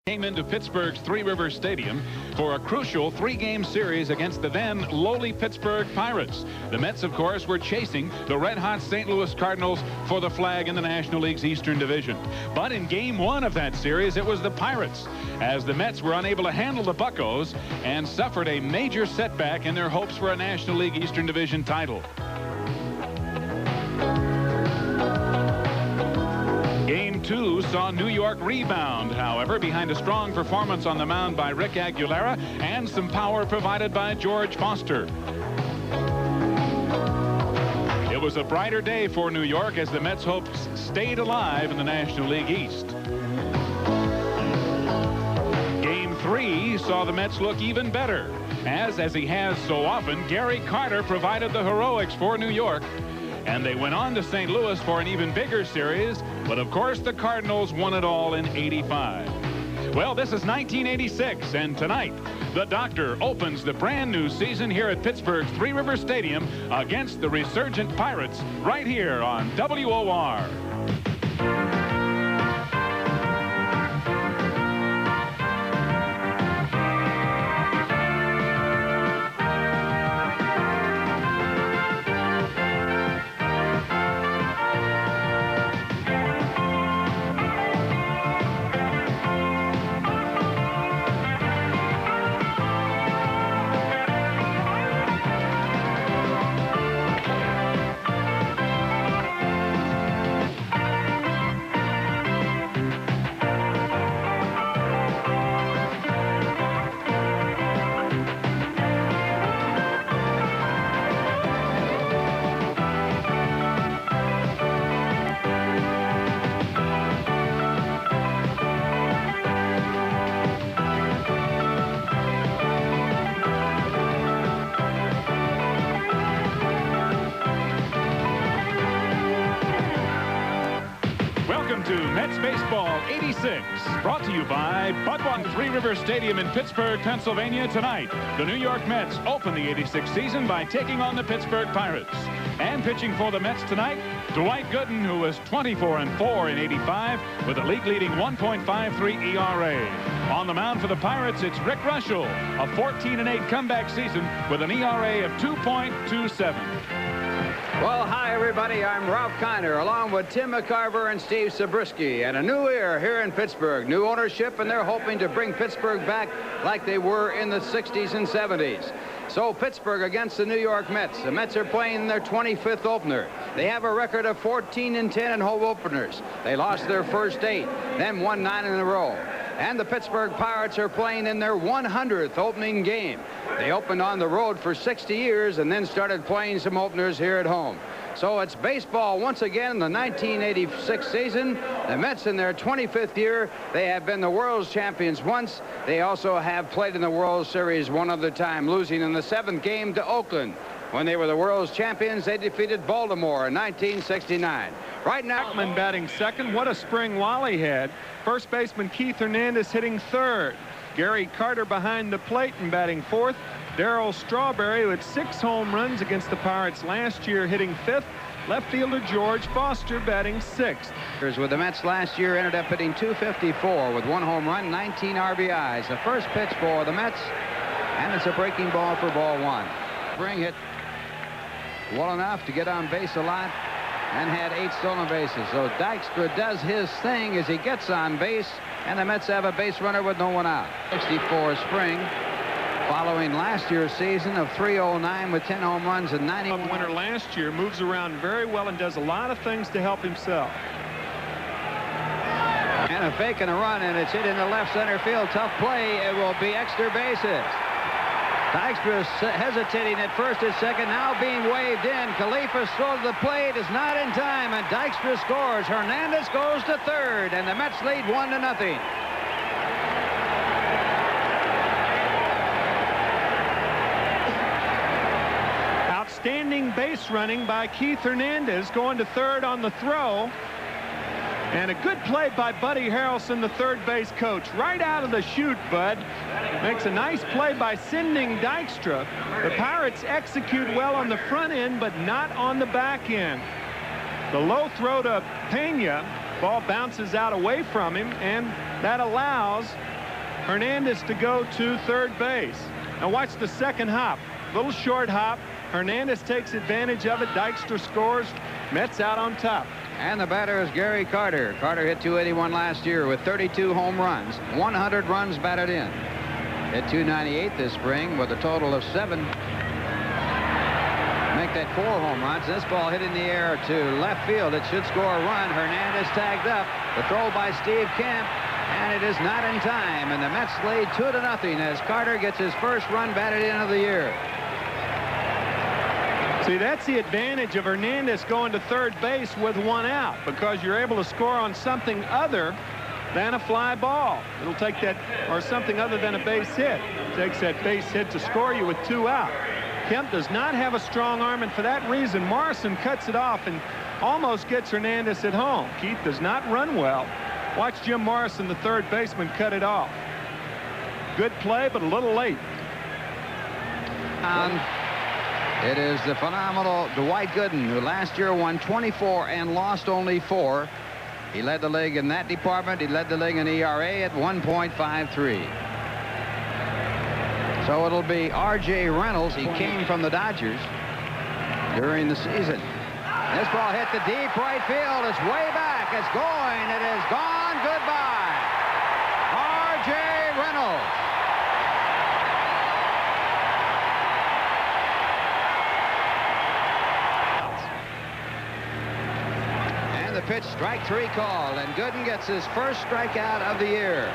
Came into Pittsburgh's Three Rivers Stadium for a crucial three-game series against the then lowly Pittsburgh Pirates. The Mets, of course, were chasing the red-hot St. Louis Cardinals for the flag in the National League's Eastern Division. But in Game 1 of that series, it was the Pirates, as the Mets were unable to handle the Buccos and suffered a major setback in their hopes for a National League Eastern Division title. Game 2 saw New York rebound, however, behind a strong performance on the mound by Rick Aguilera and some power provided by George Foster. It was a brighter day for New York as the Mets' hopes stayed alive in the National League East. Game 3 saw the Mets look even better, as he has so often, Gary Carter provided the heroics for New York. And they went on to St. Louis for an even bigger series, but of course the Cardinals won it all in '85. Well, this is 1986, and tonight the Doctor opens the brand new season here at Pittsburgh's Three Rivers Stadium against the resurgent Pirates right here on WOR. Welcome to Mets Baseball '86, brought to you by Budweiser Three Rivers Stadium in Pittsburgh, Pennsylvania. Tonight, the New York Mets open the '86 season by taking on the Pittsburgh Pirates. And pitching for the Mets tonight, Dwight Gooden, who was 24-4 in '85 with a league-leading 1.53 ERA. On the mound for the Pirates, it's Rick Russell, a 14-8 comeback season with an ERA of 2.27. Well, hi, everybody. I'm Ralph Kiner, along with Tim McCarver and Steve Zabriskie. And a new era here in Pittsburgh. New ownership, and they're hoping to bring Pittsburgh back like they were in the 60s and 70s. So Pittsburgh against the New York Mets. The Mets are playing their 25th opener. They have a record of 14-10 in home openers. They lost their first 8, then won 9 in a row. And the Pittsburgh Pirates are playing in their 100th opening game. They opened on the road for 60 years and then started playing some openers here at home. So it's baseball once again in the 1986 season. The Mets in their 25th year. They have been the world's champions once. They also have played in the World Series one other time, losing in the 7th game to Oakland. When they were the world's champions, they defeated Baltimore in 1969. Right now, Blackman batting second. What a spring Wally had. First baseman Keith Hernandez hitting third. Gary Carter behind the plate and batting fourth. Darryl Strawberry, who had 6 home runs against the Pirates last year, hitting fifth. Left fielder George Foster batting sixth. With the Mets last year ended up hitting .254 with 1 home run, 19 RBIs. The first pitch for the Mets, and it's a breaking ball for ball 1. Spring hit well enough to get on base a lot and had 8 stolen bases. So Dykstra does his thing as he gets on base, and the Mets have a base runner with no one out. 64 spring, following last year's season of .309 with 10 home runs and 90. Winner last year, moves around very well and does a lot of things to help himself. And a fake and a run, and it's hit into left center field. Tough play. It will be extra bases. Dykstra hesitating at first and second, now being waved in. Khalifa's throw to the plate is not in time, and Dykstra scores. Hernandez goes to third, and the Mets lead 1-0. Outstanding base running by Keith Hernandez, going to third on the throw. And a good play by Buddy Harrelson, the third base coach. Right out of the chute, Bud. Makes a nice play by sending Dykstra. The Pirates execute well on the front end, but not on the back end. The low throw to Pena. Ball bounces out away from him, and that allows Hernandez to go to third base. Now watch the second hop. Little short hop. Hernandez takes advantage of it. Dykstra scores. Mets out on top. And the batter is Gary Carter. Carter hit 281 last year with 32 home runs. 100 runs batted in. Hit 298 this spring with a total of 7. Make that 4 home runs. This ball hit in the air to left field. It should score a run. Hernandez tagged up. The throw by Steve Kemp. And it is not in time. And the Mets lead 2-0 as Carter gets his first run batted in of the year. See, that's the advantage of Hernandez going to third base with 1 out, because you're able to score on something other than a fly ball. It'll take that, or something other than a base hit. It takes that base hit to score you with 2 out. Kemp does not have a strong arm, and for that reason, Morrison cuts it off and almost gets Hernandez at home. Keith does not run well. Watch Jim Morrison, the third baseman, cut it off. Good play, but a little late. It is the phenomenal Dwight Gooden, who last year won 24 and lost only 4. He led the league in that department. He led the league in ERA at 1.53. So it'll be R.J. Reynolds. He came from the Dodgers during the season. This ball hit the deep right field. It's way back. It's going. It is gone. Goodbye. R.J. Reynolds. The pitch, strike 3 called, and Gooden gets his first strikeout of the year.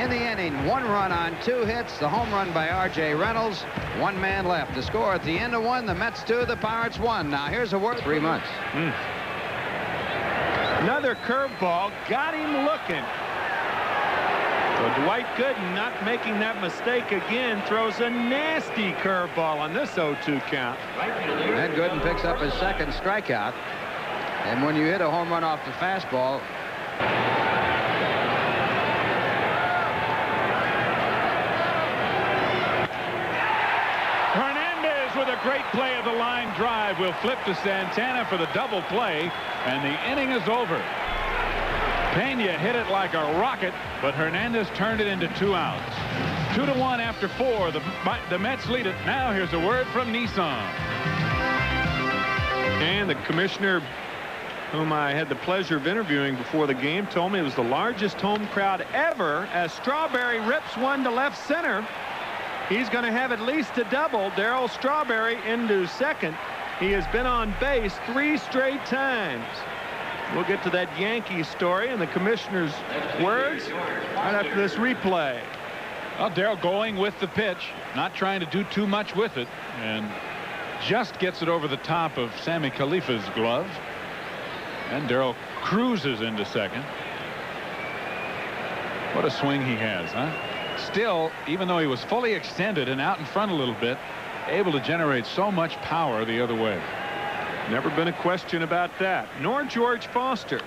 In the inning, 1 run on 2 hits. The home run by R.J. Reynolds. 1 man left. The score at the end of 1. The Mets 2, the Pirates 1. Now here's a word. 3 months. Another curveball got him looking. So Dwight Gooden, not making that mistake again, throws a nasty curveball on this 0-2 count. And Gooden picks up his second strikeout. And when you hit a home run off the fastball, Hernandez with a great play of the line drive will flip to Santana for the double play, and the inning is over. Pena hit it like a rocket, but Hernandez turned it into 2 outs. 2-1 after 4. The Mets lead it. Now here's a word from Nissan. And the commissioner, whom I had the pleasure of interviewing before the game, told me it was the largest home crowd ever as Strawberry rips one to left center. He's going to have at least a double. Darryl Strawberry into second. He has been on base 3 straight times. We'll get to that Yankee story and the commissioner's words right after this replay. Well, Darryl going with the pitch, not trying to do too much with it, and just gets it over the top of Sammy Khalifa's glove. And Darryl cruises into second. What a swing he has, huh? Still, even though he was fully extended and out in front a little bit, able to generate so much power the other way. Never been a question about that. Nor George Foster.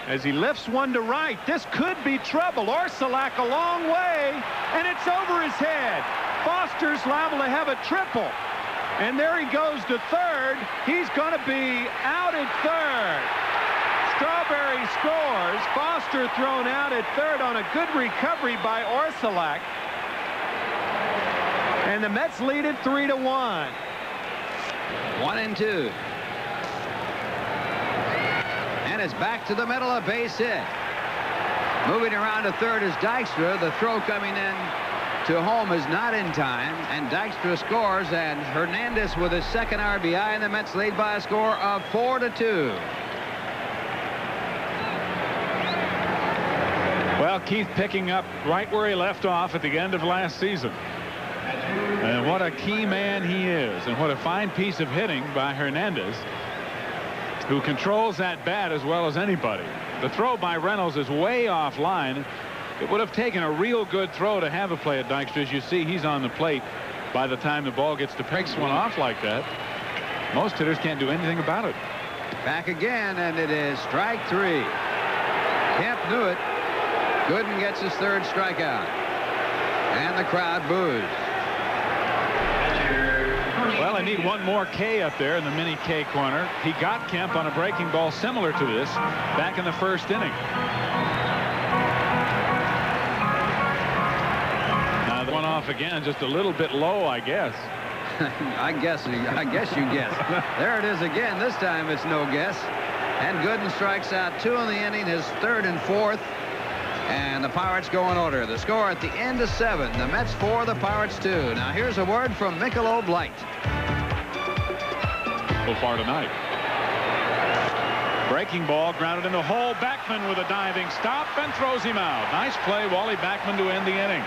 As he lifts one to right, this could be trouble. Orsulak a long way, and it's over his head. Foster's liable to have a triple. And there he goes to third. He's going to be out at third. Strawberry scores. Foster thrown out at third on a good recovery by Orsulak. And the Mets lead it 3-1. 1-2. And it's back to the middle, a base hit. Moving around to third is Dykstra. The throw coming in to home is not in time, and Dykstra scores, and Hernandez with his second RBI, and the Mets lead by a score of 4-2. Well, Keith picking up right where he left off at the end of last season. And what a key man he is, and what a fine piece of hitting by Hernandez, who controls that bat as well as anybody. The throw by Reynolds is way offline. It would have taken a real good throw to have a play at Dykstra. As you see, he's on the plate by the time the ball gets to picks one off like that. Most hitters can't do anything about it. Back again, and it is strike 3. Kemp knew it. Gooden gets his third strikeout. And the crowd boos. Well, I need one more K up there in the mini K corner. He got Kemp on a breaking ball similar to this back in the first inning. off again, just a little bit low, I guess. I guess you guess. There it is again. This time it's no guess. And Gooden strikes out 2 in the inning, his 3rd and 4th. And the Pirates go in order. The score at the end is 7. The Mets 4, the Pirates 2. Now here's a word from Michelob Light. So far tonight. Breaking ball grounded in the hole. Backman with a diving stop and throws him out. Nice play, Wally Backman, to end the inning.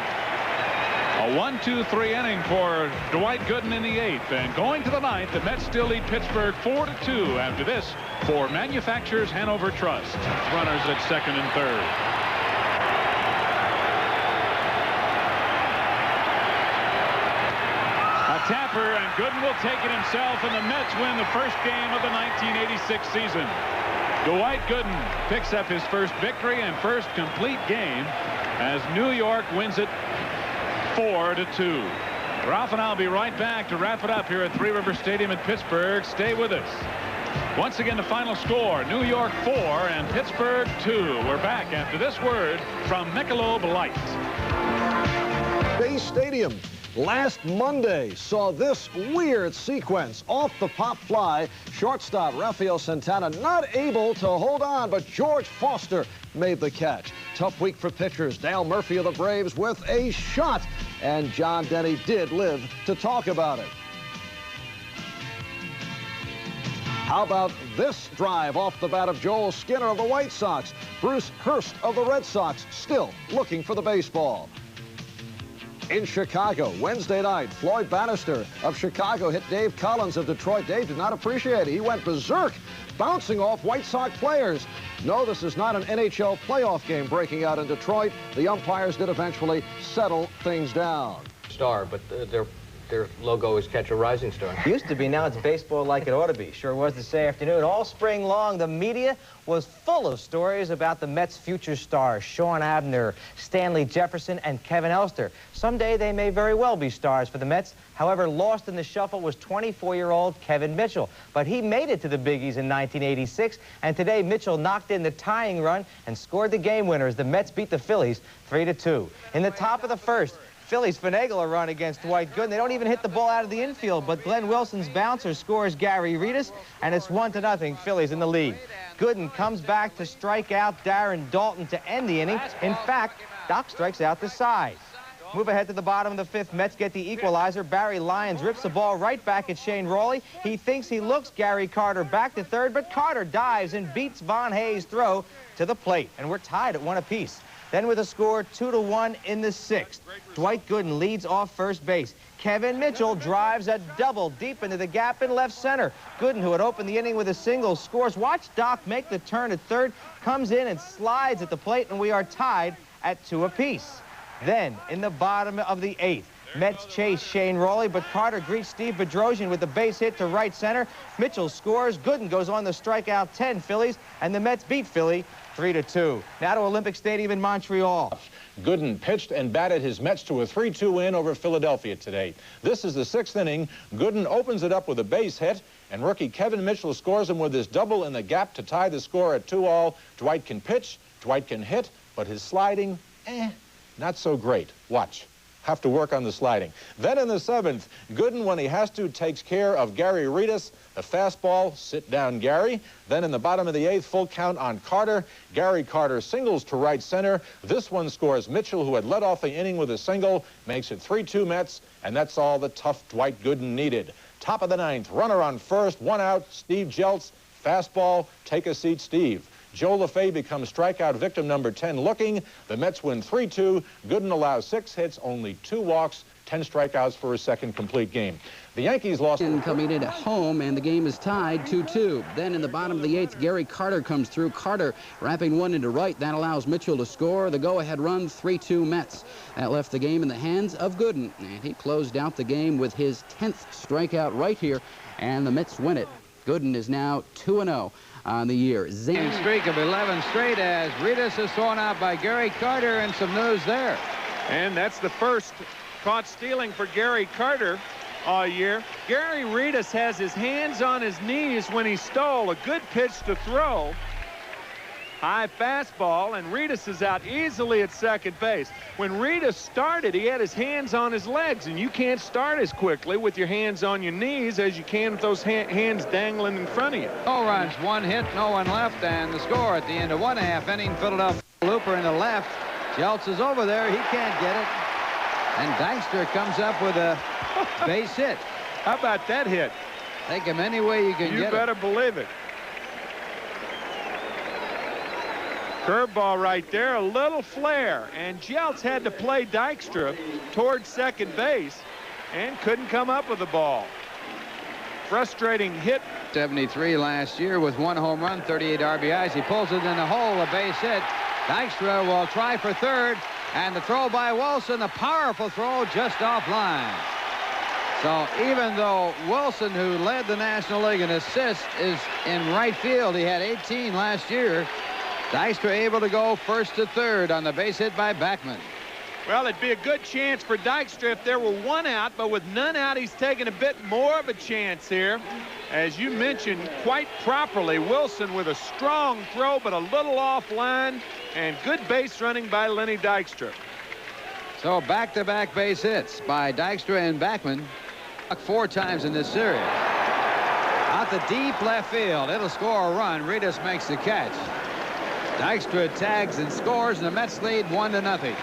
A 1-2-3 inning for Dwight Gooden in the 8th. And going to the 9th, the Mets still lead Pittsburgh 4-2 after this for Manufacturers Hanover Trust. Runners at 2nd and 3rd. Tapper, and Gooden will take it himself, and the Mets win the first game of the 1986 season. Dwight Gooden picks up his first victory and first complete game as New York wins it 4-2. Ralph and I'll be right back to wrap it up here at Three River Stadium in Pittsburgh. Stay with us. Once again, the final score, New York 4 and Pittsburgh 2. We're back after this word from Michelob Light. Bay Stadium last Monday saw this weird sequence. Off the pop fly, shortstop Rafael Santana not able to hold on, but George Foster made the catch. Tough week for pitchers. Dale Murphy of the Braves with a shot, and John Denny did live to talk about it. How about this drive off the bat of Joel Skinner of the White Sox? Bruce Hurst of the Red Sox still looking for the baseball. In Chicago, Wednesday night, Floyd Bannister of Chicago hit Dave Collins of Detroit. Dave did not appreciate it. He went berserk, bouncing off White Sox players. No, this is not an NHL playoff game breaking out in Detroit. The umpires did eventually settle things down. Star, but their logo is Catch a Rising Star. Used to be, now it's baseball like it ought to be. Sure was this afternoon. All spring long, the media was full of stories about the Mets' future stars, Sean Abner, Stanley Jefferson, and Kevin Elster. Someday they may very well be stars for the Mets. However, lost in the shuffle was 24-year-old Kevin Mitchell. But he made it to the biggies in 1986, and today Mitchell knocked in the tying run and scored the game winner as the Mets beat the Phillies 3-2. In the top of the first, Phillies finagle a run against Dwight Gooden. They don't even hit the ball out of the infield, but Glenn Wilson's bouncer scores Gary Reedus, and it's 1-0, Phillies in the lead. Gooden comes back to strike out Darren Dalton to end the inning. In fact, Doc strikes out the side. Move ahead to the bottom of the 5th. Mets get the equalizer. Barry Lyons rips the ball right back at Shane Rawley. He thinks he looks Gary Carter back to 3rd, but Carter dives and beats Von Hayes' throw to the plate, and we're tied at 1 apiece. Then with a score 2-1 in the 6th, Dwight Gooden leads off first base. Kevin Mitchell drives a double deep into the gap in left center. Gooden, who had opened the inning with a single, scores. Watch Doc make the turn at 3rd, comes in and slides at the plate, and we are tied at 2 apiece. Then, in the bottom of the 8th, Mets chase Shane Rawley, but Carter greets Steve Bedrosian with the base hit to right center. Mitchell scores. Gooden goes on to strike out 10 Phillies, and the Mets beat Philly 3-2. Now to Olympic Stadium in Montreal. Gooden pitched and batted his Mets to a 3-2 win over Philadelphia today. This is the 6th inning. Gooden opens it up with a base hit, and rookie Kevin Mitchell scores him with his double in the gap to tie the score at 2-all. Dwight can pitch, Dwight can hit, but his sliding, not so great. Watch. Have to work on the sliding. Then in the 7th, Gooden, when he has to, takes care of Gary Reedus. A fastball, sit down, Gary. Then in the bottom of the 8th, full count on Carter. Gary Carter singles to right center. This one scores Mitchell, who had led off the inning with a single, makes it 3-2 Mets, and that's all the tough Dwight Gooden needed. Top of the 9th, runner on first, 1 out, Steve Jeltz. Fastball, take a seat, Steve. Joe LaFay becomes strikeout victim number 10 looking. The Mets win 3-2. Gooden allows 6 hits, only 2 walks, 10 strikeouts for his second complete game. The Yankees lost. Coming in at home, and the game is tied 2-2. Then in the bottom of the 8th, Gary Carter comes through. Carter wrapping one into right. That allows Mitchell to score. The go-ahead run, 3-2 Mets. That left the game in the hands of Gooden, and he closed out the game with his 10th strikeout right here, and the Mets win it. Gooden is now 2-0. On the year. Streak of 11 straight as Reedus is thrown out by Gary Carter, and some news there. And that's the first caught stealing for Gary Carter all year. Gary Reedus has his hands on his knees when he stole. A good pitch to throw. High fastball, and Reedus is out easily at second base. When Reedus started, he had his hands on his legs, and you can't start as quickly with your hands on your knees as you can with those hands dangling in front of you. No runs, 1 hit, no one left, and the score at the end of 1/2 inning. Philadelphia looper in the left. Jeltz is over there. He can't get it. And Dykstra comes up with a base hit. How about that hit? Take him any way you can get it. You better believe it. Curveball right there, a little flare, and Jeltz had to play Dykstra towards second base and couldn't come up with the ball. Frustrating hit. 73 last year with 1 home run, 38 RBIs. He pulls it in the hole, a base hit. Dykstra will try for third, and the throw by Wilson, a powerful throw just offline. So even though Wilson, who led the National League in assists, is in right field, he had 18 last year. Dykstra able to go first to third on the base hit by Backman. Well, it'd be a good chance for Dykstra if there were 1 out, but with none out, he's taking a bit more of a chance here. As you mentioned quite properly, Wilson with a strong throw, but a little offline, and good base running by Lenny Dykstra. So back-to-back base hits by Dykstra and Backman 4 times in this series. Out the deep left field, it'll score a run. Reedus makes the catch. Dykstra tags and scores, and the Mets lead 1-0.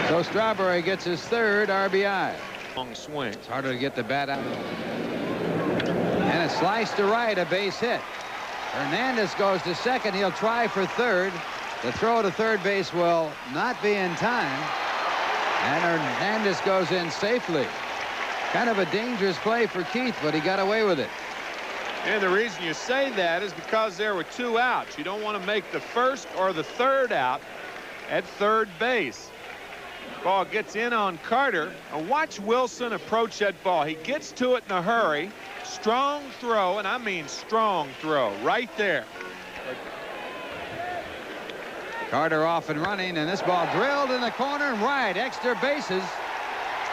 So Strawberry gets his 3rd RBI. Long swing. It's harder to get the bat out. And a slice to right, a base hit. Hernandez goes to second. He'll try for third. The throw to third base will not be in time. And Hernandez goes in safely. Kind of a dangerous play for Keith, but he got away with it. And the reason you say that is because there were 2 outs. You don't want to make the first or the third out at third base. Ball gets in on Carter. And watch Wilson approach that ball. He gets to it in a hurry. Strong throw, and I mean strong throw, right there. Carter off and running, and this ball drilled in the corner and right. Extra bases.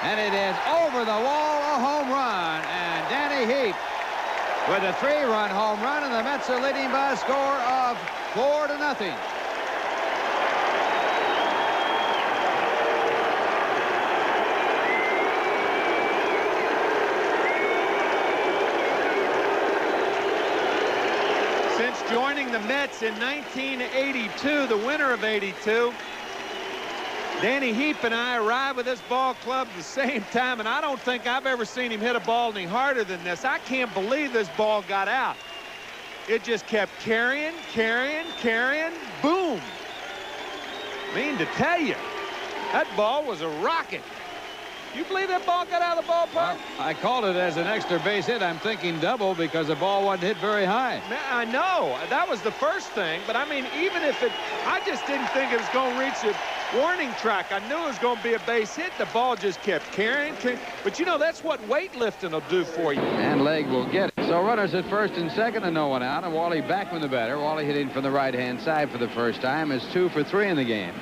And it is over the wall, a home run. And Danny Heap with a 3-run home run, and the Mets are leading by a score of 4-0. Since joining the Mets in 1982, the winter of '82, Danny Heap and I arrived with this ball club at the same time, and I don't think I've ever seen him hit a ball any harder than this. I can't believe this ball got out. It just kept carrying, boom. I mean to tell you, that ball was a rocket. You believe that ball got out of the ballpark? I called it as an extra base hit. I'm thinking double because the ball wasn't hit very high. I know. That was the first thing. But, I mean, even if it, I just didn't think it was going to reach the warning track. I knew it was going to be a base hit. The ball just kept carrying. But, you know, that's what weightlifting will do for you. And Leg will get it. So runners at first and second and no one out. And Wally Backman the batter. Wally hitting from the right-hand side for the first time is 2 for 3 in the game.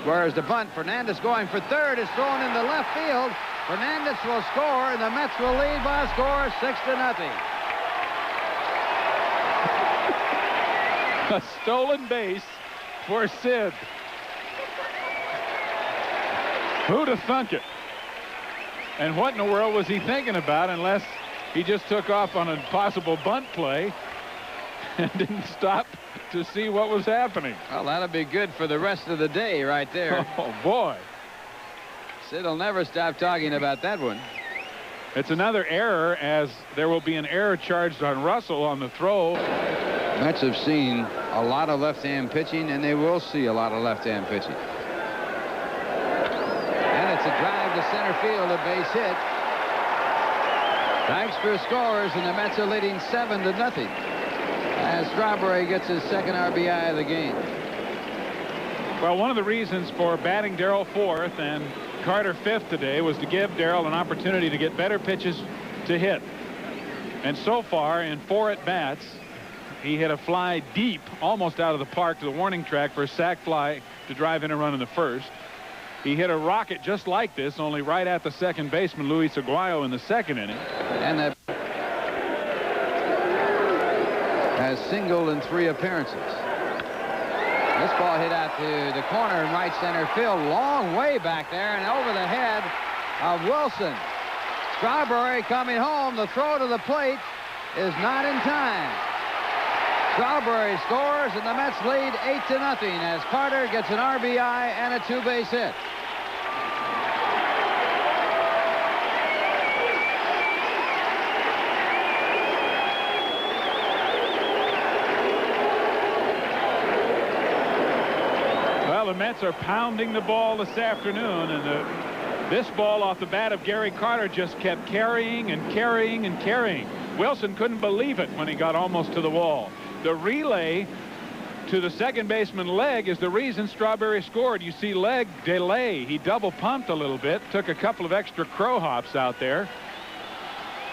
Squares the bunt. Fernandez going for third is thrown into left field. Fernandez will score, and the Mets will lead by a score of 6-0. A stolen base for Sid. Who'd have thunk it? And what in the world was he thinking about unless he just took off on a possible bunt play and didn't stop to see what was happening? Well, that'll be good for the rest of the day right there. Oh, boy. Sid will never stop talking about that one. It's another error, as there will be an error charged on Russell on the throw. Mets have seen a lot of left-hand pitching, and they will see a lot of left-hand pitching. And it's a drive to center field, a base hit. Dykstra scores, and the Mets are leading 7-0. As Strawberry gets his 2nd RBI of the game. Well, one of the reasons for batting Darrell 4th and Carter 5th today was to give Darrell an opportunity to get better pitches to hit. And so far, in 4 at-bats, he hit a fly deep, almost out of the park to the warning track for a sac fly to drive in a run in the first. He hit a rocket just like this, only right at the second baseman, Luis Aguayo, in the 2nd inning. And the has singled in 3 appearances. This ball hit out to the corner in right center field. Long way back there and over the head of Wilson. Strawberry coming home. The throw to the plate is not in time. Strawberry scores, and the Mets lead 8-0 as Carter gets an RBI and a 2-base hit. Well, the Mets are pounding the ball this afternoon, and this ball off the bat of Gary Carter just kept carrying and carrying and carrying. Wilson couldn't believe it when he got almost to the wall. The relay to the second baseman Legg is the reason Strawberry scored. You see Legg delay. He double pumped a little bit, took a couple of extra crow hops out there.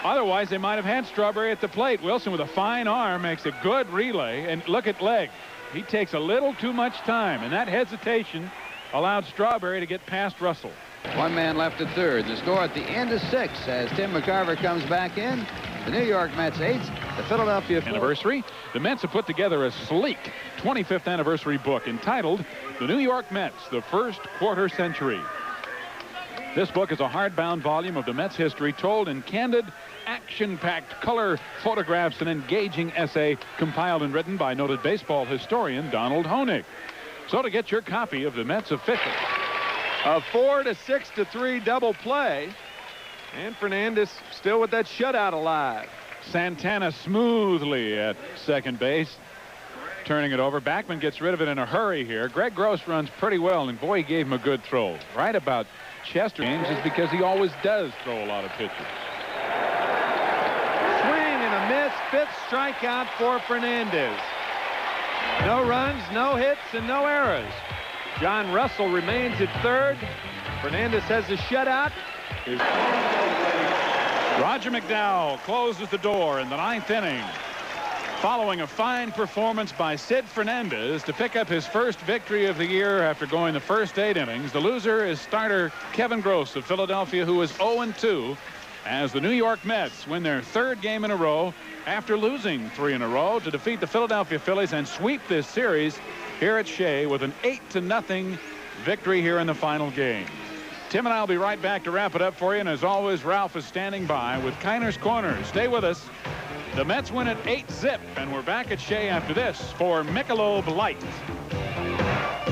Otherwise, they might have had Strawberry at the plate. Wilson with a fine arm makes a good relay. And look at Legg. He takes a little too much time, and that hesitation allowed Strawberry to get past Russell. 1 man left at third. The score at the end is 6 as Tim McCarver comes back in. The New York Mets 8, the Philadelphia 4. Anniversary. The Mets have put together a sleek 25th anniversary book entitled The New York Mets, the First Quarter Century. This book is a hardbound volume of the Mets history told in candid, action-packed color photographs, and engaging essay compiled and written by noted baseball historian Donald Honig. So to get your copy of the Mets official, A 4 to 6 to 3 double play. And Fernandez still with that shutout alive. Santana smoothly at second base, turning it over. Backman gets rid of it in a hurry here. Greg Gross runs pretty well, and boy, he gave him a good throw. Right about Chester James is because he always does throw a lot of pitches. Swing and a miss. 5th strikeout for Fernandez. No runs, no hits, and no errors. John Russell remains at third. Fernandez has a shutout. Roger McDowell closes the door in the 9th inning. Following a fine performance by Sid Fernandez to pick up his first victory of the year after going the first 8 innings, the loser is starter Kevin Gross of Philadelphia, who is 0-2 as the New York Mets win their 3rd game in a row after losing 3 in a row to defeat the Philadelphia Phillies and sweep this series here at Shea with an 8-0 victory here in the final game. Tim and I will be right back to wrap it up for you, and as always, Ralph is standing by with Kiner's Corner. Stay with us. The Mets win at 8-zip, and we're back at Shea after this for Michelob Light.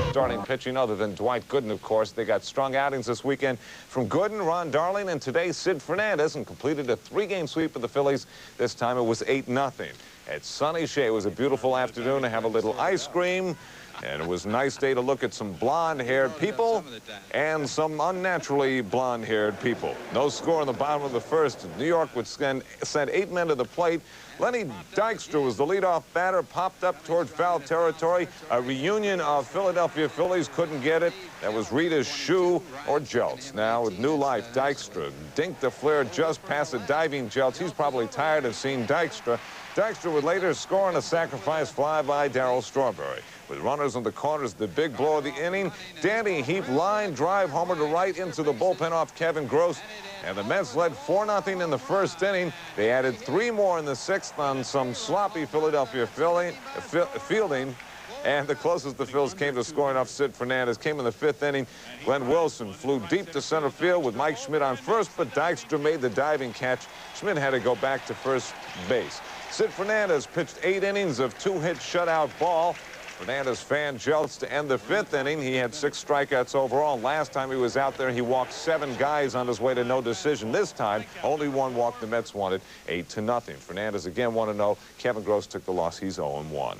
Starting pitching other than Dwight Gooden, of course. They got strong outings this weekend from Gooden, Ron Darling, and today Sid Fernandez, and completed a 3-game sweep of the Phillies. This time it was 8-0. At sunny Shea, it was a beautiful afternoon to have a little ice cream. And it was a nice day to look at some blonde-haired people and some unnaturally blonde-haired people. No score in the bottom of the first. New York would send 8 men to the plate. Lenny Dykstra was the leadoff batter, popped up toward foul territory. A reunion of Philadelphia Phillies couldn't get it. That was Rita's Shoe or Jeltz. Now with new life, Dykstra dinked the flare just past the diving Jeltz. He's probably tired of seeing Dykstra. Dykstra would later score on a sacrifice fly by Darryl Strawberry. With runners on the corners, the big blow of the inning, Danny Heap line drive homer to right into the bullpen off Kevin Gross. And the Mets led 4-0 in the first inning. They added 3 more in the 6th on some sloppy Philadelphia fielding. And the closest the Phils came to scoring off Sid Fernandez came in the 5th inning. Glenn Wilson flew deep to center field with Mike Schmidt on first, but Dykstra made the diving catch. Schmidt had to go back to first base. Sid Fernandez pitched 8 innings of 2-hit shutout ball. Fernandez fanned Jeltz to end the 5th inning. He had 6 strikeouts overall. Last time he was out there, he walked 7 guys on his way to no decision. This time, only 1 walk. The Mets wanted 8-0. Fernandez again 1-0. Kevin Gross took the loss. He's 0-1.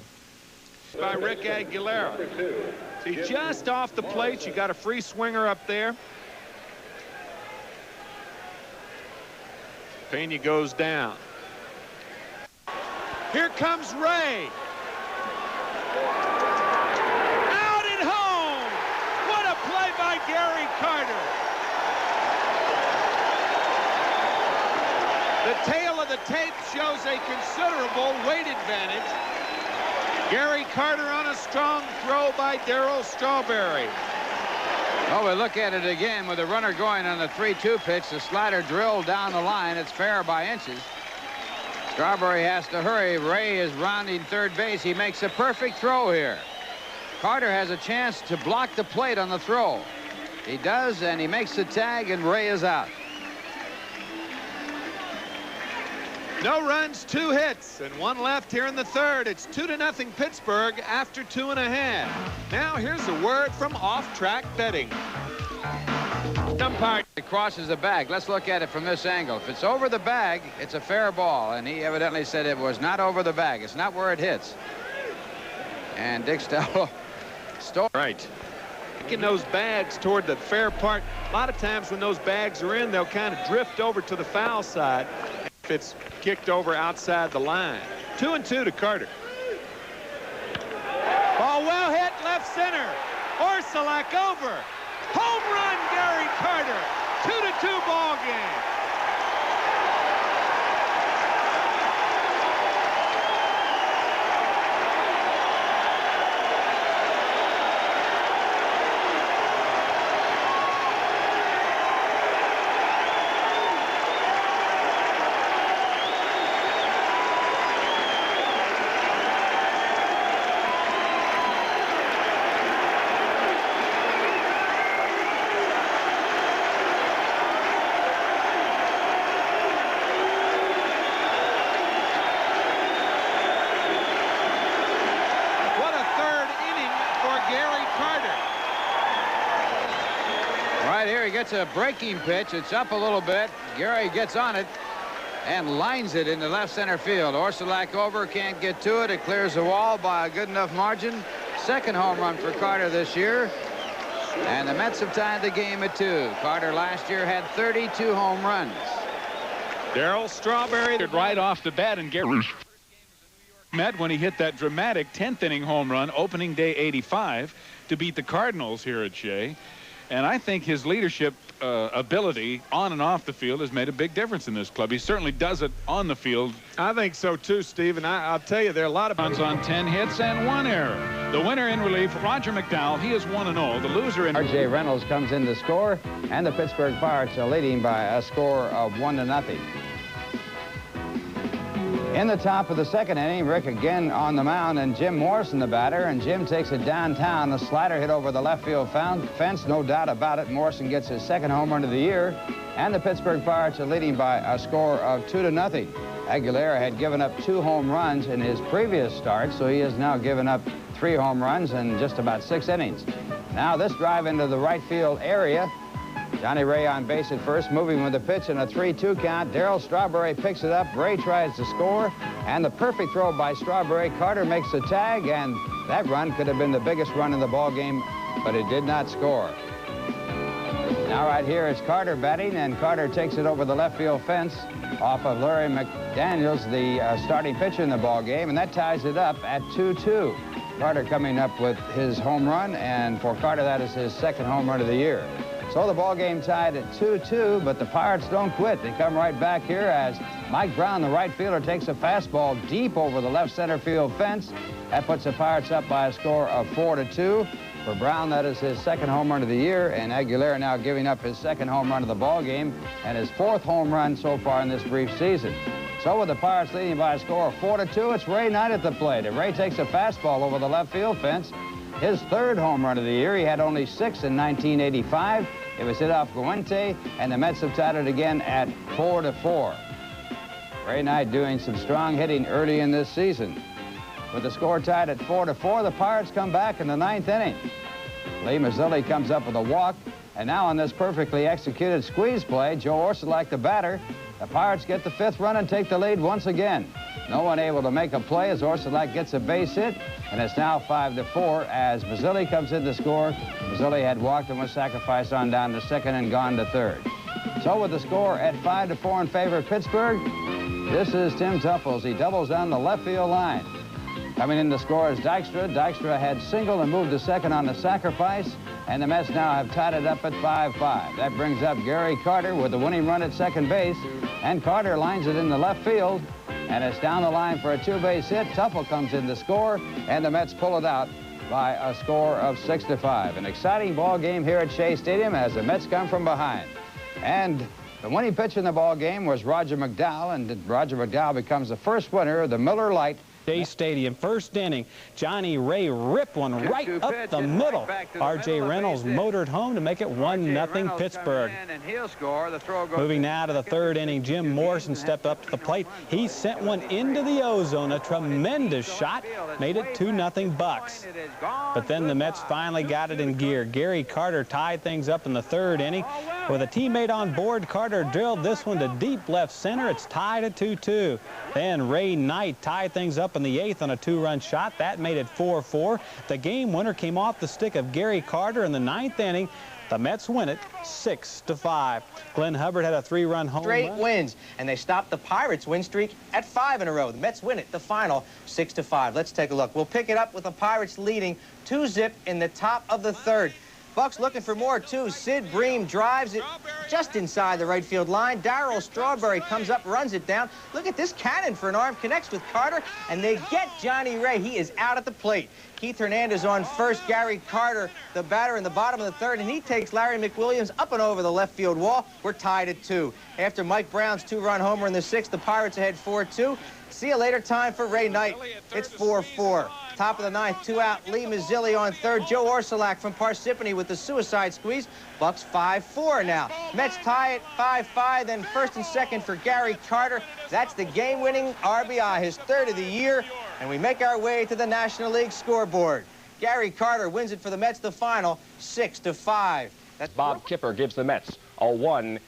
By Rick Aguilera. See, just off the plate, you got a free swinger up there. Pena goes down. Here comes Ray. Out and home. What a play by Gary Carter. The tail of the tape shows a considerable weight advantage. Gary Carter on a strong throw by Darryl Strawberry. Oh, we look at it again with the runner going on the 3-2 pitch. The slider drilled down the line. It's fair by inches. Strawberry has to hurry. Ray is rounding third base. He makes a perfect throw here. Carter has a chance to block the plate on the throw. He does, and he makes the tag, and Ray is out. No runs, 2 hits, and 1 left here in the third. It's 2-0 Pittsburgh after 2.5. Now here's a word from off-track betting. Umpire. It crosses the bag. Let's look at it from this angle. If it's over the bag, it's a fair ball, and he evidently said it was not over the bag. It's not where it hits. And Dick Stello stole. Right. Taking those bags toward the fair part. A lot of times when those bags are in, they'll kind of drift over to the foul side if it's kicked over outside the line. 2-2 to Carter. Ball well hit left center. Orsulak over. Home run, Gary Carter. 2-2 ball game. He gets a breaking pitch. It's up a little bit. Gary gets on it and lines it into left center field. Orsulak over, can't get to it. It clears the wall by a good enough margin. Second home run for Carter this year. And the Mets have tied the game at 2. Carter last year had 32 home runs. Darryl Strawberry right off the bat, and Gary Met when he hit that dramatic 10th inning home run opening day 85 to beat the Cardinals here at Shea. And I think his leadership ability on and off the field has made a big difference in this club. He certainly does it on the field. I think so too, Steve, and I'll tell you, there are a lot of runs on 10 hits and 1 error. The winner in relief, Roger McDowell. He is 1-0. The loser in R.J. Reynolds comes in to score, and the Pittsburgh Pirates are leading by a score of 1-0. In the top of the second inning, Rick again on the mound, and Jim Morrison the batter, and Jim takes it downtown. The slider hit over the left field fence, no doubt about it. Morrison gets his second home run of the year, and the Pittsburgh Pirates are leading by a score of 2-0. Aguilera had given up 2 home runs in his previous start, so he has now given up 3 home runs in just about 6 innings. Now this drive into the right field area. Johnny Ray on base at first, moving with the pitch in a 3-2 count. Darryl Strawberry picks it up. Ray tries to score, and the perfect throw by Strawberry. Carter makes the tag, and that run could have been the biggest run in the ball game, but it did not score. Now right here is Carter batting, and Carter takes it over the left field fence off of Larry McDaniels, the starting pitcher in the ball game, and that ties it up at 2-2. Carter coming up with his home run, and for Carter, that is his second home run of the year. So the ball game tied at 2-2, but the Pirates don't quit. They come right back here as Mike Brown, the right fielder, takes a fastball deep over the left center field fence. That puts the Pirates up by a score of 4-2. For Brown, that is his second home run of the year, and Aguilera now giving up his second home run of the ball game and his 4th home run so far in this brief season. So with the Pirates leading by a score of 4-2, it's Ray Knight at the plate. And Ray takes a fastball over the left field fence. His 3rd home run of the year. He had only 6 in 1985. It was hit off Guente, and the Mets have tied it again at 4-4. Ray Knight doing some strong hitting early in this season. With the score tied at 4-4, the Pirates come back in the 9th inning. Lee Mazzilli comes up with a walk, and now on this perfectly executed squeeze play, Joe Orsulak the batter, the Pirates get the 5th run and take the lead once again. No one able to make a play as Orsulak gets a base hit, and it's now 5-4 as Mazzilli comes in to score. Mazzilli had walked and was sacrificed on down to second and gone to third. So with the score at 5-4 in favor of Pittsburgh, this is Tim Tuffles. He doubles down the left field line. Coming in to score is Dykstra. Dykstra had singled and moved to second on the sacrifice, and the Mets now have tied it up at 5-5. That brings up Gary Carter with the winning run at second base, and Carter lines it in the left field, and it's down the line for a 2-base hit. Tuffle comes in to score, and the Mets pull it out by a score of 6-5. An exciting ball game here at Shea Stadium as the Mets come from behind. And The winning pitch in the ball game was Roger McDowell, and Roger McDowell becomes the first winner of the Miller Lite Shea Stadium. First inning, Johnny Ray ripped one right up the middle. R.J. Reynolds motored home to make it 1-0 Pittsburgh. Moving now to the third inning, Jim Morrison stepped up to the plate. He sent one into the ozone, a tremendous shot, made it 2-0 Bucks. But then the Mets finally got it in gear. Gary Carter tied things up in the third inning. With a teammate on board, Carter drilled this one to deep left center. It's tied at 2-2. Then Ray Knight tied things up in the 8th on a 2-run shot. That made it 4-4. The game winner came off the stick of Gary Carter in the 9th inning. The Mets win it 6-5. Glenn Hubbard had a 3-run home run. Straight wins, and they stopped the Pirates' win streak at 5 in a row. The Mets win it, the final 6-5. Let's take a look. We'll pick it up with the Pirates leading 2-0 in the top of the third. Bucks looking for more, too. Sid Bream drives it just inside the right field line. Darryl Strawberry comes up, runs it down. Look at this cannon for an arm, connects with Carter, and they get Johnny Ray. He is out at the plate. Keith Hernandez on first, Gary Carter, the batter, in the bottom of the third, and he takes Larry McWilliams up and over the left field wall. We're tied at 2. After Mike Brown's 2-run homer in the 6th, the Pirates ahead 4-2. See you later time for Ray Knight. It's 4-4. Top of the 9th, 2 out. Lee Mazzilli on third. Joe Orsulak from Parsippany with the suicide squeeze. Bucks 5-4 now. Mets tie it 5-5. Then first and second for Gary Carter. That's the game-winning RBI, his 3rd of the year. And we make our way to the National League scoreboard. Gary Carter wins it for the Mets, the final 6-5. That's Bob Kipper gives the Mets a 1-0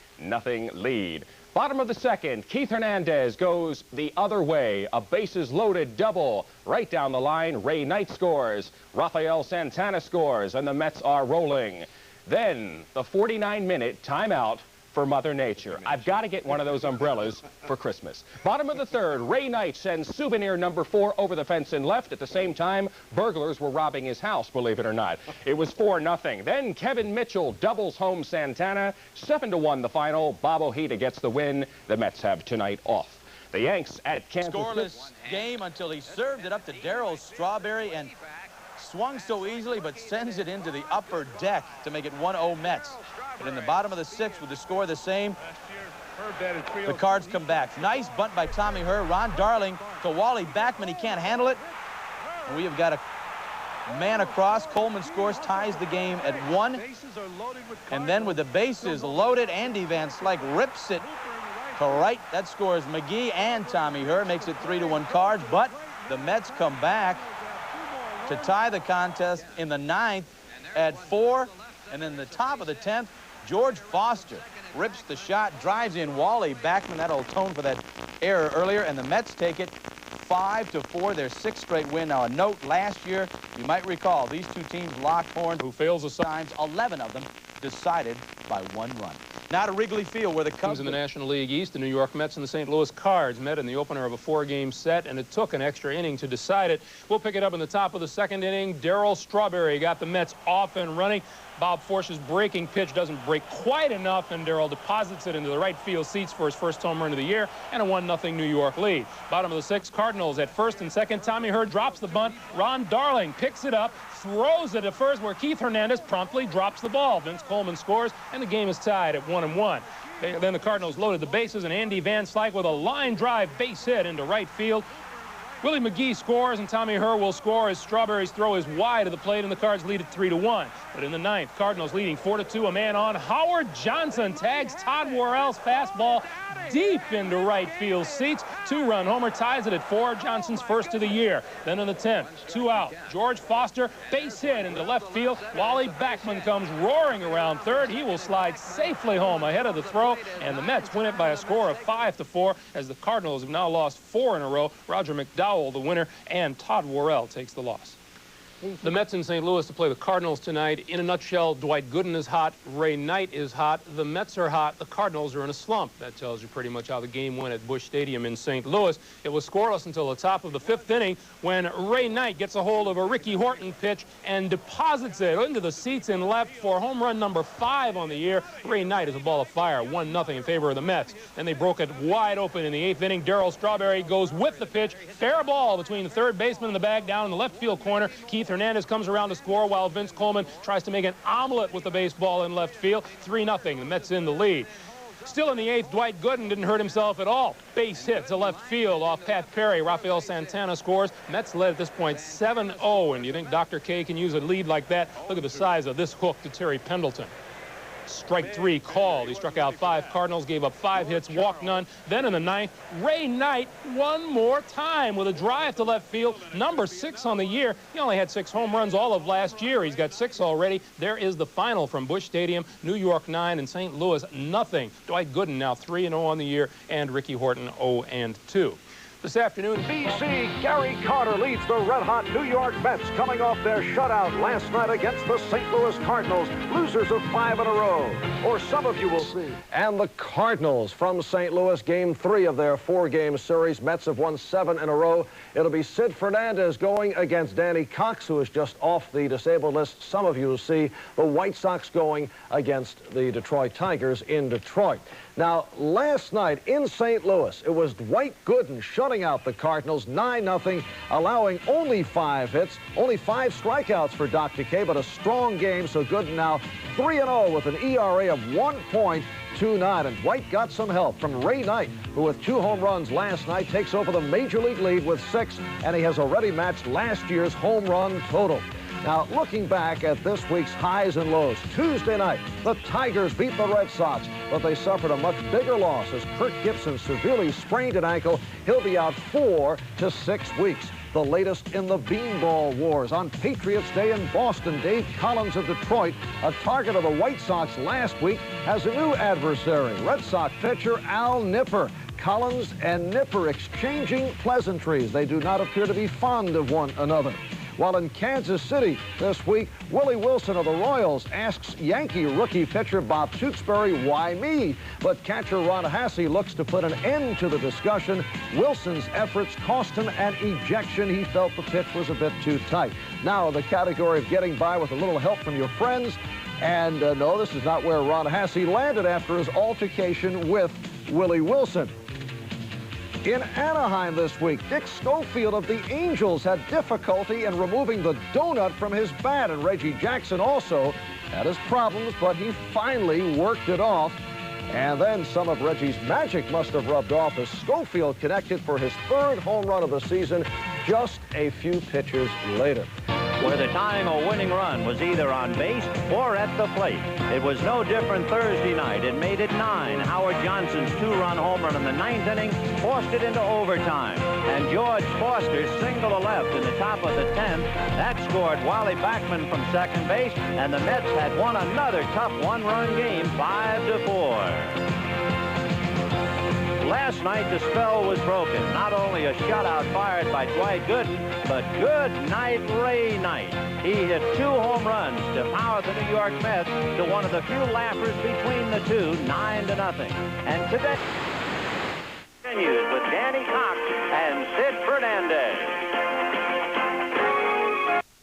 lead. Bottom of the 2nd, Keith Hernandez goes the other way. A bases-loaded double. Right down the line, Ray Knight scores. Rafael Santana scores, and the Mets are rolling. Then, the 49-minute timeout for Mother Nature. I've got to get one of those umbrellas for Christmas. Bottom of the 3rd, Ray Knight sends souvenir number 4 over the fence and left. At the same time, burglars were robbing his house, believe it or not. It was 4-0. Then Kevin Mitchell doubles home Santana. 7-1 the final. Bob Ojeda gets the win. The Mets have tonight off. The Yanks at Kansas City. Scoreless game until he served it up to Darryl Strawberry and swung so easily, but sends it into the upper deck to make it 1-0 Mets. But in the bottom of the 6th, with the score the same, the Cards come back. Nice bunt by Tommy Herr. Ron Darling to Wally Backman. He can't handle it. And we have got a man across. Coleman scores, ties the game at 1. And then with the bases loaded, Andy Van Slyke rips it to right. That scores McGee and Tommy Herr. Makes it 3-1 Cards. But the Mets come back to tie the contest in the 9th at 4. And then the top of the 10th, George Foster rips the shot, drives in Wally Backman. That'll atone for that error earlier. And the Mets take it 5-4, their 6th straight win. Now, a note, last year, you might recall, these two teams locked horns. Who fails the signs, 11 of them decided by 1 run. Now to Wrigley Field, where the Cubs in the National League East, the New York Mets and the St. Louis Cards met in the opener of a 4-game set, and it took an extra inning to decide it. We'll pick it up in the top of the 2nd inning. Darryl Strawberry got the Mets off and running. Bob Forsch's breaking pitch doesn't break quite enough, and Darryl deposits it into the right field seats for his first home run of the year and a 1-0 New York lead. Bottom of the 6th, Cardinals at first and second. Tommy Herr drops the bunt. Ron Darling picks it up, throws it at first, where Keith Hernandez promptly drops the ball. Vince Coleman scores, and the game is tied at 1-1. Then the Cardinals loaded the bases, and Andy Van Slyke with a line drive base hit into right field. Willie McGee scores, and Tommy Herr will score as Strawberry's throw is wide of the plate, and the Cards lead at 3-1. But in the 9th, Cardinals leading 4-2. A man on. Howard Johnson tags Todd Worrell's fastball deep into right field seats. 2-run homer ties it at 4. Johnson's first of the year. Then in the 10th, 2 out. George Foster base hit into left field. Wally Backman comes roaring around third. He will slide safely home ahead of the throw, and the Mets win it by a score of 5-4 as the Cardinals have now lost 4 in a row. Roger McDowell the winner, and Todd Worrell takes the loss. The Mets in St. Louis to play the Cardinals tonight. In a nutshell, Dwight Gooden is hot. Ray Knight is hot. The Mets are hot. The Cardinals are in a slump. That tells you pretty much how the game went at Busch Stadium in St. Louis. It was scoreless until the top of the 5th inning when Ray Knight gets a hold of a Ricky Horton pitch and deposits it into the seats in left for home run number 5 on the year. Ray Knight is a ball of fire, 1-0 in favor of the Mets. Then they broke it wide open in the 8th inning. Darryl Strawberry goes with the pitch. Fair ball between the third baseman and the bag down in the left field corner. Keith Hernandez comes around to score while Vince Coleman tries to make an omelet with the baseball in left field. 3-0. The Mets in the lead. Still in the 8th, Dwight Gooden didn't hurt himself at all. Base hit to left field off Pat Perry. Rafael Santana scores. Mets led at this point 7-0, and you think Dr. K can use a lead like that? Look at the size of this hook to Terry Pendleton. Strike 3 called. He struck out 5 Cardinals, gave up 5 hits, walked none. Then in the 9th, Ray Knight one more time with a drive to left field. Number 6 on the year. He only had 6 home runs all of last year. He's got 6 already. There is the final from Busch Stadium. New York 9 and St. Louis nothing. Dwight Gooden now 3-0 on the year, and Ricky Horton 0-2. This afternoon, BC, Gary Carter leads the red-hot New York Mets, coming off their shutout last night against the St. Louis Cardinals, losers of 5 in a row, or some of you will see. And the Cardinals from St. Louis, game 3 of their 4-game series. Mets have won 7 in a row. It'll be Sid Fernandez going against Danny Cox, who is just off the disabled list. Some of you will see the White Sox going against the Detroit Tigers in Detroit. Now, last night in St. Louis, it was Dwight Gooden shutting out the Cardinals 9-0, allowing only 5 hits, only 5 strikeouts for Dr. K, but a strong game. So Gooden now 3-0 with an ERA of 1.29. And Dwight got some help from Ray Knight, who with 2 home runs last night takes over the major league lead with 6, and he has already matched last year's home run total. Now, looking back at this week's highs and lows, Tuesday night, the Tigers beat the Red Sox, but they suffered a much bigger loss as Kirk Gibson severely sprained an ankle. He'll be out 4 to 6 weeks. The latest in the Beanball Wars. On Patriots Day in Boston, Dave Collins of Detroit, a target of the White Sox last week, has a new adversary, Red Sox pitcher Al Nipper. Collins and Nipper exchanging pleasantries. They do not appear to be fond of one another. While in Kansas City this week, Willie Wilson of the Royals asks Yankee rookie pitcher Bob Tewksbury, why me? But catcher Ron Hassey looks to put an end to the discussion. Wilson's efforts cost him an ejection. He felt the pitch was a bit too tight. Now, the category of getting by with a little help from your friends. And no, this is not where Ron Hassey landed after his altercation with Willie Wilson. In Anaheim this week, Dick Schofield of the Angels had difficulty in removing the donut from his bat, and Reggie Jackson also had his problems, but he finally worked it off. And then some of Reggie's magic must have rubbed off as Schofield connected for his 3rd home run of the season just a few pitches later. Where the tying or winning run was either on base or at the plate. It was no different Thursday night. It made it 9. Howard Johnson's 2-run home run in the 9th inning forced it into overtime. And George Foster's single to left in the top of the 10th, that scored Wally Backman from second base, and the Mets had won another tough 1-run game, 5-4. Last night, the spell was broken. Not only a shutout fired by Dwight Gooden, but good night, Ray Knight. He hit 2 home runs to power the New York Mets to one of the few laughers between the two, 9-0. And today continues with Danny Cox and Sid Fernandez.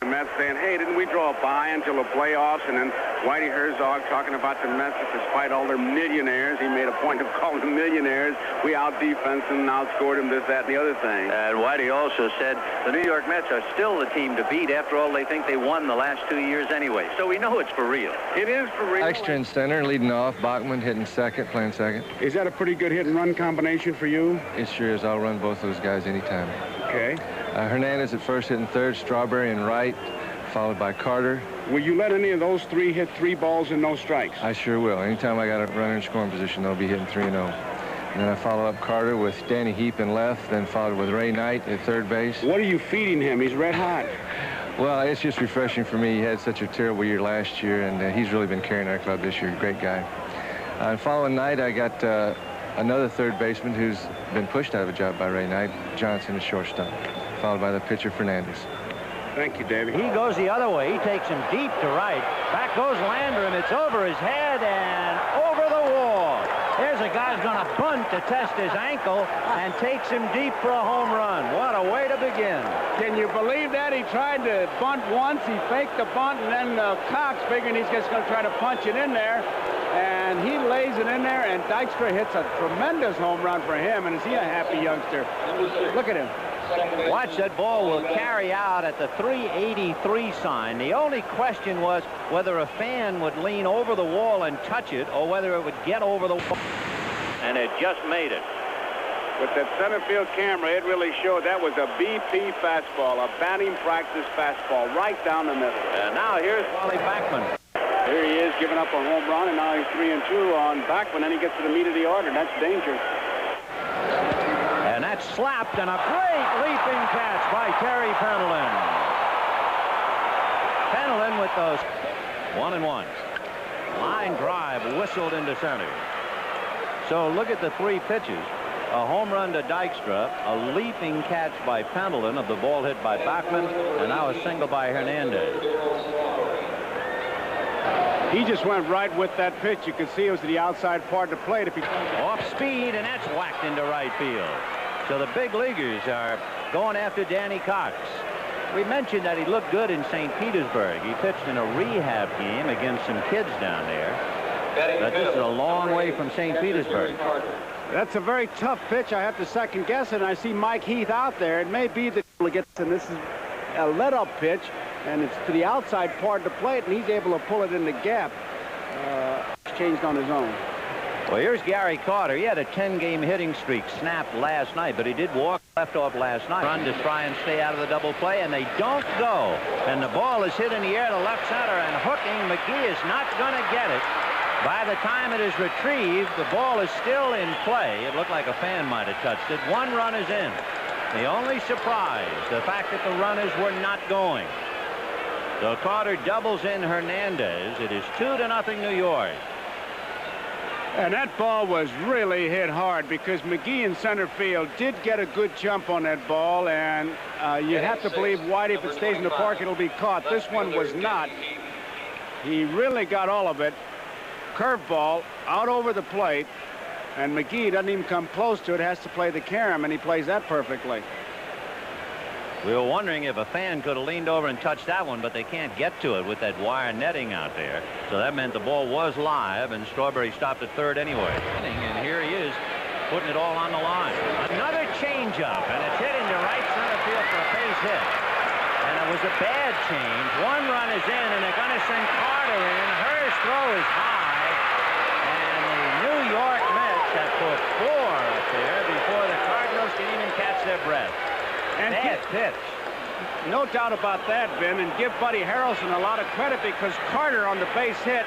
Mets saying, hey, didn't we draw a bye until the playoffs? And then Whitey Herzog talking about the Mets, despite all their millionaires, he made a point of calling them millionaires. We out-defensed them, outscored them, this, that, and the other thing. And Whitey also said the New York Mets are still the team to beat. After all, they think they won the last 2 years anyway. So we know it's for real. It is for real. Extra in center, leading off. Bachman hitting second, playing second. Is that a pretty good hit-and-run combination for you? It sure is. I'll run both those guys anytime. Okay. Hernandez at first, hitting third. Strawberry in right, followed by Carter. Will you let any of those 3 hit 3 balls and no strikes? I sure will. Anytime I got a runner in scoring position, they'll be hitting 3-0. And then I follow up Carter with Danny Heap in left, then followed with Ray Knight at third base. What are you feeding him? He's red hot. Well, it's just refreshing for me. He had such a terrible year last year, and he's really been carrying our club this year. Great guy. And following Knight, I got another third baseman who's been pushed out of a job by Ray Knight, Johnson at shortstop, followed by the pitcher Fernandez. Thank you, David. He goes the other way. He takes him deep to right. Back goes Landrum. It's over his head and over the wall. There's a guy who's going to bunt to test his ankle and takes him deep for a home run. What a way to begin. Can you believe that? He tried to bunt once. He faked the bunt, and then Cox figuring he's just going to try to punch it in there. And he lays it in there, and Dykstra hits a tremendous home run for him. And is he a happy youngster? Look at him. Watch, that ball will carry out at the 383 sign. The only question was whether a fan would lean over the wall and touch it or whether it would get over the wall. And it just made it. With that center field camera, it really showed that was a BP fastball, a batting practice fastball, right down the middle. And now here's Wally Backman. Here he is giving up a home run, and now he's 3-2 on Backman, and he gets to the meat of the order. That's danger. And that's slapped, and a great leaping catch by Terry Pendleton. Pendleton with those 1-1. Line drive whistled into center. So look at the three pitches. A home run to Dykstra, a leaping catch by Pendleton of the ball hit by Bachman, and now a single by Hernandez. He just went right with that pitch. You could see it was to the outside part of the plate. If he off speed, and that's whacked into right field. So the big leaguers are going after Danny Cox. We mentioned that he looked good in St. Petersburg. He pitched in a rehab game against some kids down there. But this is a long way from St. Petersburg. That's a very tough pitch. I have to second guess it, and I see Mike Heath out there. It may be that he gets, and this is a let-up pitch, and it's to the outside part of the plate, and he's able to pull it in the gap. Changed on his own. Well, here's Gary Carter. He had a 10-game hitting streak snapped last night, but he did walk left off last night. Run to try and stay out of the double play, and they don't go. And the ball is hit in the air to left center, and hooking. McGee is not going to get it. By the time it is retrieved, the ball is still in play. It looked like a fan might have touched it. One run is in. The only surprise, the fact that the runners were not going. So Carter doubles in Hernandez. It is 2-0 New York. And that ball was really hit hard because McGee in center field did get a good jump on that ball, and you have to believe Whitey, if it stays in the park, it'll be caught. This one was not. He really got all of it. Curveball out over the plate, and McGee doesn't even come close to it. Has to play the carom, and he plays that perfectly. We were wondering if a fan could have leaned over and touched that one, but they can't get to it with that wire netting out there. So that meant the ball was live, and Strawberry stopped at third anyway. And here he is, putting it all on the line. Another changeup, and it's hit into right center field for a base hit. And it was a bad change. One run is in, and they're going to send Carter in. Hers throw is high. New York Mets have put 4 up there before the Cardinals can even catch their breath. And bad pitch. No doubt about that, Ben, and give Buddy Harrelson a lot of credit because Carter on the base hit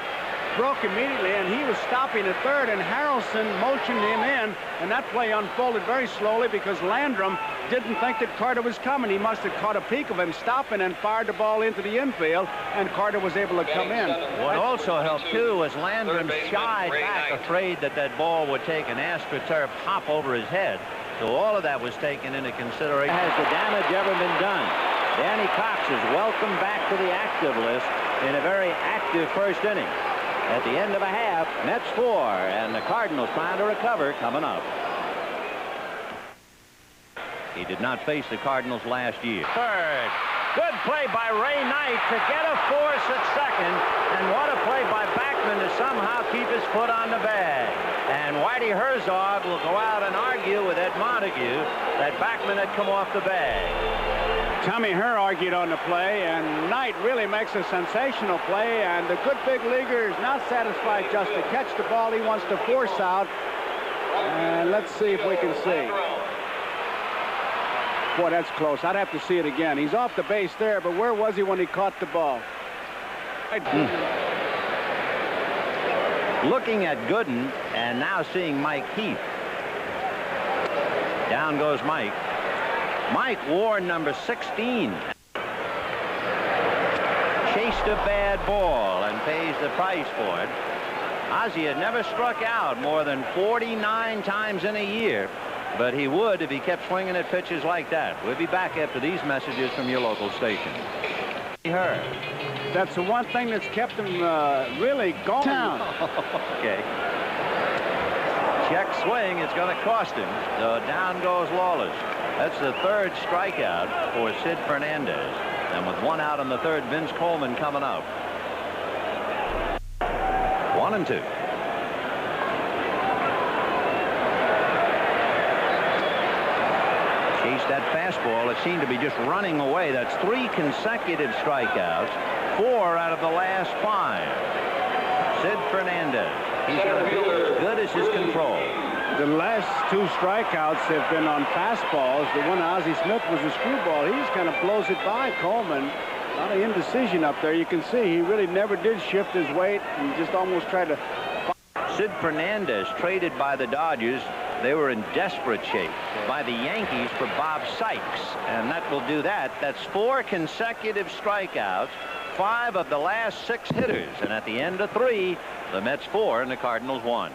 broke immediately, and he was stopping at third, and Harrelson motioned him in, and that play unfolded very slowly because Landrum didn't think that Carter was coming. He must have caught a peek of him stopping and fired the ball into the infield, and Carter was able to come in. What also helped, too, was Landrum shied back, afraid that that ball would take an AstroTurf hop over his head. So all of that was taken into consideration. Has the damage ever been done? Danny Cox is welcome back to the active list in a very active first inning. At the end of a half, Mets 4, and the Cardinals trying to recover coming up. He did not face the Cardinals last year. Third. Good play by Ray Knight to get a force at second, and what a play by Backman to somehow keep his foot on the bag. And Whitey Herzog will go out and argue with Ed Montague that Backman had come off the bag. Tommy Herr argued on the play, and Knight really makes a sensational play, and the good big leaguer is not satisfied just to catch the ball. He wants to force out, and let's see if we can see. Boy, that's close. I'd have to see it again. He's off the base there, but where was he when he caught the ball? Looking at Gooden, and now seeing Mike Heath. Down goes Mike. Mike wore number 16. Chased a bad ball and pays the price for it. Ozzie had never struck out more than 49 times in a year, but he would if he kept swinging at pitches like that. We'll be back after these messages from your local station. That's the one thing that's kept him really going. Okay. Check swing. It's going to cost him. So down goes Lawless. That's the third strikeout for Sid Fernandez. And with one out on the third, Vince Coleman coming up. 1-2. chased that fastball. It seemed to be just running away. That's 3 consecutive strikeouts, 4 out of the last 5. Sid Fernandez. He's going to be as good as his control. The last 2 strikeouts have been on fastballs. The one Ozzie Smith was a screwball. He just kind of blows it by Coleman. A lot of indecision up there. You can see he really never did shift his weight and just almost tried to... Sid Fernandez traded by the Dodgers. They were in desperate shape by the Yankees for Bob Sykes, and that will do that. That's 4 consecutive strikeouts, 5 of the last 6 hitters, and at the end of 3, the Mets 4 and the Cardinals 1.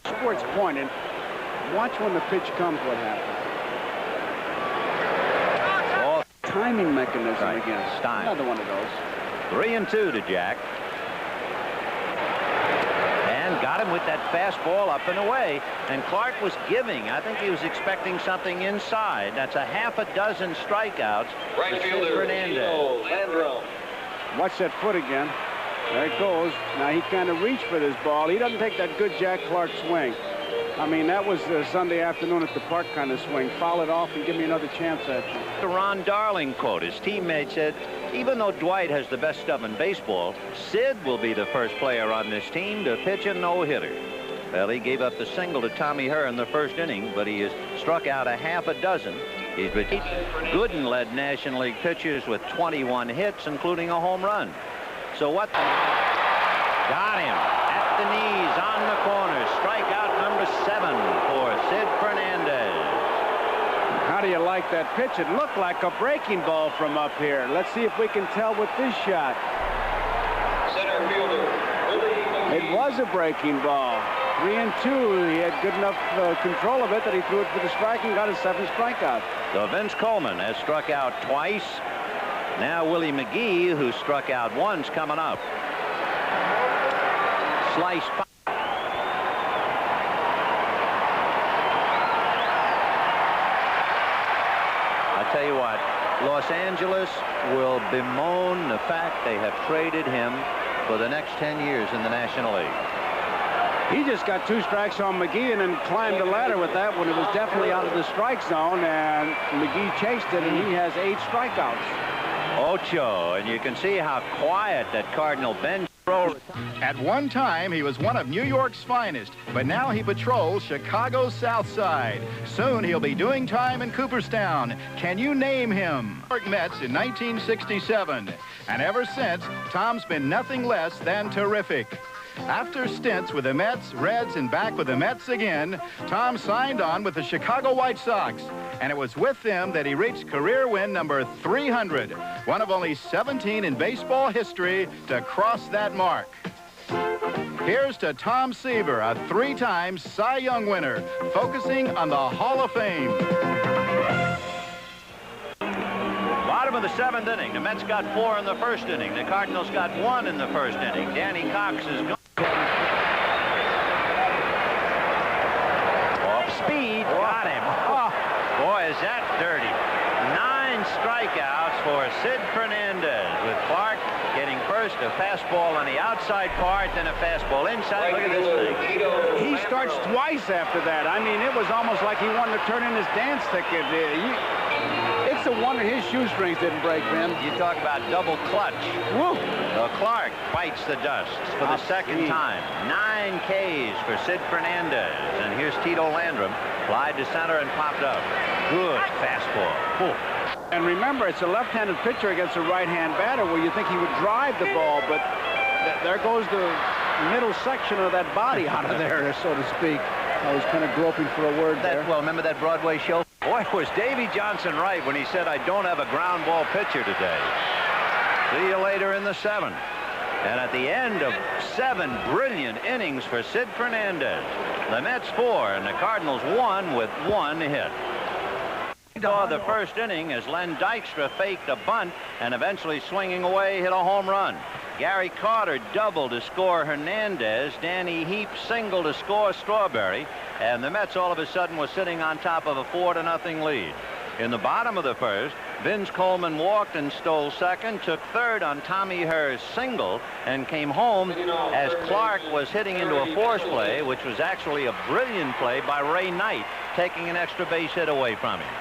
Sports point, and watch when the pitch comes what happens. Oh, timing mechanism right. again. Stein. Another one of those. 3-2 to Jack. And got him with that fastball up and away. And Clark was giving. I think he was expecting something inside. That's a half a dozen strikeouts. Right fielder Fernandez. Landrum. Watch that foot again. There it goes. Now he kind of reached for this ball. He doesn't take that good Jack Clark swing. I mean, that was Sunday afternoon at the park kind of swing. Foul it off and give me another chance at you. The Ron Darling quote. His teammate said, even though Dwight has the best stuff in baseball, Sid will be the first player on this team to pitch a no-hitter. Well, he gave up the single to Tommy Herr in the first inning, but he has struck out a half a dozen. He's been... Gooden led National League pitchers with 21 hits, including a home run. So what? Got him at the knees on the corner. Strikeout number 7 for Sid Fernandez. How do you like that pitch? It looked like a breaking ball from up here. Let's see if we can tell with this shot. Center fielder. It was a breaking ball. 3-2. He had good enough control of it that he threw it for the strike and got his 7th strikeout. So Vince Coleman has struck out twice. Now Willie McGee, who struck out once, coming up. Slice. I tell you what, Los Angeles will bemoan the fact they have traded him for the next 10 years in the National League. He just got 2 strikes on McGee and then climbed the ladder with that when it was definitely out of the strike zone, and McGee chased it, and he has 8 strikeouts. Ocho, and you can see how quiet that Cardinal bench. At one time, he was one of New York's finest, but now he patrols Chicago's South Side. Soon he'll be doing time in Cooperstown. Can you name him? New York Mets in 1967. And ever since, Tom's been nothing less than terrific. After stints with the Mets, Reds, and back with the Mets again, Tom signed on with the Chicago White Sox. And it was with them that he reached career win number 300, one of only 17 in baseball history to cross that mark. Here's to Tom Seaver, a 3-time Cy Young winner, focusing on the Hall of Fame. Bottom of the 7th inning. The Mets got 4 in the first inning. The Cardinals got 1 in the first inning. Danny Cox is gone. Off speed. Got him. Oh, boy, is that dirty. 9 strikeouts for Sid Fernandez, with Clark getting first a fastball on the outside part, then a fastball inside. Look at this thing. He starts twice after that. I mean, it was almost like he wanted to turn in his dance ticket. It's a wonder his shoestrings didn't break, Ben. You talk about double clutch. Woo! So Clark bites the dust for the second time. 9 Ks for Sid Fernandez. And here's Tito Landrum. Flied to center and popped up. Good fastball. Ooh. And remember, it's a left-handed pitcher against a right-hand batter where you think he would drive the ball, but there goes the middle section of that body out of there, so to speak. I was kind of groping for a word there. Well, remember that Broadway show? Boy, was Davy Johnson right when he said, I don't have a ground ball pitcher today. See you later in the 7th. And at the end of 7 brilliant innings for Sid Fernandez, the Mets 4 and the Cardinals 1 with 1 hit. Saw the first inning as Len Dykstra faked a bunt and eventually swinging away hit a home run. Gary Carter doubled to score Hernandez. Danny Heap singled to score Strawberry. And the Mets all of a sudden was sitting on top of a 4-0 lead. In the bottom of the first, Vince Coleman walked and stole second, took third on Tommy Herr's single, and came home as Clark was hitting into a force play, which was actually a brilliant play by Ray Knight taking an extra base hit away from him.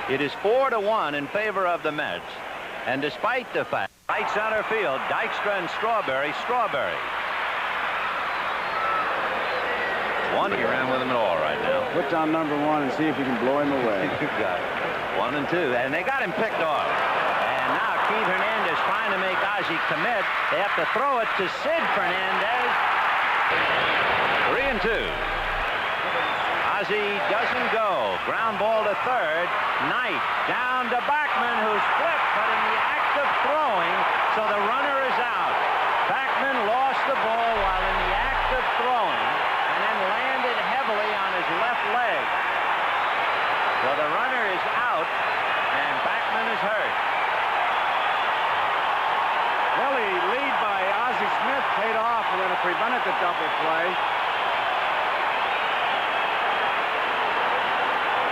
It is 4-1 in favor of the Mets. And despite the fact, right center field, Dykstra and Strawberry. One, he ran with him at all right now. Put down number 1 and see if you can blow him away. You got it. 1 and 2, and they got him picked off. And now Keith Hernandez trying to make Ozzie commit. They have to throw it to Sid Fernandez. 3 and 2. Ozzie doesn't go. Ground ball to third. Knight down to Backman, who's flipped, but in the act of throwing, so the runner is out. Backman lost the ball while in the act of throwing, and then landed heavily on his left leg. So the runner is out, and Backman is hurt. Well, the lead by Ozzie Smith paid off, and then it prevented the double play.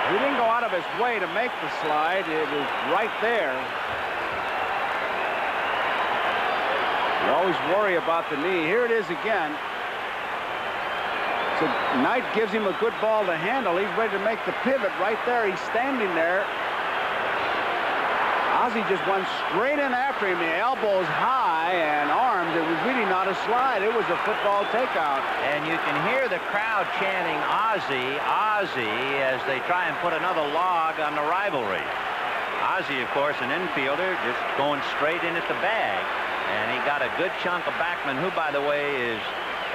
He didn't go out of his way to make the slide. It was right there. You always worry about the knee. Here it is again. So Knight gives him a good ball to handle. He's ready to make the pivot right there. He's standing there. Ozzie just went straight in after him. The elbows high and arms. It was really not a slide. It was a football takeout. And you can hear the crowd chanting Ozzie, Ozzie, as they try and put another log on the rivalry. Ozzie, of course, an infielder, just going straight in at the bag. And he got a good chunk of Backman, who, by the way, is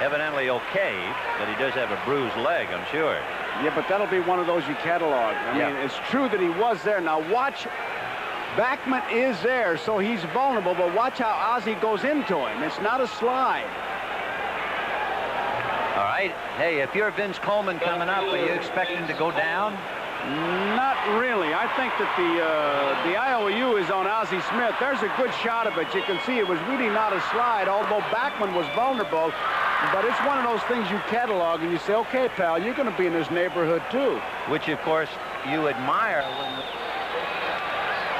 evidently okay, but he does have a bruised leg, I'm sure. Yeah, but that'll be one of those you catalog. I mean, it's true that he was there. Now watch, Backman is there, so he's vulnerable, but watch how Ozzie goes into him. It's not a slide. All right. Hey, if you're Vince Coleman coming up, are you expecting to go down? Not really. I think that the IOU is on Ozzie Smith. There's a good shot of it. You can see it was really not a slide, although Backman was vulnerable. But it's one of those things you catalog and you say, okay, pal, you're going to be in this neighborhood too. Which, of course, you admire when the...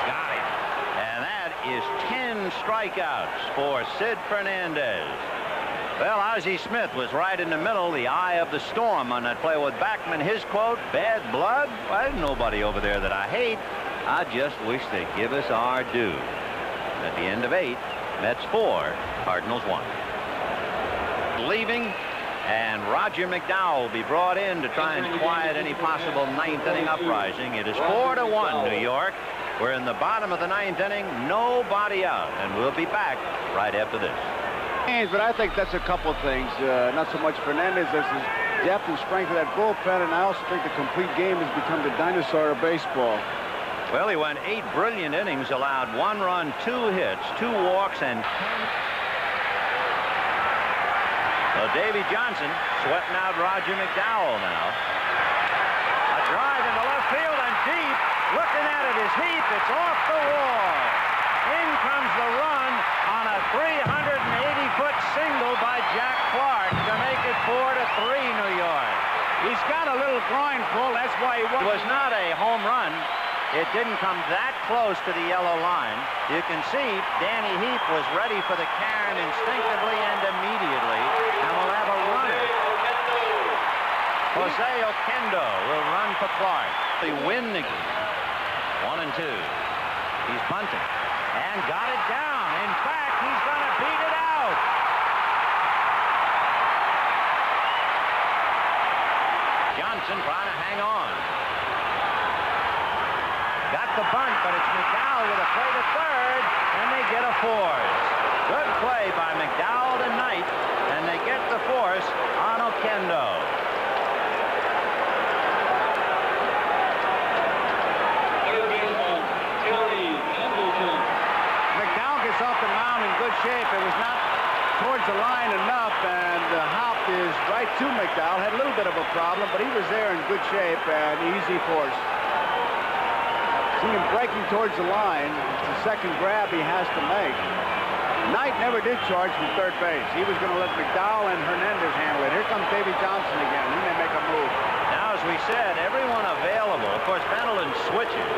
Got him. And that is 10 strikeouts for Sid Fernandez. Well, Ozzie Smith was right in the middle, the eye of the storm on that play with Backman. His quote, bad blood? Well, there's nobody over there that I hate. I just wish they'd give us our due. At the end of 8, Mets 4, Cardinals 1. Leaving, and Roger McDowell will be brought in to try and quiet any possible 9th inning uprising. It is 4-1 New York. We're in the bottom of the 9th inning, nobody out, and we'll be back right after this. But I think that's a couple things. Not so much Fernandez as his depth and strength of that bullpen, and I also think the complete game has become the dinosaur of baseball. Well, he went 8 brilliant innings, allowed 1 run, 2 hits, 2 walks, and... So Davy Johnson sweating out Roger McDowell now. A drive into left field and deep. Looking at it is Heath. It's off the wall. In comes the run on a 380-foot single by Jack Clark to make it 4-3 New York. He's got a little groin pull. That's why he It was not a home run. It didn't come that close to the yellow line. You can see Danny Heath was ready for the Karen instinctively and immediately, and will have a runner. Jose Oquendo will run for Clark. They win the game. 1 and 2. He's bunting and got it down. In fact, he's going to beat it out. Johnson trying to hang on. Got the bunt, but it's McDowell with a play to third, and they get a force. Good play by McDowell to Knight, and they get the force on Oquendo. McDowell gets off the mound in good shape. It was not towards the line enough, and Hop is right to McDowell. Had a little bit of a problem, but he was there in good shape and easy force. See him breaking towards the line. It's the second grab he has to make. Knight never did charge from third base. He was going to let McDowell and Hernandez handle it. Here comes Davy Johnson again. He may make a move. Now, as we said, everyone available. Of course, Pendleton switches.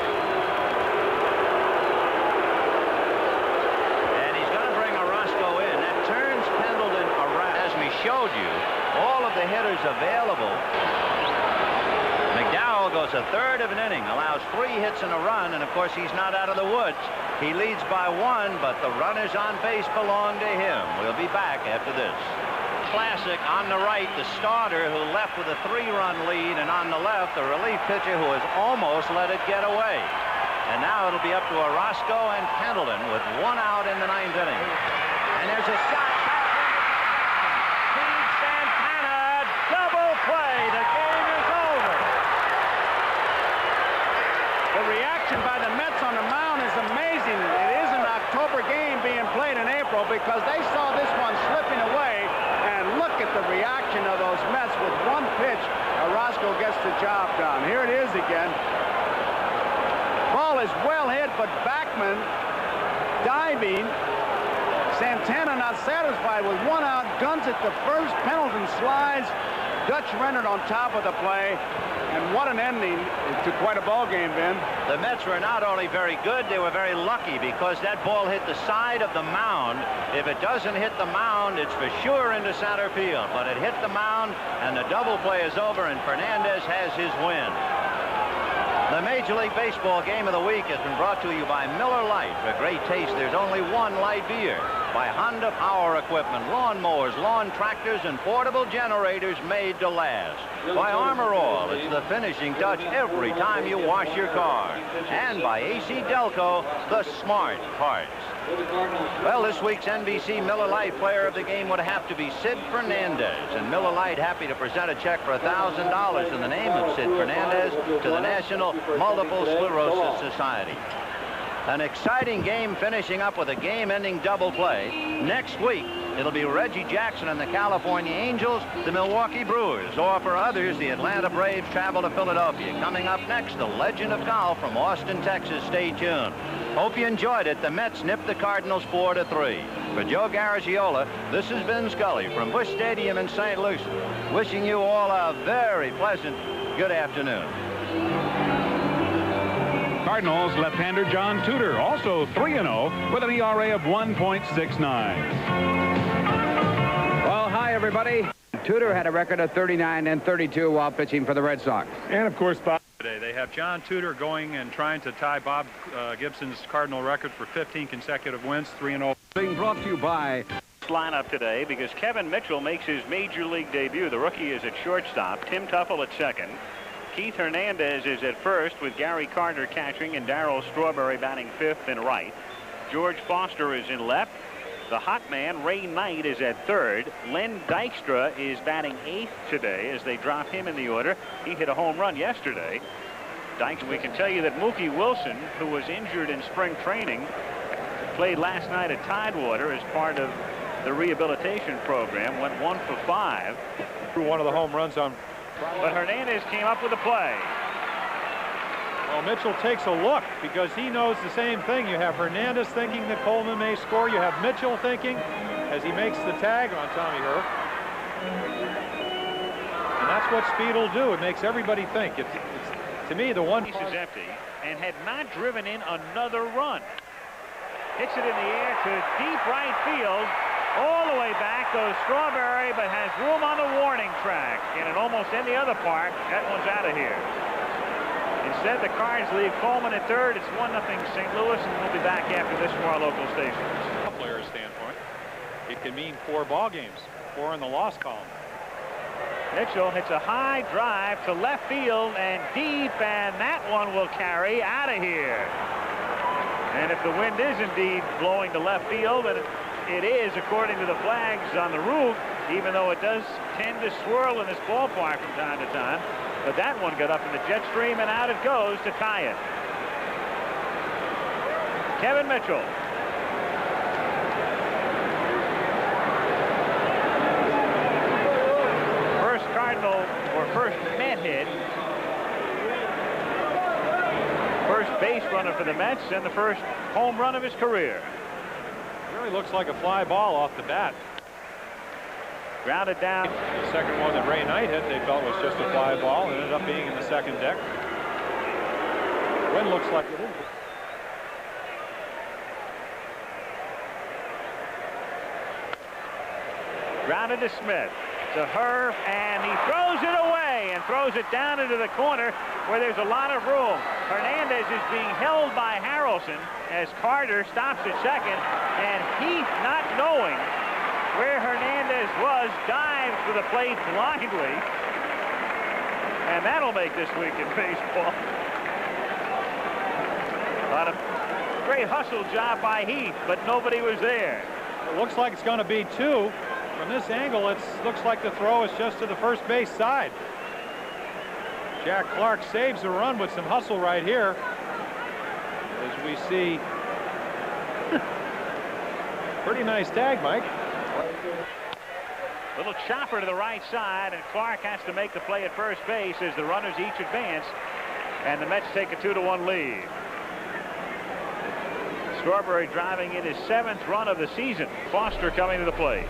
And he's going to bring Orozco in. That turns Pendleton around. As we showed you, all of the hitters available. McDowell a third of an inning, allows 3 hits and a run, and of course he's not out of the woods. He leads by 1, but the runners on base belong to him. We'll be back after this. Classic on the right, the starter who left with a 3-run lead, and on the left, the relief pitcher who has almost let it get away. And now it'll be up to Orozco and Pendleton with 1 out in the 9th inning. And there's a shot. Steve Santana, double play. The game is over. The reaction by the Mets on the mound is amazing. It is an October game being played in April because they saw this one slipping away. And look at the reaction of those Mets. With 1 pitch, Orozco gets the job done. Here it is again. Ball is well hit, but Backman diving. Santana not satisfied with 1 out, guns at the first. Pendleton slides. Dutch Renard on top of the play. And what an ending to quite a ball game, Ben. The Mets were not only very good, they were very lucky because that ball hit the side of the mound. If it doesn't hit the mound, it's for sure into center field. But it hit the mound, and the double play is over, and Fernandez has his win. The Major League Baseball Game of the Week has been brought to you by Miller Lite. For great taste, there's only one light beer. By Honda Power Equipment, lawnmowers, lawn tractors, and portable generators made to last. By Armor All, it's the finishing touch every time you wash your car. And by AC Delco, the smart parts. Well, this week's NBC Miller Lite player of the game would have to be Sid Fernandez. And Miller Lite happy to present a check for $1,000 in the name of Sid Fernandez to the National Multiple Sclerosis Society. An exciting game finishing up with a game-ending double play. Next week, it'll be Reggie Jackson and the California Angels, the Milwaukee Brewers, or for others, the Atlanta Braves travel to Philadelphia. Coming up next, the legend of golf from Austin, Texas. Stay tuned. Hope you enjoyed it. The Mets nipped the Cardinals 4-3. For Joe Garagiola, this is Ben Scully from Busch Stadium in St. Louis, wishing you all a very pleasant good afternoon. Cardinals left-hander John Tudor, also 3-0 with an ERA of 1.69. Well, hi, everybody. Tudor had a record of 39-32 while pitching for the Red Sox. And, of course, Bob. Today they have John Tudor going and trying to tie Bob Gibson's Cardinal record for 15 consecutive wins, 3-0. Being brought to you by... Lineup today because Kevin Mitchell makes his major league debut. The rookie is at shortstop, Tim Tuffle at second. Keith Hernandez is at first with Gary Carter catching and Darryl Strawberry batting 5th and right. George Foster is in left. The hot man, Ray Knight, is at third. Len Dykstra is batting 8th today as they drop him in the order. He hit a home run yesterday. Dykstra, we can tell you that Mookie Wilson, who was injured in spring training, played last night at Tidewater as part of the rehabilitation program, went 1 for 5. Threw one of the home runs on. But Hernandez came up with a play. Well, Mitchell takes a look because he knows the same thing. You have Hernandez thinking that Coleman may score. You have Mitchell thinking as he makes the tag on Tommy Herr. And that's what speed will do. It makes everybody think. It's to me, the one piece is empty and had not driven in another run. Hits it in the air to deep right field. All the way back goes Strawberry, but has room on the warning track. And in almost any other park, that one's out of here. Instead, the Cards leave Coleman at third. It's 1-0 St. Louis, and we'll be back after this from our local stations. From a player's standpoint, it can mean 4 ball games, 4 in the loss column. Mitchell hits a high drive to left field and deep, and that one will carry out of here. And if the wind is indeed blowing to left field, and it is, according to the flags on the roof, even though it does tend to swirl in this ballpark from time to time. But that one got up in the jet stream, and out it goes to tie it. Kevin Mitchell. First Cardinal, or first Met hit. First base runner for the Mets, and the first home run of his career. Really looks like a fly ball off the bat. Grounded down. The second one that Ray Knight hit, they felt was just a fly ball, and ended up being in the second deck. Wind looks like it is. Grounded to Smith. to Herb, and he throws it away and throws it down into the corner where there's a lot of room. Hernandez is being held by Harrelson as Carter stops at second, and Heath, not knowing where Hernandez was, dives for the plate blindly, and that'll make this week in baseball. A lot of great hustle job by Heath, but nobody was there. It looks like it's going to be 2. From this angle, it looks like the throw is just to the first base side. Jack Clark saves a run with some hustle right here. As we see, pretty nice tag, Mike. Little chopper to the right side, and Clark has to make the play at first base as the runners each advance, and the Mets take a 2-1 lead. Strawberry driving in his 7th run of the season. Foster coming to the plate.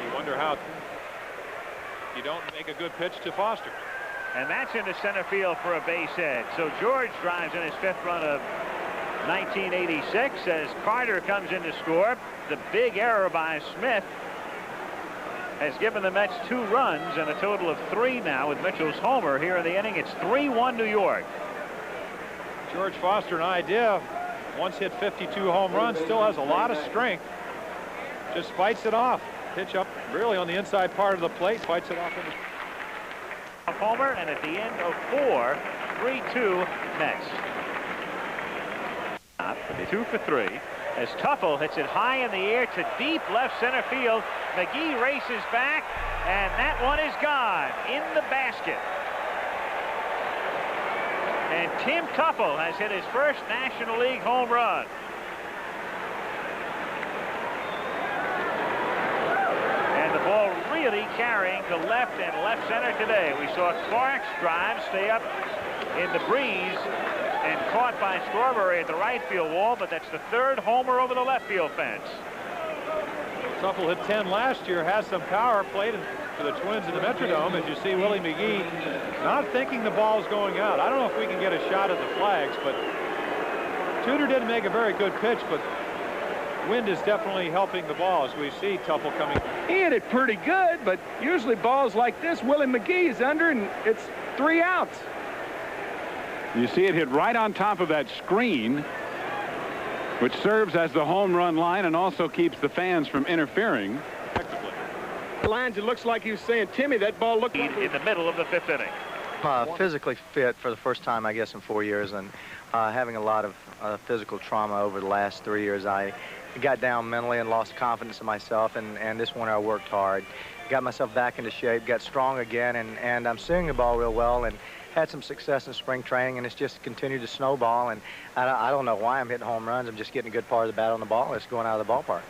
You wonder how you don't make a good pitch to Foster. And that's into center field for a base hit. So George drives in his 5th run of 1986 as Carter comes in to score. The big error by Smith has given the Mets 2 runs and a total of 3 now with Mitchell's homer here in the inning. It's 3-1 New York. George Foster, an idea. Once hit 52 home runs, still has a lot of strength. Just fights it off. Pitch up really on the inside part of the plate, fights it off. A homer, and at the end of 4, 3-2 Mets. 2 for 3 as Tuffle hits it high in the air to deep left center field. McGee races back, and that one is gone in the basket. And Tim Tuffle has hit his first National League home run. And the ball really carrying to left and left center today. We saw Clark's drive stay up in the breeze and caught by Strawberry at the right field wall, but that's the 3rd homer over the left field fence. Tuffle hit 10 last year, has some power, played for the Twins in the Metrodome. As you see, Willie McGee not thinking the ball's going out. I don't know if we can get a shot at the flags, but Tudor didn't make a very good pitch, but wind is definitely helping the ball as we see Tuffle coming. He hit it pretty good, but usually balls like this, Willie McGee is under, and it's 3 outs. You see it hit right on top of that screen, which serves as the home run line and also keeps the fans from interfering. Lines, it looks like he was saying, Timmy, that ball looked like in the middle of the 5th inning. Physically fit for the first time, I guess, in 4 years, and having a lot of physical trauma over the last 3 years. I got down mentally and lost confidence in myself, and this winter I worked hard. Got myself back into shape, got strong again, and I'm seeing the ball real well, and had some success in spring training, and it's just continued to snowball, and I don't know why I'm hitting home runs. I'm just getting a good part of the bat on the ball. It's going out of the ballpark.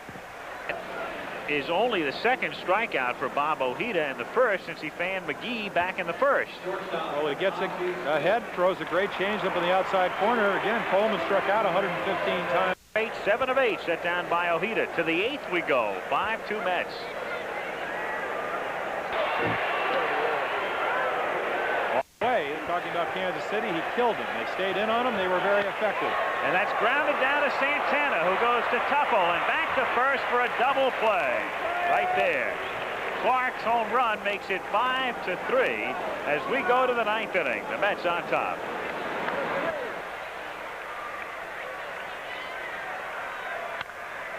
Is only the 2nd strikeout for Bob Ojeda and the 1st since he fanned McGee back in the 1st. Well, he gets ahead, throws a great changeup in the outside corner. Again, Coleman struck out 115 times. 7 of 8 set down by Ojeda. To the 8th we go. 5-2 Mets. Talking about Kansas City, he killed them. They stayed in on him. They were very effective. And that's grounded down to Santana, who goes to Tuffle and back to first for a double play. Right there. Clark's home run makes it 5-3 as we go to the 9th inning. The Mets on top.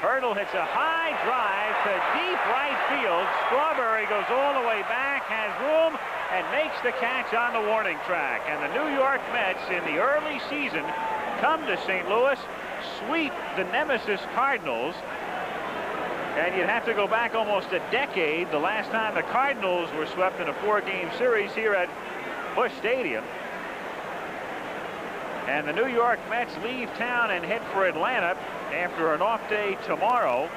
Hurdle hits a high drive to deep right field. Strawberry goes all the way back, has room, and makes the catch on the warning track. And the New York Mets in the early season come to St. Louis, sweep the nemesis Cardinals. And you'd have to go back almost a decade, the last time the Cardinals were swept in a 4-game series here at Busch Stadium. And the New York Mets leave town and head for Atlanta after an off day tomorrow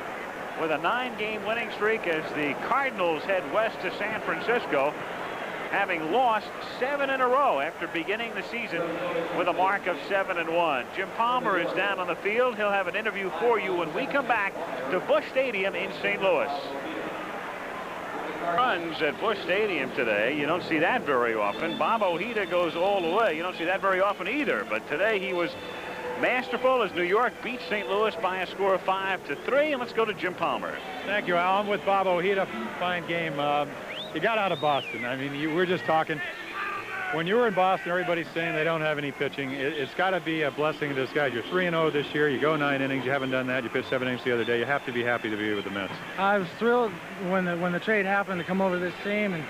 with a 9-game winning streak as the Cardinals head west to San Francisco, having lost 7 in a row after beginning the season with a mark of 7-1. Jim Palmer is down on the field. He'll have an interview for you when we come back to Busch Stadium in St. Louis. Runs at Busch Stadium today. You don't see that very often. Bob Ojeda goes all the way. You don't see that very often either. But today he was masterful as New York beats St. Louis by a score of 5-3. And let's go to Jim Palmer. Thank you, Al. I'm with Bob Ojeda. Fine game. You got out of Boston. I mean, we're just talking. When you were in Boston, everybody's saying they don't have any pitching. It's got to be a blessing in disguise. You're 3-0 this year. You go 9 innings. You haven't done that. You pitched 7 innings the other day. You have to be happy to be with the Mets. I was thrilled when the trade happened to come over to this team. And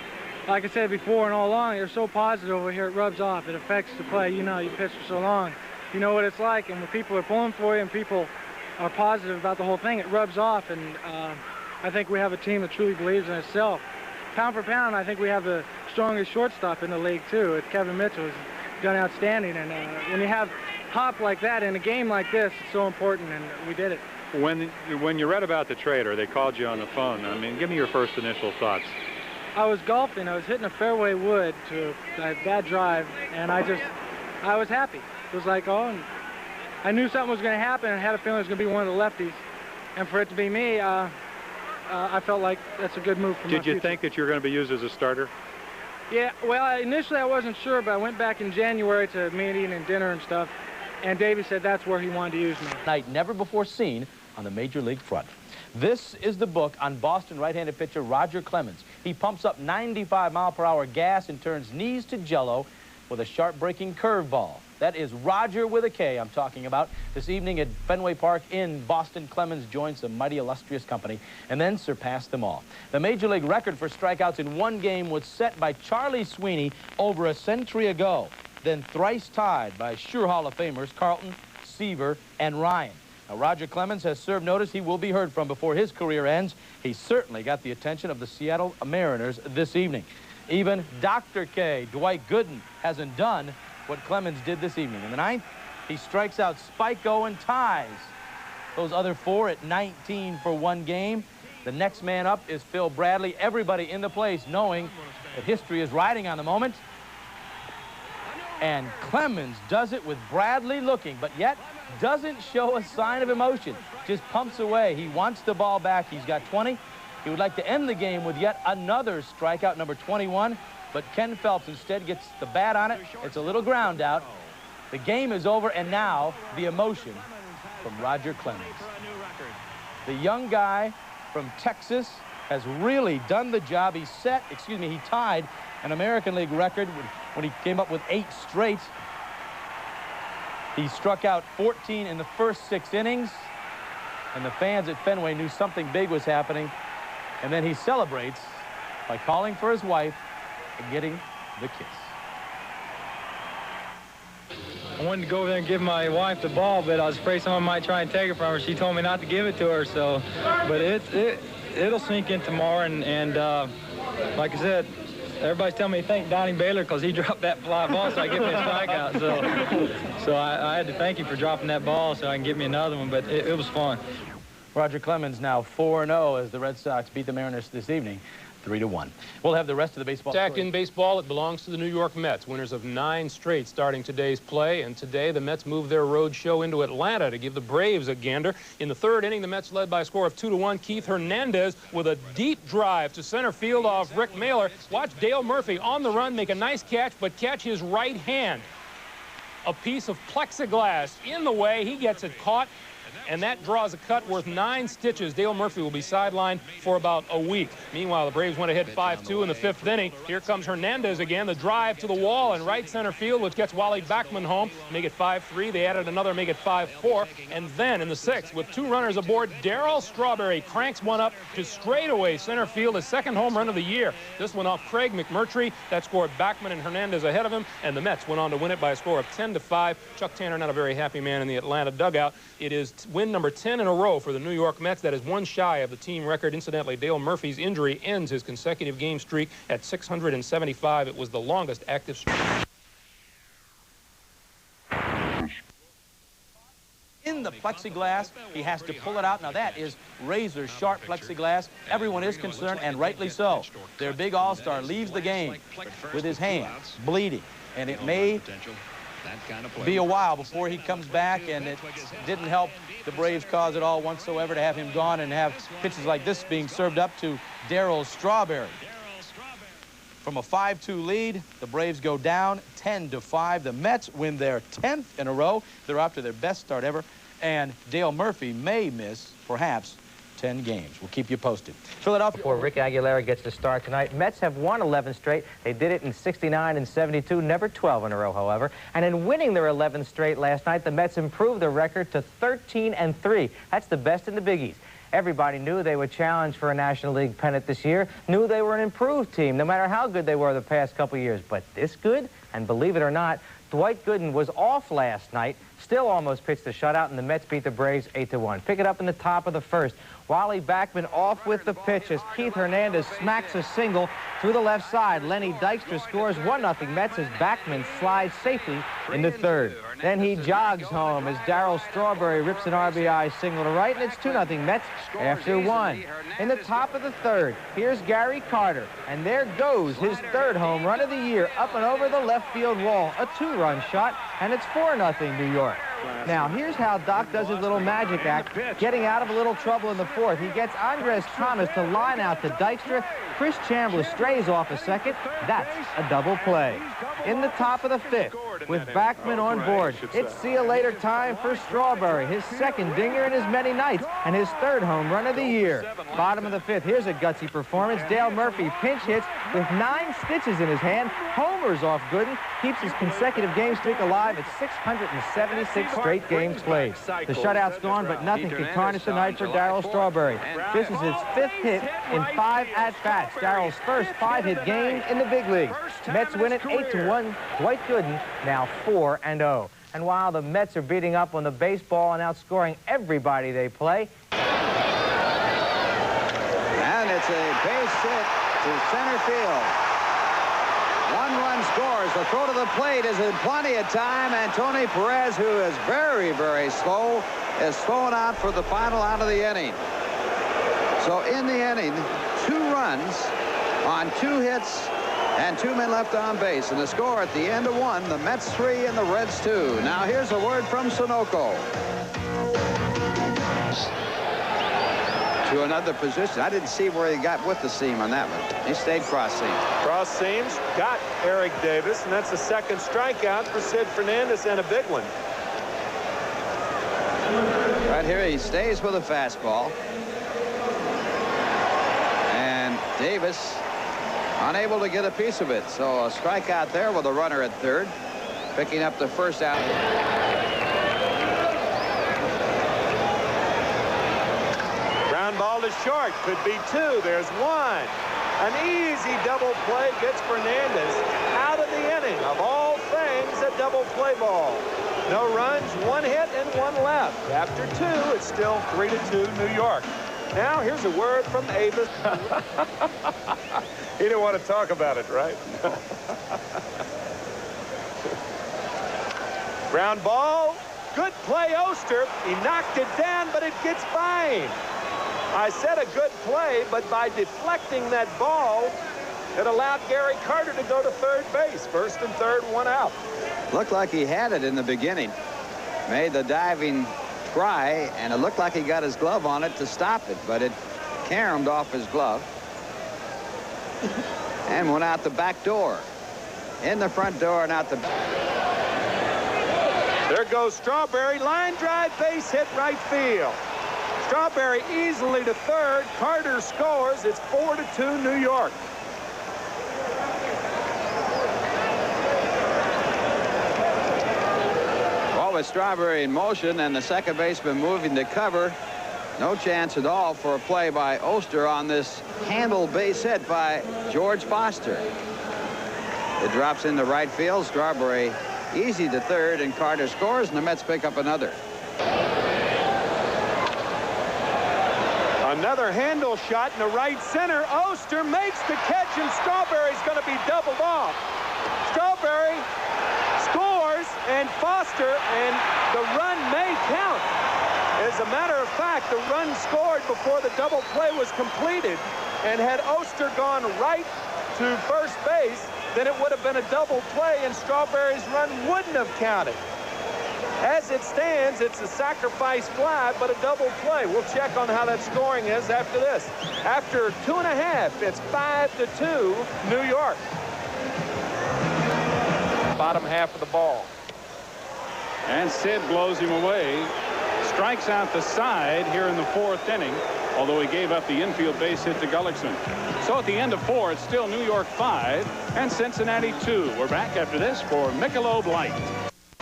like I said before and all along, they're so positive over here. It rubs off. It affects the play. You know, you pitch for so long. You know what it's like. And when people are pulling for you and people are positive about the whole thing, it rubs off. And I think we have a team that truly believes in itself. Pound for pound, I think we have the strongest shortstop in the league, too. It's Kevin Mitchell. He's done outstanding. And when you have hop like that in a game like this, it's so important, and we did it. When you read about the trade or they called you on the phone, I mean, give me your first initial thoughts. I was golfing. I was hitting a fairway wood to a bad drive, and I was happy. It was like, oh, and I knew something was going to happen. I had a feeling it was going to be one of the lefties. And for it to be me, I felt like that's a good move for me. Did you think that you were going to be used as a starter? Yeah, well, initially I wasn't sure, but I went back in January to meeting and dinner and stuff, and Davey said that's where he wanted to use me. Night never before seen on the Major League front. This is the book on Boston right-handed pitcher Roger Clemens. He pumps up 95-mile-per-hour gas and turns knees to jello with a sharp-breaking curveball. That is Roger with a K I'm talking about. This evening at Fenway Park in Boston, Clemens joins a mighty illustrious company and then surpassed them all. The Major League record for strikeouts in one game was set by Charlie Sweeney over a century ago, then thrice tied by sure Hall of Famers Carlton, Seaver, and Ryan. Now, Roger Clemens has served notice he will be heard from before his career ends. He certainly got the attention of the Seattle Mariners this evening. Even Dr. K, Dwight Gooden, hasn't done what Clemens did this evening. In the ninth, he strikes out Spiko and ties those other four at 19 for one game. The next man up is Phil Bradley. Everybody in the place knowing that history is riding on the moment. And Clemens does it with Bradley looking, but yet doesn't show a sign of emotion. Just pumps away. He wants the ball back. He's got 20. He would like to end the game with yet another strikeout, number 21. But Ken Phelps instead gets the bat on it. It's a little ground out. The game is over, and now the emotion from Roger Clemens. The young guy from Texas has really done the job. He tied an American League record when he came up with 8 straight. He struck out 14 in the first 6 innings, and the fans at Fenway knew something big was happening. And then he celebrates by calling for his wife and getting the kiss. I wanted to go over there and give my wife the ball, but I was afraid someone might try and take it from her. She told me not to give it to her, so. But it'll sink in tomorrow, and like I said, everybody's telling me to thank Donnie Baylor because he dropped that fly ball so I get me a strikeout. So I had to thank him for dropping that ball so I can get me another one, but it was fun. Roger Clemens now 4-0 as the Red Sox beat the Mariners this evening, 3-1. We'll have the rest of the baseball. Back in baseball, it belongs to the New York Mets, winners of 9 straight starting today's play. And today, the Mets move their road show into Atlanta to give the Braves a gander. In the 3rd inning, the Mets led by a score of 2-1. Keith Hernandez with a deep drive to center field off Rick Mailer. Watch Dale Murphy on the run make a nice catch, but catch his right hand. A piece of plexiglass in the way. He gets it caught, and that draws a cut worth 9 stitches. Dale Murphy will be sidelined for about a week. Meanwhile, the Braves went ahead 5-2 in the 5th inning. Here comes Hernandez again. The drive to the wall in right center field, which gets Wally Backman home. Make it 5-3. They added another, make it 5-4. And then in the 6th, with 2 runners aboard, Darryl Strawberry cranks one up to straightaway center field, his 2nd home run of the year. This one off Craig McMurtry. That scored Backman and Hernandez ahead of him, and the Mets went on to win it by a score of 10-5. Chuck Tanner, not a very happy man in the Atlanta dugout. It is win number 10 in a row for the New York Mets. That is 1 shy of the team record. Incidentally, Dale Murphy's injury ends his consecutive game streak at 675. It was the longest active streak. In the plexiglass, he has to pull it out. Now that is razor sharp plexiglass. Everyone is concerned, and rightly so. Their big all-star leaves the game with his hand bleeding, and it may be a while before he comes back, and it didn't help the Braves cause at all whatsoever to have him gone and have pitches like this being served up to Darryl Strawberry. From a 5-2 lead, the Braves go down 10-5. The Mets win their 10th in a row. They're off to their best start ever. And Dale Murphy may miss, perhaps, 10 games. We'll keep you posted. Philadelphia. Before Rick Aguilera gets to start tonight, Mets have won 11 straight. They did it in '69 and '72, never 12 in a row, however. And in winning their 11th straight last night, the Mets improved their record to 13-3. That's the best in the biggies. Everybody knew they would challenge for a National League pennant this year, knew they were an improved team, no matter how good they were the past couple years. But this good? And believe it or not, Dwight Gooden was off last night, still almost pitched a shutout, and the Mets beat the Braves 8-1. Pick it up in the top of the first. Wally Backman off with the pitch as Keith Hernandez smacks a single through the left side. Lenny Dykstra scores 1-0 Mets as Backman slides safely into third. Then he jogs home as Darryl Strawberry rips an RBI single to right, and it's 2-0 Mets after 1. In the top of the third, here's Gary Carter, and there goes his third home run of the year up and over the left field wall. A 2-run shot, and it's 4-0 New York. Now, here's how Doc does his little magic act, getting out of a little trouble in the fourth. He gets Andres Thomas to line out to Dykstra. Chris Chandler strays off a second. That's a double play. In the top of the fifth, with Backman on board, it's see-you-later time for Strawberry, his second dinger in as many nights, and his third home run of the year. Bottom of the fifth, here's a gutsy performance. Dale Murphy pinch hits with 9 stitches in his hand, homers off Gooden, keeps his consecutive game streak alive at 676 straight games played. The shutout's gone, but nothing can tarnish the night for Darryl Strawberry. This is his 5th hit in 5 at-bats. Darryl's first 5-hit game in the big leagues. Mets win it 8-1. Dwight Gooden now 4-0. And while the Mets are beating up on the baseball and outscoring everybody they play. And it's a base hit to center field. 1 run scores. The throw to the plate is in plenty of time, and Tony Perez, who is very, very slow, is thrown out for the final out of the inning. So in the inning, 2 runs on 2 hits and 2 men left on base. And the score at the end of 1, the Mets 3 and the Reds 2. Now here's a word from Sunoco. To another position. I didn't see where he got with the seam on that one. He stayed cross seam. Cross seams, got Eric Davis, and that's the second strikeout for Sid Fernandez, and a big one. Right here, he stays with a fastball. And Davis unable to get a piece of it. So a strikeout there with a runner at third, picking up the first out. Ground ball to short, could be 2. There's 1. An easy double play gets Fernandez out of the inning. Of all things, a double play ball. No runs, 1 hit, and 1 left. After 2, it's still 3-2 New York. Now, here's a word from Avis. He didn't want to talk about it, right? Ground ball. Good play, Oster. He knocked it down, but it gets fine. I said a good play, but by deflecting that ball, it allowed Gary Carter to go to third base. First and third, 1 out. Looked like he had it in the beginning. Made the diving try, and it looked like he got his glove on it to stop it, but it caromed off his glove and went out the back door. In the front door and out the back. There goes Strawberry. Line drive, base hit, right field. Strawberry easily to third. Carter scores. It's 4-2 New York. Well, with Strawberry in motion and the second baseman moving to cover, no chance at all for a play by Oster on this handled base hit by George Foster. It drops into right field. Strawberry easy to third, and Carter scores, and the Mets pick up another. Another handle shot in the right center. Oster makes the catch, and Strawberry's going to be doubled off. Strawberry scores, and Foster, and the run may count. As a matter of fact, the run scored before the double play was completed, and had Oster gone right to first base, then it would have been a double play, and Strawberry's run wouldn't have counted. As it stands, it's a sacrifice fly, but a double play. We'll check on how that scoring is after this. After 2.5, it's 5-2 New York. Bottom half of the ball. And Sid blows him away. Strikes out the side here in the 4th inning, although he gave up the infield base hit to Gullickson. So at the end of 4, it's still New York 5 and Cincinnati 2. We're back after this for Michelob Light.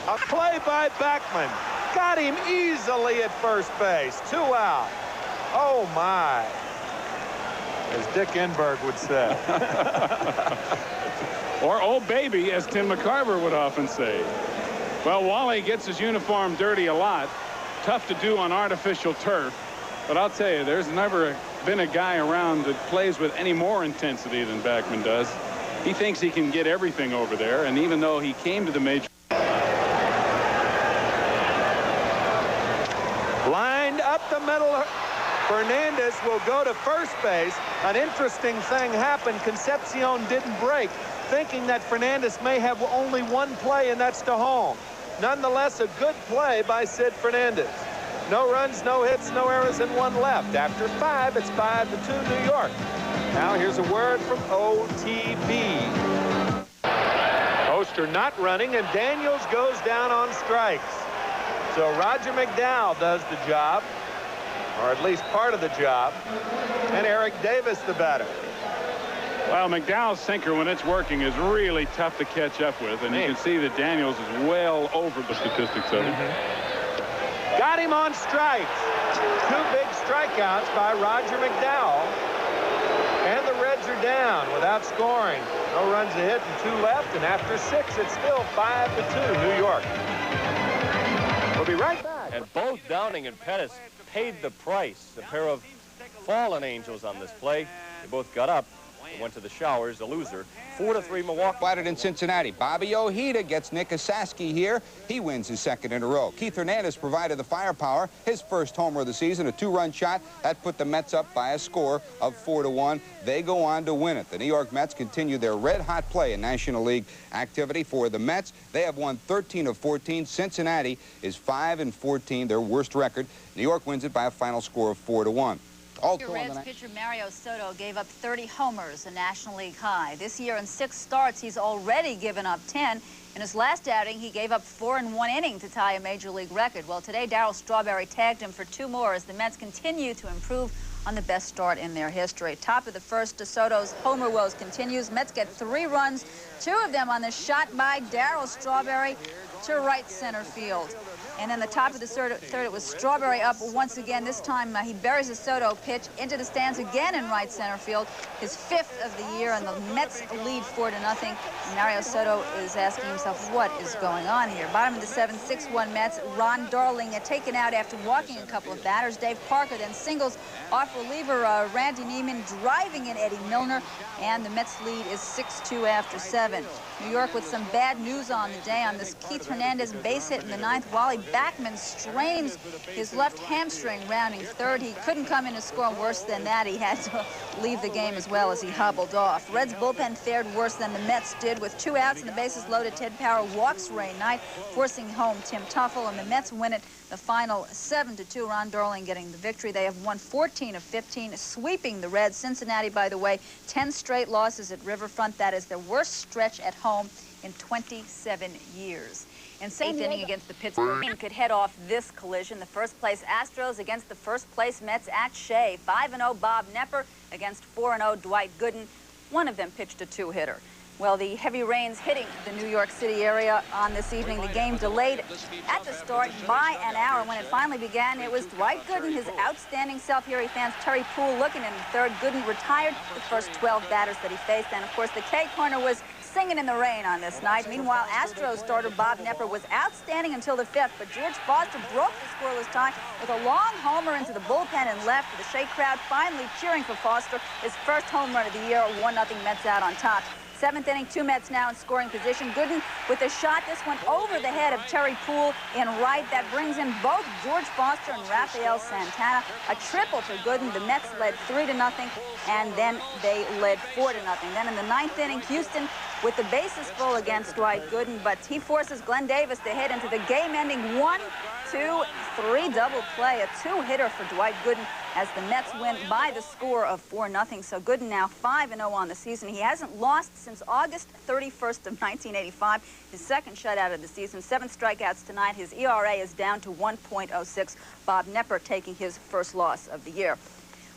A play by Backman. Got him easily at first base. 2 out. Oh, my. As Dick Enberg would say. Or, oh, baby, as Tim McCarver would often say. Well, Wally gets his uniform dirty a lot. Tough to do on artificial turf. But I'll tell you, there's never been a guy around that plays with any more intensity than Backman does. He thinks he can get everything over there, and even though he came to the major... Lined up the middle. Fernandez will go to first base. An interesting thing happened. Concepcion didn't break, thinking that Fernandez may have only one play, and that's to home. Nonetheless, a good play by Sid Fernandez. No runs, no hits, no errors, and 1 left. After 5, it's 5-2 New York. Now here's a word from OTB. Oster not running, and Daniels goes down on strikes. So Roger McDowell does the job, or at least part of the job, and Eric Davis the batter. Well, McDowell's sinker, when it's working, is really tough to catch up with, and you can see that Daniels is well over the statistics of it. Got him on strikes. 2 big strikeouts by Roger McDowell, and the Reds are down without scoring. No runs a hit and 2 left, and after 6, it's still 5-2 New York. We'll be right back. And both Downing and Pettis paid the price. A pair of fallen angels on this play. They both got up and went to the showers, the loser. 4-3 Milwaukee. Batted in Cincinnati. Bobby Ojeda gets Nick Osaski here. He wins his 2nd in a row. Keith Hernandez provided the firepower. His first homer of the season, a 2-run shot. That put the Mets up by a score of 4-1. They go on to win it. The New York Mets continue their red-hot play in National League activity. For the Mets, they have won 13 of 14. Cincinnati is 5-14, their worst record. New York wins it by a final score of 4-1. The Reds pitcher Mario Soto gave up 30 homers, a National League high. This year in 6 starts, he's already given up 10. In his last outing, he gave up 4 in 1 inning to tie a Major League record. Well, today, Darryl Strawberry tagged him for 2 more as the Mets continue to improve on the best start in their history. Top of the first, DeSoto's homer woes continues. Mets get 3 runs, 2 of them on the shot by Darryl Strawberry to right center field. And then the top of the third, it was Strawberry up once again. This time he buries a Soto pitch into the stands again in right center field. His 5th of the year, and the Mets lead 4-0. Mario Soto is asking himself, what is going on here? Bottom of the 7th, 6-1 Mets. Ron Darling taken out after walking a couple of batters. Dave Parker then singles off reliever Randy Neiman, driving in Eddie Milner, and the Mets lead is 6-2 after 7. New York with some bad news on the day on this Keith Hernandez base hit in the 9th. Wally Backman strains his left hamstring rounding 3rd. He couldn't come in and score. Worse than that, he had to leave the game as well as he hobbled off. Reds bullpen fared worse than the Mets did. With 2 outs and the bases loaded, Ted Power walks Ray Knight, forcing home Tim Tuffle, and the Mets win it the final 7-2. Ron Darling getting the victory. They have won 14 of 15, sweeping the Reds. Cincinnati, by the way, 10 straight losses at Riverfront. That is their worst stretch at home in 27 years. In 8th inning against the Pittsburgh, could head off this collision. The first place Astros against the first place Mets at Shea. 5-0 Bob Nepper against 4-0 Dwight Gooden. One of them pitched a 2-hitter. Well, the heavy rains hitting the New York City area on this evening. The game delayed at the start by an hour. When it finally began, it was Dwight Gooden, his outstanding self. Here he fans Terry Poole looking in the 3rd. Gooden retired the first 12 batters that he faced. And, of course, the K-corner was singing in the rain on this night. Meanwhile, Astros starter Bob Nepper was outstanding until the 5th, but George Foster broke the scoreless tie with a long homer into the bullpen and left. The Shea crowd finally cheering for Foster, his first home run of the year. 1-0 Mets out on top. 7th inning, 2 Mets now in scoring position. Gooden with a shot. This one over the head of Terry Poole in right. That brings in both George Foster and Rafael Santana. A triple for Gooden. The Mets led 3-0, and then they led 4-0. Then in the 9th inning, Houston with the bases full against Dwight Gooden, but he forces Glenn Davis to hit into the game-ending 1-2-3 double play, a two-hitter for Dwight Gooden as the Mets win by the score of 4-0. So Gooden now 5-0 on the season. He hasn't lost since August 31st of 1985, his second shutout of the season. 7 strikeouts tonight. His ERA is down to 1.06. Bob Knepper taking his first loss of the year.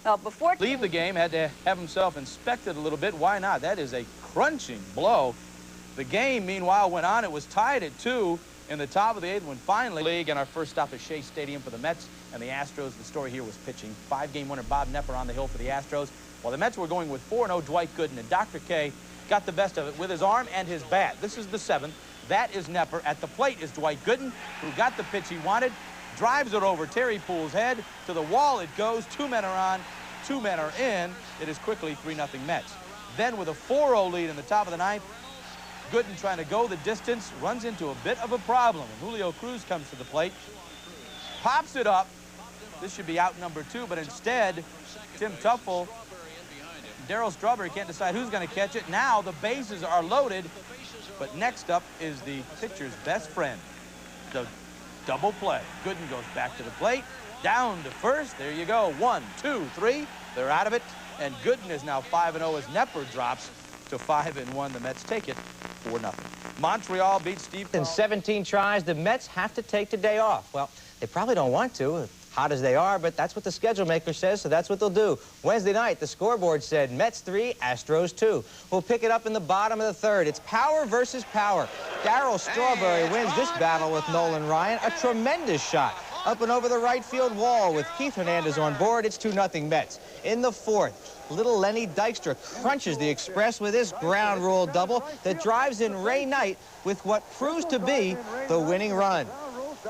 Well, before leave the game, had to have himself inspected a little bit. Why not? That is a crunching blow. The game, meanwhile, went on. It was tied at 2 in the top of the 8th when finally league, and our first stop at Shea Stadium for the Mets and the Astros. The story here was pitching. 5-game winner Bob Knepper on the hill for the Astros. While the Mets were going with 4-0, Dwight Gooden, and Dr. K got the best of it with his arm and his bat. This is the 7th. That is Knepper. At the plate is Dwight Gooden, who got the pitch he wanted. Drives it over Terry Poole's head. To the wall it goes. 2 men are on. 2 men are in. It is quickly 3-0 Mets. Then with a 4-0 lead in the top of the 9th, Gooden trying to go the distance, runs into a bit of a problem. And Julio Cruz comes to the plate, pops it up. This should be out number 2, but instead, Tim Tuffle, Darryl Strawberry can't decide who's going to catch it. Now the bases are loaded, but next up is the pitcher's best friend, the double play. Gooden goes back to the plate, down to first. There you go. 1, 2, 3. They're out of it. And Gooden is now 5-0 as Knepper drops to 5-1. The Mets take it 4-0. Montreal beats Steve. In 17 tries, the Mets have to take today off. Well, they probably don't want to, hot as they are, but that's what the schedule maker says, so that's what they'll do. Wednesday night, the scoreboard said Mets 3, Astros 2. We'll pick it up in the bottom of the 3rd. It's power versus power. Darryl Strawberry wins this battle with Nolan Ryan. A tremendous shot up and over the right field wall with Keith Hernandez on board. It's 2-0 Mets. In the 4th, little Lenny Dykstra crunches the Express with his ground rule double that drives in Ray Knight with what proves to be the winning run.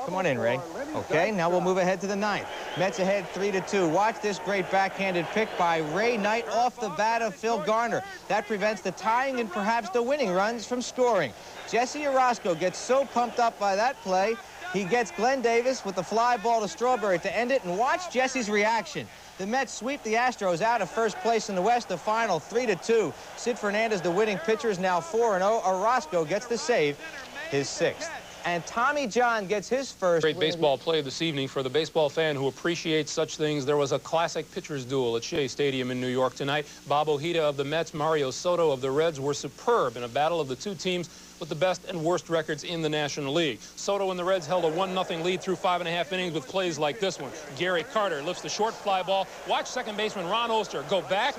Come on in, Ray. Okay, now we'll move ahead to the 9th. Mets ahead 3-2. Watch this great backhanded pick by Ray Knight off the bat of Phil Garner. That prevents the tying and perhaps the winning runs from scoring. Jesse Orozco gets so pumped up by that play, he gets Glenn Davis with the fly ball to Strawberry to end it, and watch Jesse's reaction. The Mets sweep the Astros out of first place in the West, the final 3-2. Sid Fernandez, the winning pitcher, is now 4-0. Orozco gets the save, his 6th. And Tommy John gets his first. Great baseball play this evening for the baseball fan who appreciates such things. There was a classic pitcher's duel at Shea Stadium in New York tonight. Bob Ojeda of the Mets, Mario Soto of the Reds were superb in a battle of the two teams with the best and worst records in the National League. Soto and the Reds held a 1-0 lead through 5.5 innings with plays like this one. Gary Carter lifts the short fly ball. Watch second baseman Ron Oster go back,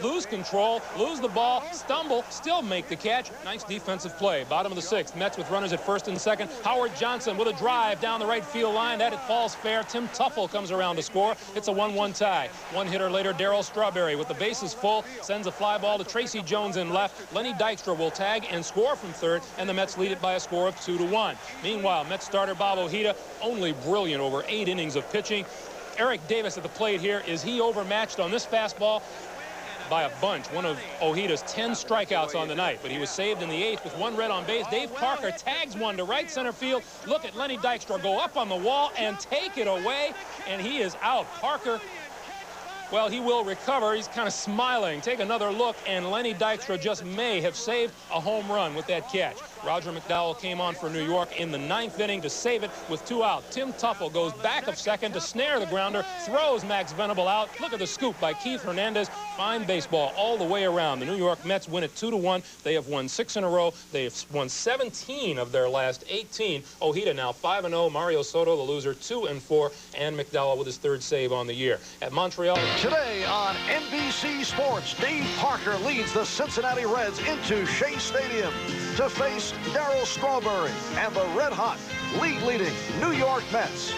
lose control, lose the ball, stumble, still make the catch. Nice defensive play. Bottom of the 6th, Mets with runners at first and second. Howard Johnson with a drive down the right field line. That it falls fair. Tim Tuffle comes around to score. It's a 1-1 tie. One hitter later, Darryl Strawberry with the bases full sends a fly ball to Tracy Jones in left. Lenny Dykstra will tag and score from 3rd, and the Mets lead it by a score of 2-1. Meanwhile, Mets starter Bob Ojeda, only brilliant over 8 innings of pitching. Eric Davis at the plate here. Is he overmatched on this fastball? By a bunch. One of Ojeda's 10 strikeouts on the night, but he was saved in the 8th with 1 red on base. Dave Parker tags one to right center field. Look at Lenny Dykstra go up on the wall and take it away, and he is out. Parker, well, he will recover. He's kind of smiling. Take another look, and Lenny Dykstra just may have saved a home run with that catch. Roger McDowell came on for New York in the 9th inning to save it with 2 out. Tim Tuffle goes back of second to snare the grounder, throws Max Venable out. Look at the scoop by Keith Hernandez. Fine baseball all the way around. The New York Mets win it 2-1. They have won 6 in a row. They have won 17 of their last 18. Ojeda now 5-0. Mario Soto, the loser, 2-4. And McDowell with his 3rd save on the year. At Montreal. Today on NBC Sports, Dave Parker leads the Cincinnati Reds into Shea Stadium to face Darryl Strawberry and the red-hot, lead-leading New York Mets.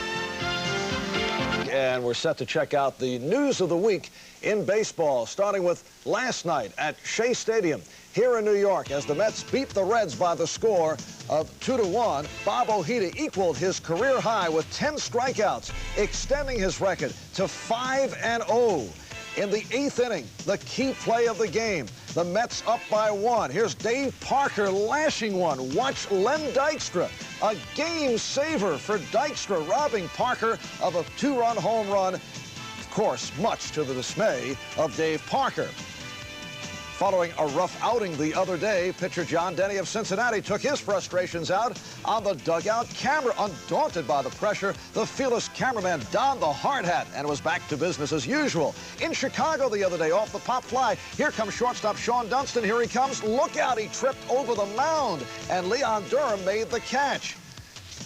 And we're set to check out the news of the week in baseball, starting with last night at Shea Stadium here in New York as the Mets beat the Reds by the score of 2-1. Bob Ojeda equaled his career high with 10 strikeouts, extending his record to 5-0. In the 8th inning, the key play of the game, the Mets up by 1. Here's Dave Parker lashing one. Watch Len Dykstra, a game saver for Dykstra, robbing Parker of a 2-run home run. Of course, much to the dismay of Dave Parker. Following a rough outing the other day, pitcher John Denny of Cincinnati took his frustrations out on the dugout camera. Undaunted by the pressure, the fearless cameraman donned the hard hat and was back to business as usual. In Chicago the other day, off the pop fly, here comes shortstop Sean Dunston. Here he comes. Look out, he tripped over the mound, and Leon Durham made the catch.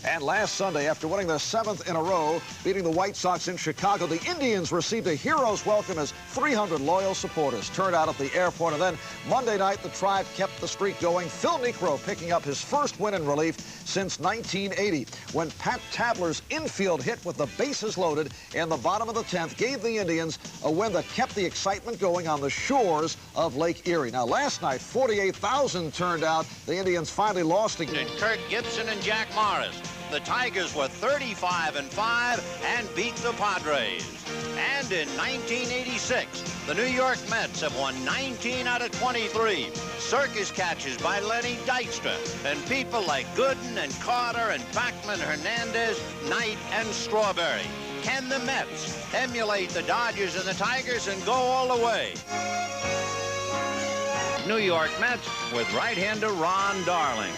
And last Sunday, after winning their 7th in a row, beating the White Sox in Chicago, the Indians received a hero's welcome as 300 loyal supporters turned out at the airport. And then Monday night, the Tribe kept the streak going. Phil Niekro picking up his first win in relief since 1980, when Pat Tabler's infield hit with the bases loaded in the bottom of the 10th gave the Indians a win that kept the excitement going on the shores of Lake Erie. Now, last night, 48,000 turned out. The Indians finally lost again. Kirk Gibson and Jack Morris. The Tigers were 35-5 and beat the Padres. And in 1986, the New York Mets have won 19 out of 23. Circus catches by Lenny Dykstra, and people like Gooden and Carter and Bachman, Hernandez, Knight, and Strawberry. Can the Mets emulate the Dodgers and the Tigers and go all the way? New York Mets with right-hander Ron Darling.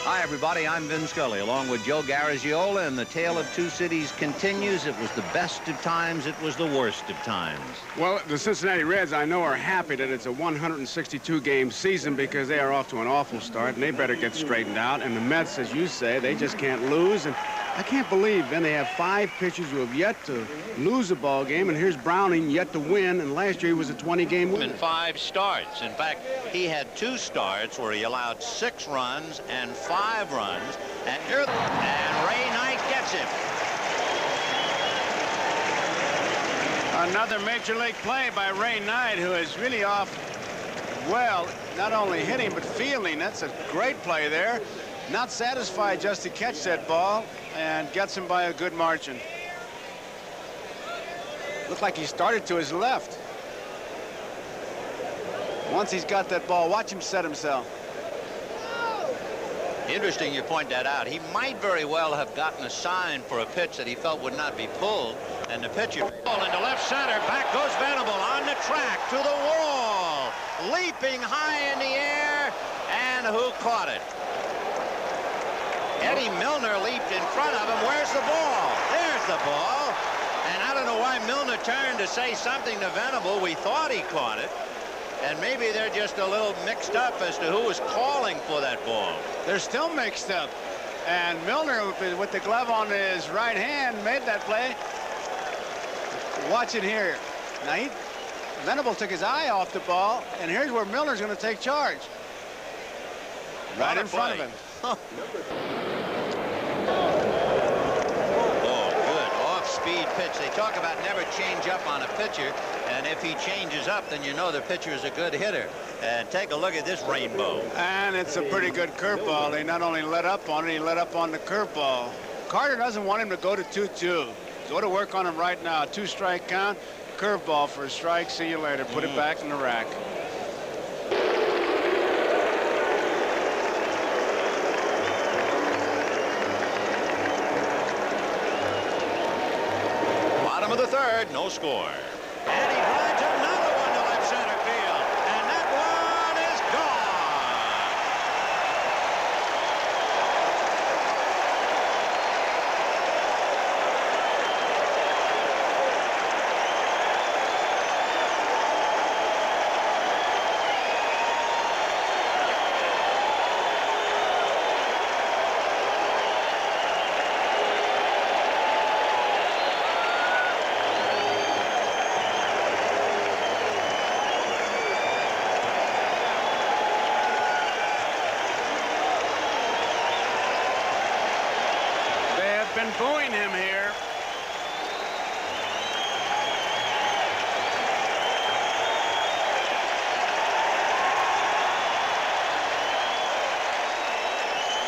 Hi, everybody. I'm Vin Scully, along with Joe Garagiola, and the tale of two cities continues. It was the best of times. It was the worst of times. Well, the Cincinnati Reds, I know, are happy that it's a 162-game season because they are off to an awful start, and they better get straightened out. And the Mets, as you say, they just can't lose. And I can't believe, Vin, they have 5 pitchers who have yet to lose a ball game, and here's Browning yet to win, and last year he was a 20-game winner. In 5 starts. In fact, he had 2 starts where he allowed 6 runs and 5 runs, and Ray Knight gets him. Another major league play by Ray Knight, who is really off well, not only hitting but fielding. That's a great play there. Not satisfied just to catch that ball, and gets him by a good margin. Looked like he started to his left. Once he's got that ball, watch him set himself. Interesting you point that out. He might very well have gotten a sign for a pitch that he felt would not be pulled, and the pitcher ball into left center. Back goes Venable on the track to the wall, leaping high in the air, and who caught it? Eddie Milner leaped in front of him. Where's the ball? There's the ball. And I don't know why Milner turned to say something to Venable. We thought he caught it. And maybe they're just a little mixed up as to who was calling for that ball. They're still mixed up. And Milner, with the glove on his right hand, made that play. Watch it here. Now, Venable took his eye off the ball, and here's where Milner's going to take charge. Right in front of him. Oh, good. Off-speed pitch. They talk about never change up on a pitcher, and if he changes up, then you know the pitcher is a good hitter. And take a look at this rainbow. And it's a pretty good curveball. He not only let up on it, he let up on the curveball. Carter doesn't want him to go to 2-2. Go to work on him right now. 2-strike count. Curveball for a strike. See you later. Put it back in the rack. Bottom of the 3rd, no score. And he drives another one to left center field. And that one is gone. Been booing him here.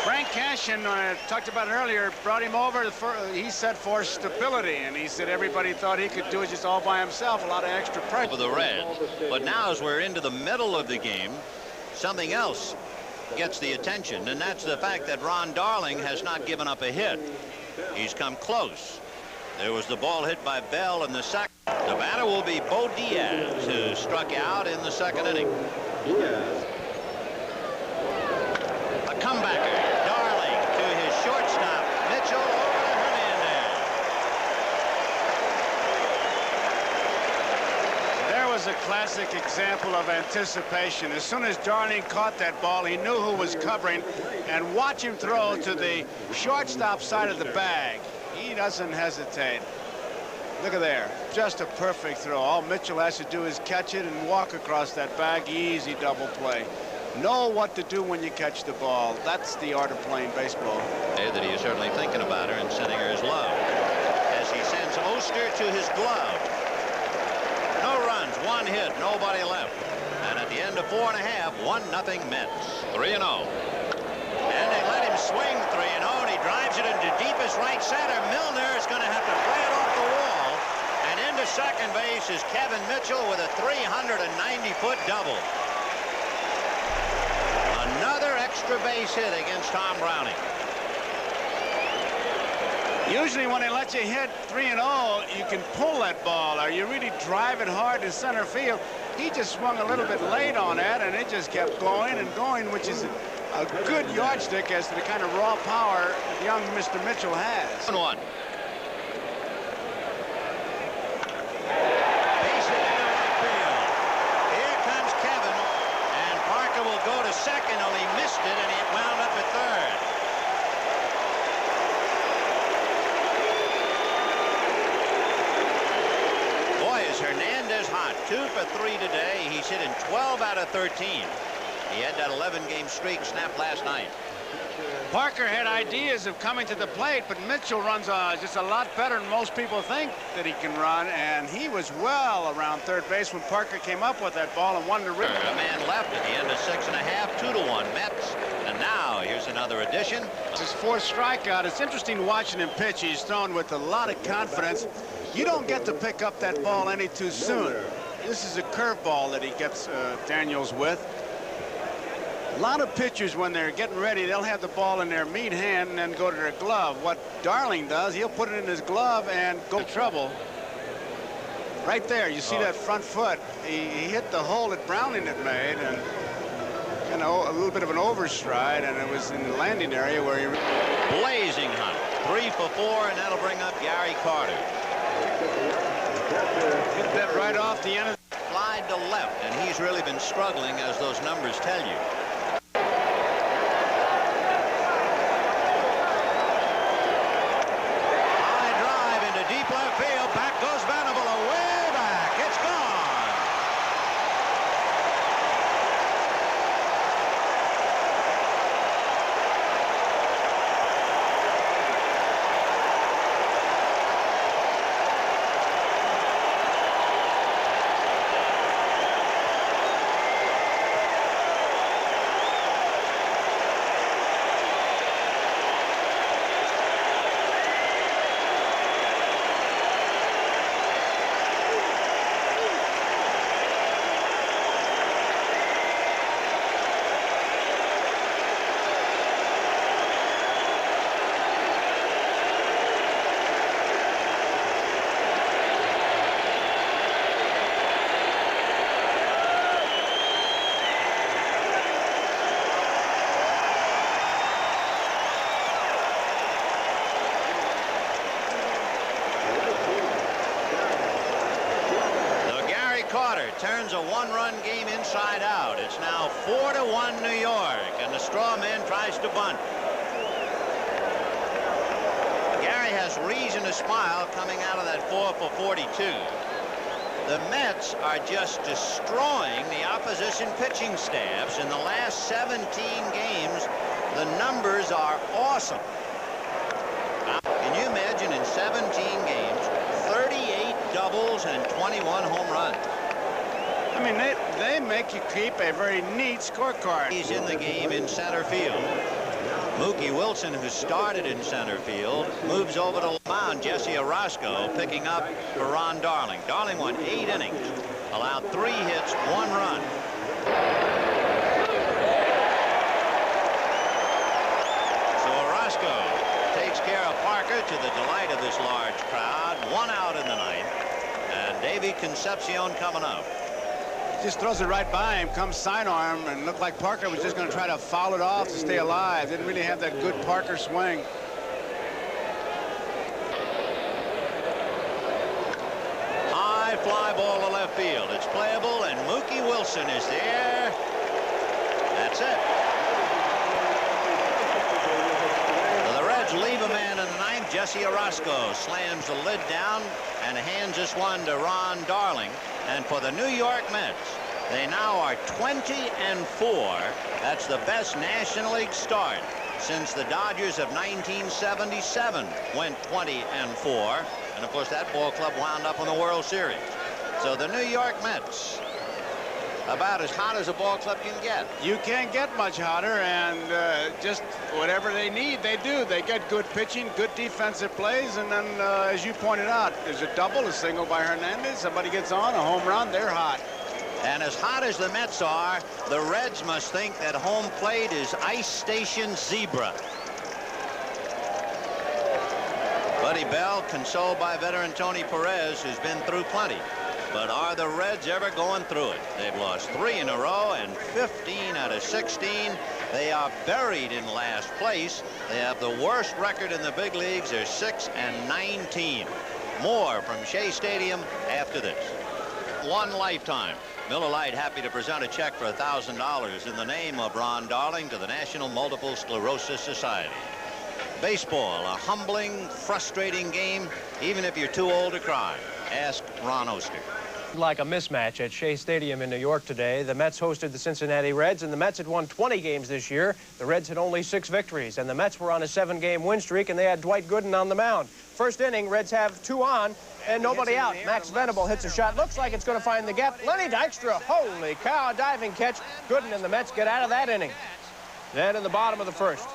Frank Cashin, talked about it earlier, brought him over. He said for stability, and he said everybody thought he could do it just all by himself. A lot of extra pressure. For the Reds. But now as we're into the middle of the game, something else gets the attention, and that's the fact that Ron Darling has not given up a hit. He's come close. There was the ball hit by Bell in the second. The batter will be Bo Diaz, who struck out in the second inning. A comebacker. Darling to his shortstop. Mitchell over to Hernandez. There was a classic example of anticipation. As soon as Darling caught that ball, he knew who was covering, and watch him throw to the shortstop side of the bag. He doesn't hesitate. Look at there. Just a perfect throw. All Mitchell has to do is catch it and walk across that bag. Easy double play. Know what to do when you catch the ball. That's the art of playing baseball. That he is certainly thinking about her and sending her his love. As he sends Oster to his glove. No runs, 1 hit, nobody left. And at the end of 4 1/2, 1-0 Mets. 3-0. And they let him swing 3-0, and he drives it into deepest right center. Milner is going to have to play it off the wall. And into second base is Kevin Mitchell with a 390-foot double. Another extra base hit against Tom Browning. Usually when they let you hit 3-0, you can pull that ball, or you really drive it hard to center field. He just swung a little bit late on that, and it just kept going and going, which is a good yardstick as to the kind of raw power young Mr. Mitchell has. 1-1. Will go to second, only missed it, and he wound up at third. Boy, is Hernandez hot. 2 for 3 today. He's hit in 12 out of 13. He had that 11-game streak snapped last night. Parker had ideas of coming to the plate, but Mitchell runs just a lot better than most people think that he can run, and he was well around third base when Parker came up with that ball and wanted to rip it. A man left at the end of 6 1/2, 2-1 Mets. And now here's another addition. It's his 4th strikeout. It's interesting watching him pitch. He's thrown with a lot of confidence. You don't get to pick up that ball any too soon. This is a curveball that he gets Daniels with. A lot of pitchers, when they're getting ready, they'll have the ball in their meat hand and then go to their glove. What Darling does, he'll put it in his glove and go to trouble. Right there, you see that front foot. He hit the hole that Browning had made, and you know, a little bit of an overstride, and it was in the landing area where he... Blazing hot. 3 for 4, and that'll bring up Gary Carter. Hit that right off the end of... Slide to left, and he's really been struggling, as those numbers tell you. Turns a 1-run game inside out. It's now 4-1 New York, and the straw man tries to bunt. Gary has reason to smile coming out of that 4 for 42. The Mets are just destroying the opposition pitching staffs. In the last 17 games, the numbers are awesome. Can you imagine, in 17 games, 38 doubles and 21 home runs? I mean, they make you keep a very neat scorecard. He's in the game in center field. Mookie Wilson, who started in center field, moves over to the mound. Jesse Orozco picking up for Ron Darling. Darling won 8 innings, allowed 3 hits, 1 run. So Orozco takes care of Parker, to the delight of this large crowd. 1 out in the 9th. And Davey Concepcion coming up. Just throws it right by him, comes sidearm, and looked like Parker was just going to try to foul it off to stay alive. Didn't really have that good Parker swing. High fly ball to left field. It's playable, and Mookie Wilson is there. That's it. The Reds leave a man in the 9th. Jesse Orozco slams the lid down and hands this one to Ron Darling. And for the New York Mets, they now are 20-4. That's the best National League start since the Dodgers of 1977 went 20-4. And of course, that ball club wound up in the World Series. So the New York Mets, about as hot as a ball club can get. You can't get much hotter, and just whatever they need, they do. They get good pitching, good defensive plays, and then, as you pointed out, there's a double, a single by Hernandez. Somebody gets on, a home run, they're hot. And as hot as the Mets are, the Reds must think that home plate is Ice Station Zebra. Buddy Bell consoled by veteran Tony Perez, who's been through plenty. But are the Reds ever going through it? They've lost 3 in a row and 15 out of 16. They are buried in last place. They have the worst record in the big leagues. They're 6-19. More from Shea Stadium after this. One lifetime. Miller Lite happy to present a check for $1,000 in the name of Ron Darling to the National Multiple Sclerosis Society. Baseball, a humbling, frustrating game, even if you're too old to cry. Ask Ron Oster. Like a mismatch at Shea Stadium in New York today. The Mets hosted the Cincinnati Reds, and the Mets had won 20 games this year. The Reds had only 6 victories, and the Mets were on a 7-game win streak, and they had Dwight Gooden on the mound. First inning, Reds have 2 on and nobody out. Max Venable hits a shot. Looks like it's going to find the gap. Lenny Dykstra, holy cow, diving catch. Gooden and the Mets get out of that inning. Then in the bottom of the first,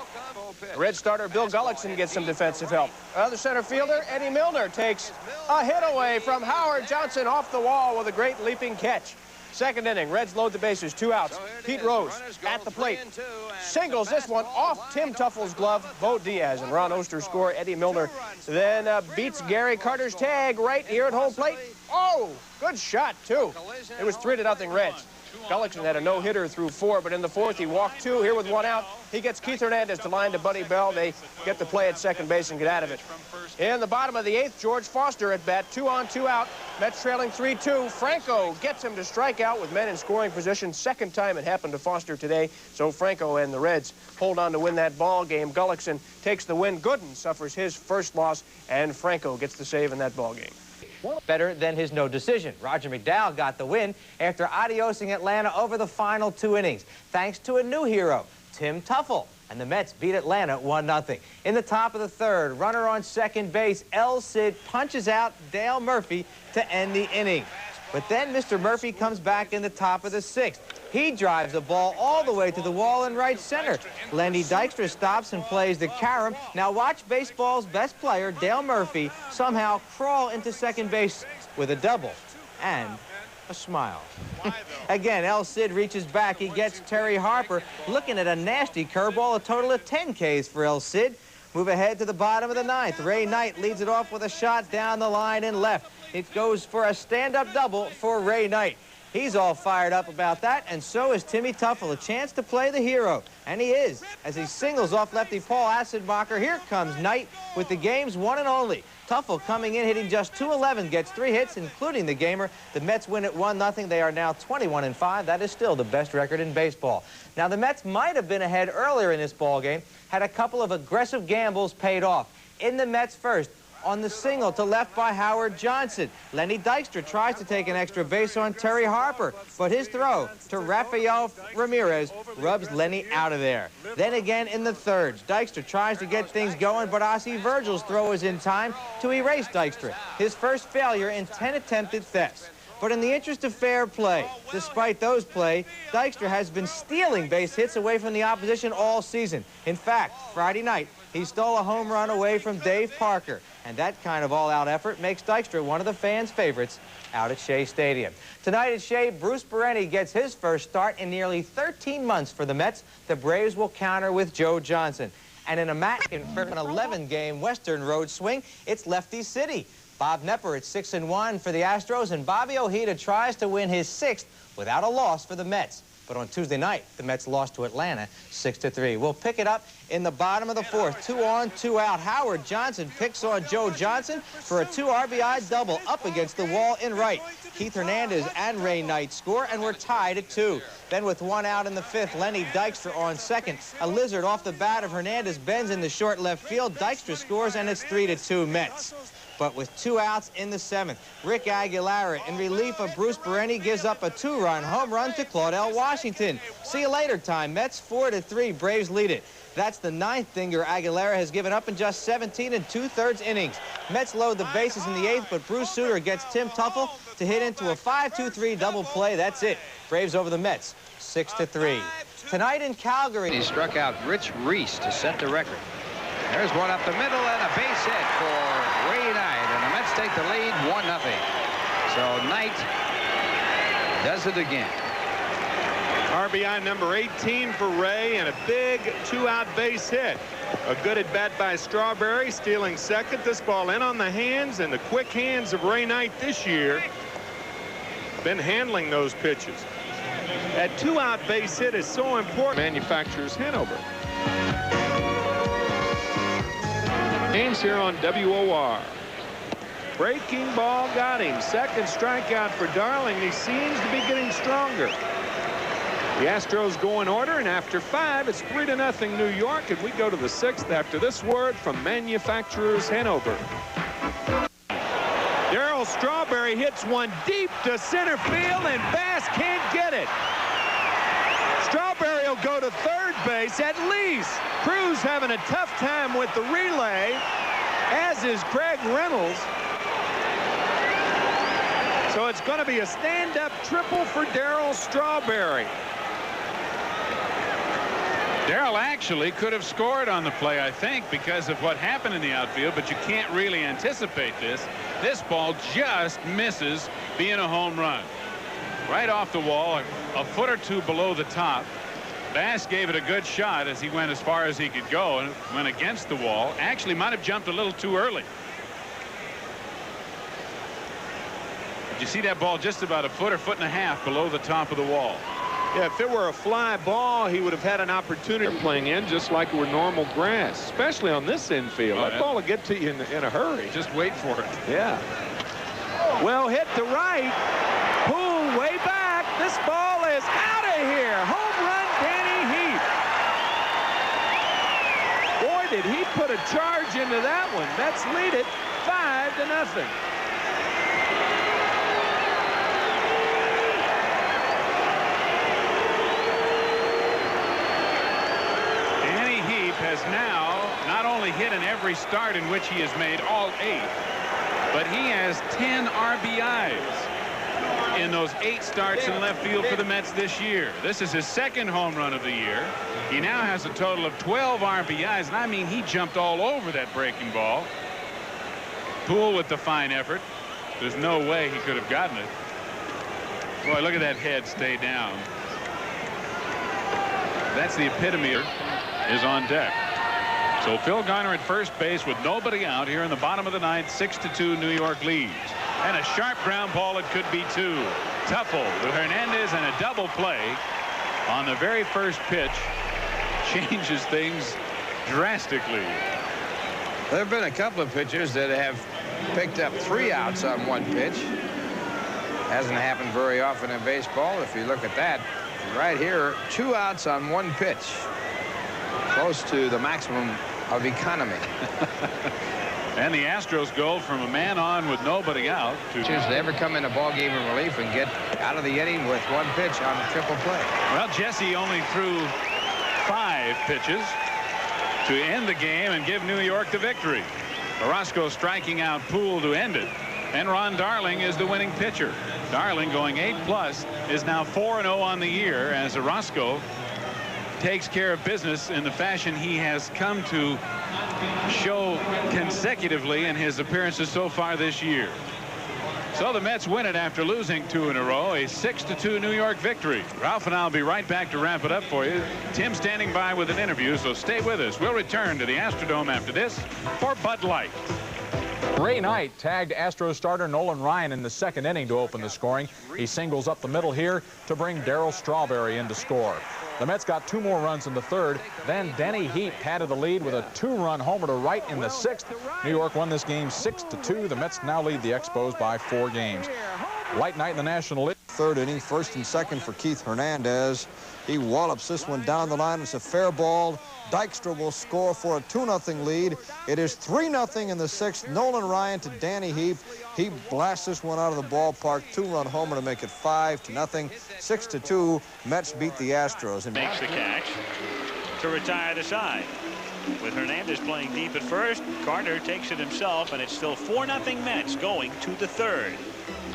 the Red starter Bill Gullickson gets some defensive help. Other center fielder Eddie Milner takes a hit away from Howard Johnson off the wall with a great leaping catch. Second inning, Reds load the bases, 2 outs. Pete Rose at the plate, singles this one off Tim Tuffle's glove. Bo Diaz and Ron Oster score. Eddie Milner then beats Gary Carter's tag right here at home plate. Oh, good shot, too. It was 3-0 Reds. Gullickson had a no-hitter through 4, but in the 4th, he walked 2 here with 1 out. He gets Keith Hernandez to line to Buddy Bell. They get the play at second base and get out of it. In the bottom of the 8th, George Foster at bat, 2 on, 2 out. Mets trailing 3-2. Franco gets him to strike out with men in scoring position. Second time it happened to Foster today. So Franco and the Reds hold on to win that ball game. Gullickson takes the win. Gooden suffers his first loss, and Franco gets the save in that ball game. Better than his no decision. Roger McDowell got the win after adiosing Atlanta over the final 2 innings, thanks to a new hero, Tim Tuffle. And the Mets beat Atlanta 1-0. In the top of the 3rd, runner on second base, El Cid punches out Dale Murphy to end the inning. But then Mr. Murphy comes back in the top of the 6th. He drives the ball all the way to the wall in right center. Lenny Dykstra stops and plays the carom. Now watch baseball's best player, Dale Murphy, somehow crawl into second base with a double and a smile. Again, El Cid reaches back. He gets Terry Harper looking at a nasty curveball, a total of 10 Ks for El Cid. Move ahead to the bottom of the 9th. Ray Knight leads it off with a shot down the line and left. It goes for a stand-up double for Ray Knight. He's all fired up about that, and so is Timmy Tuffle, a chance to play the hero. And he is, as he singles off lefty Paul Assenbacher. Here comes Knight with the game's one and only. Tuffle coming in, hitting just .211, gets 3 hits, including the gamer. The Mets win at 1-0. They are now 21-5. That is still the best record in baseball. Now, the Mets might have been ahead earlier in this ballgame had a couple of aggressive gambles paid off. In the Mets first, on the single to left by Howard Johnson, Lenny Dykstra tries to take an extra base on Terry Harper, but his throw to Rafael Ramirez rubs Lenny out of there. Then again in the 3rd, Dykstra tries to get things going, but Ossie Virgil's throw is in time to erase Dykstra, his first failure in 10 attempted thefts. But in the interest of fair play, despite those play, Dykstra has been stealing base hits away from the opposition all season. In fact, Friday night, he stole a home run away from Dave Parker. And that kind of all-out effort makes Dykstra one of the fans' favorites out at Shea Stadium. Tonight at Shea, Bruce Bereni gets his first start in nearly 13 months for the Mets. The Braves will counter with Joe Johnson. And in an 11-game Western road swing, it's Lefty City. Bob Nepper at 6-1 for the Astros, and Bobby Ojeda tries to win his 6th without a loss for the Mets. But on Tuesday night, the Mets lost to Atlanta 6-3. We'll pick it up in the bottom of the 4th. 2 on, 2 out. Howard Johnson picks on Joe Johnson for a 2 RBI double up against the wall in right. Keith Hernandez and Ray Knight score, and we're tied at 2. Then with 1 out in the 5th, Lenny Dykstra on second. A lizard off the bat of Hernandez bends in the short left field. Dykstra scores, and it's 3-2 Mets. But with 2 outs in the 7th, Rick Aguilera, in relief of Bruce Bereni, gives up a 2-run home run to Claudell Washington. See you later time. Mets 4-3. Braves lead it. That's the 9th dinger Aguilera has given up in just 17 2/3 innings. Mets load the bases in the 8th, but Bruce Sutter gets Tim Tuffle to hit into a 5-2-3 double play. That's it. Braves over the Mets, 6-3. Tonight in Calgary. He struck out Rich Reese to set the record. There's one up the middle and a base hit for Ray Knight, and the Mets take the lead 1-0. So Knight does it again. RBI number 18 for Ray, and a big 2-out base hit. A good at bat by Strawberry, stealing second. This ball in on the hands, and the quick hands of Ray Knight this year been handling those pitches. That 2-out base hit is so important. Manufacturers Hanover. Games here on WOR. Breaking ball got him. Second strikeout for Darling. He seems to be getting stronger. The Astros go in order, and after 5, it's 3-0 New York, and we go to the 6th after this word from Manufacturers Hanover. Darryl Strawberry hits one deep to center field, and Bass can't get it. Strawberry will go to third base at least. Cruz having a tough time with the relay, as is Craig Reynolds. So it's going to be a stand-up triple for Darryl Strawberry. Darryl actually could have scored on the play, I think, because of what happened in the outfield, but you can't really anticipate this. This ball just misses being a home run. Right off the wall, a foot or two below the top. Bass gave it a good shot as he went as far as he could go and went against the wall. Actually might have jumped a little too early. Did you see that ball just about a foot or foot and a half below the top of the wall? Yeah, if it were a fly ball, he would have had an opportunity playing in just like it were normal grass, especially on this infield. That ball will get to you in a hurry. Just wait for it. Yeah. Well hit to right. Poole way back. This ball is out of here. Home run, Danny Heath. Boy, did he put a charge into that one. Mets lead it 5-0. Has now not only hit in every start in which he has made all 8, but he has 10 RBIs in those 8 starts in left field for the Mets this year. This is his 2nd home run of the year. He now has a total of 12 RBIs, and I mean he jumped all over that breaking ball. Poole with the fine effort. There's no way he could have gotten it. Boy, look at that head stay down. That's the epitome is on deck. So Phil Garner at first base with nobody out here in the bottom of the 9th. 6-2 New York leads. And a sharp ground ball. It could be 2. Tuffle with Hernandez, and a double play on the very first pitch changes things drastically. There have been a couple of pitchers that have picked up 3 outs on one pitch. Hasn't happened very often in baseball. If you look at that right here, 2 outs on one pitch. Close to the maximum of economy. And the Astros go from a man on with nobody out to ever come in a ball game in relief and get out of the inning with 1 pitch on a triple play. Well, Jesse only threw 5 pitches to end the game and give New York the victory. Orozco striking out Poole to end it. And Ron Darling is the winning pitcher. Darling, going 8+ is now 4-0 on the year as Orozco takes care of business in the fashion he has come to show consecutively in his appearances so far this year. So the Mets win it after losing 2 in a row, a 6-2 New York victory. Ralph and I'll be right back to wrap it up for you. Tim standing by with an interview, so stay with us. We'll return to the Astrodome after this for Bud Light. Ray Knight tagged Astros starter Nolan Ryan in the second inning to open the scoring. He singles up the middle here to bring Darryl Strawberry in to score. The Mets got 2 more runs in the third. Then Denny Heap padded the lead with a 2-run homer to right in the 6th. New York won this game 6-2. The Mets now lead the Expos by 4 games. Light night in the National League. Third inning, first and second for Keith Hernandez. He wallops this one down the line. It's a fair ball. Dykstra will score for a 2-0 lead. It is 3-0 in the 6th. Nolan Ryan to Danny Heap. He blasts this one out of the ballpark. 2-run homer to make it 5-0. 6-2. Mets beat the Astros. And makes the catch to retire the side. With Hernandez playing deep at first, Carter takes it himself, and it's still 4-0 Mets going to the third.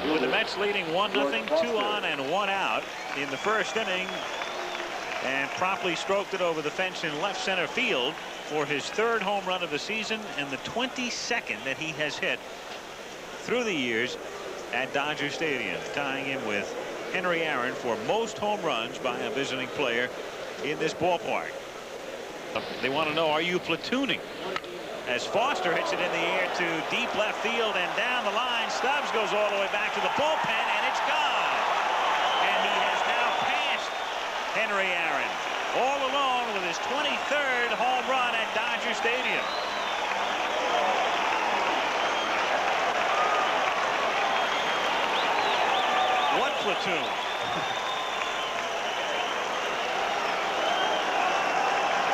With the Mets leading 1-0, 2 on and 1 out in the first inning, and promptly stroked it over the fence in left center field for his 3rd home run of the season and the 22nd that he has hit through the years at Dodger Stadium, tying him with Henry Aaron for most home runs by a visiting player in this ballpark. They want to know, are you platooning? As Foster hits it in the air to deep left field and down the line. Stubbs goes all the way back to the bullpen, and it's gone. And he has now passed Henry Aaron all alone with his 23rd home run at Dodger Stadium. What platoon?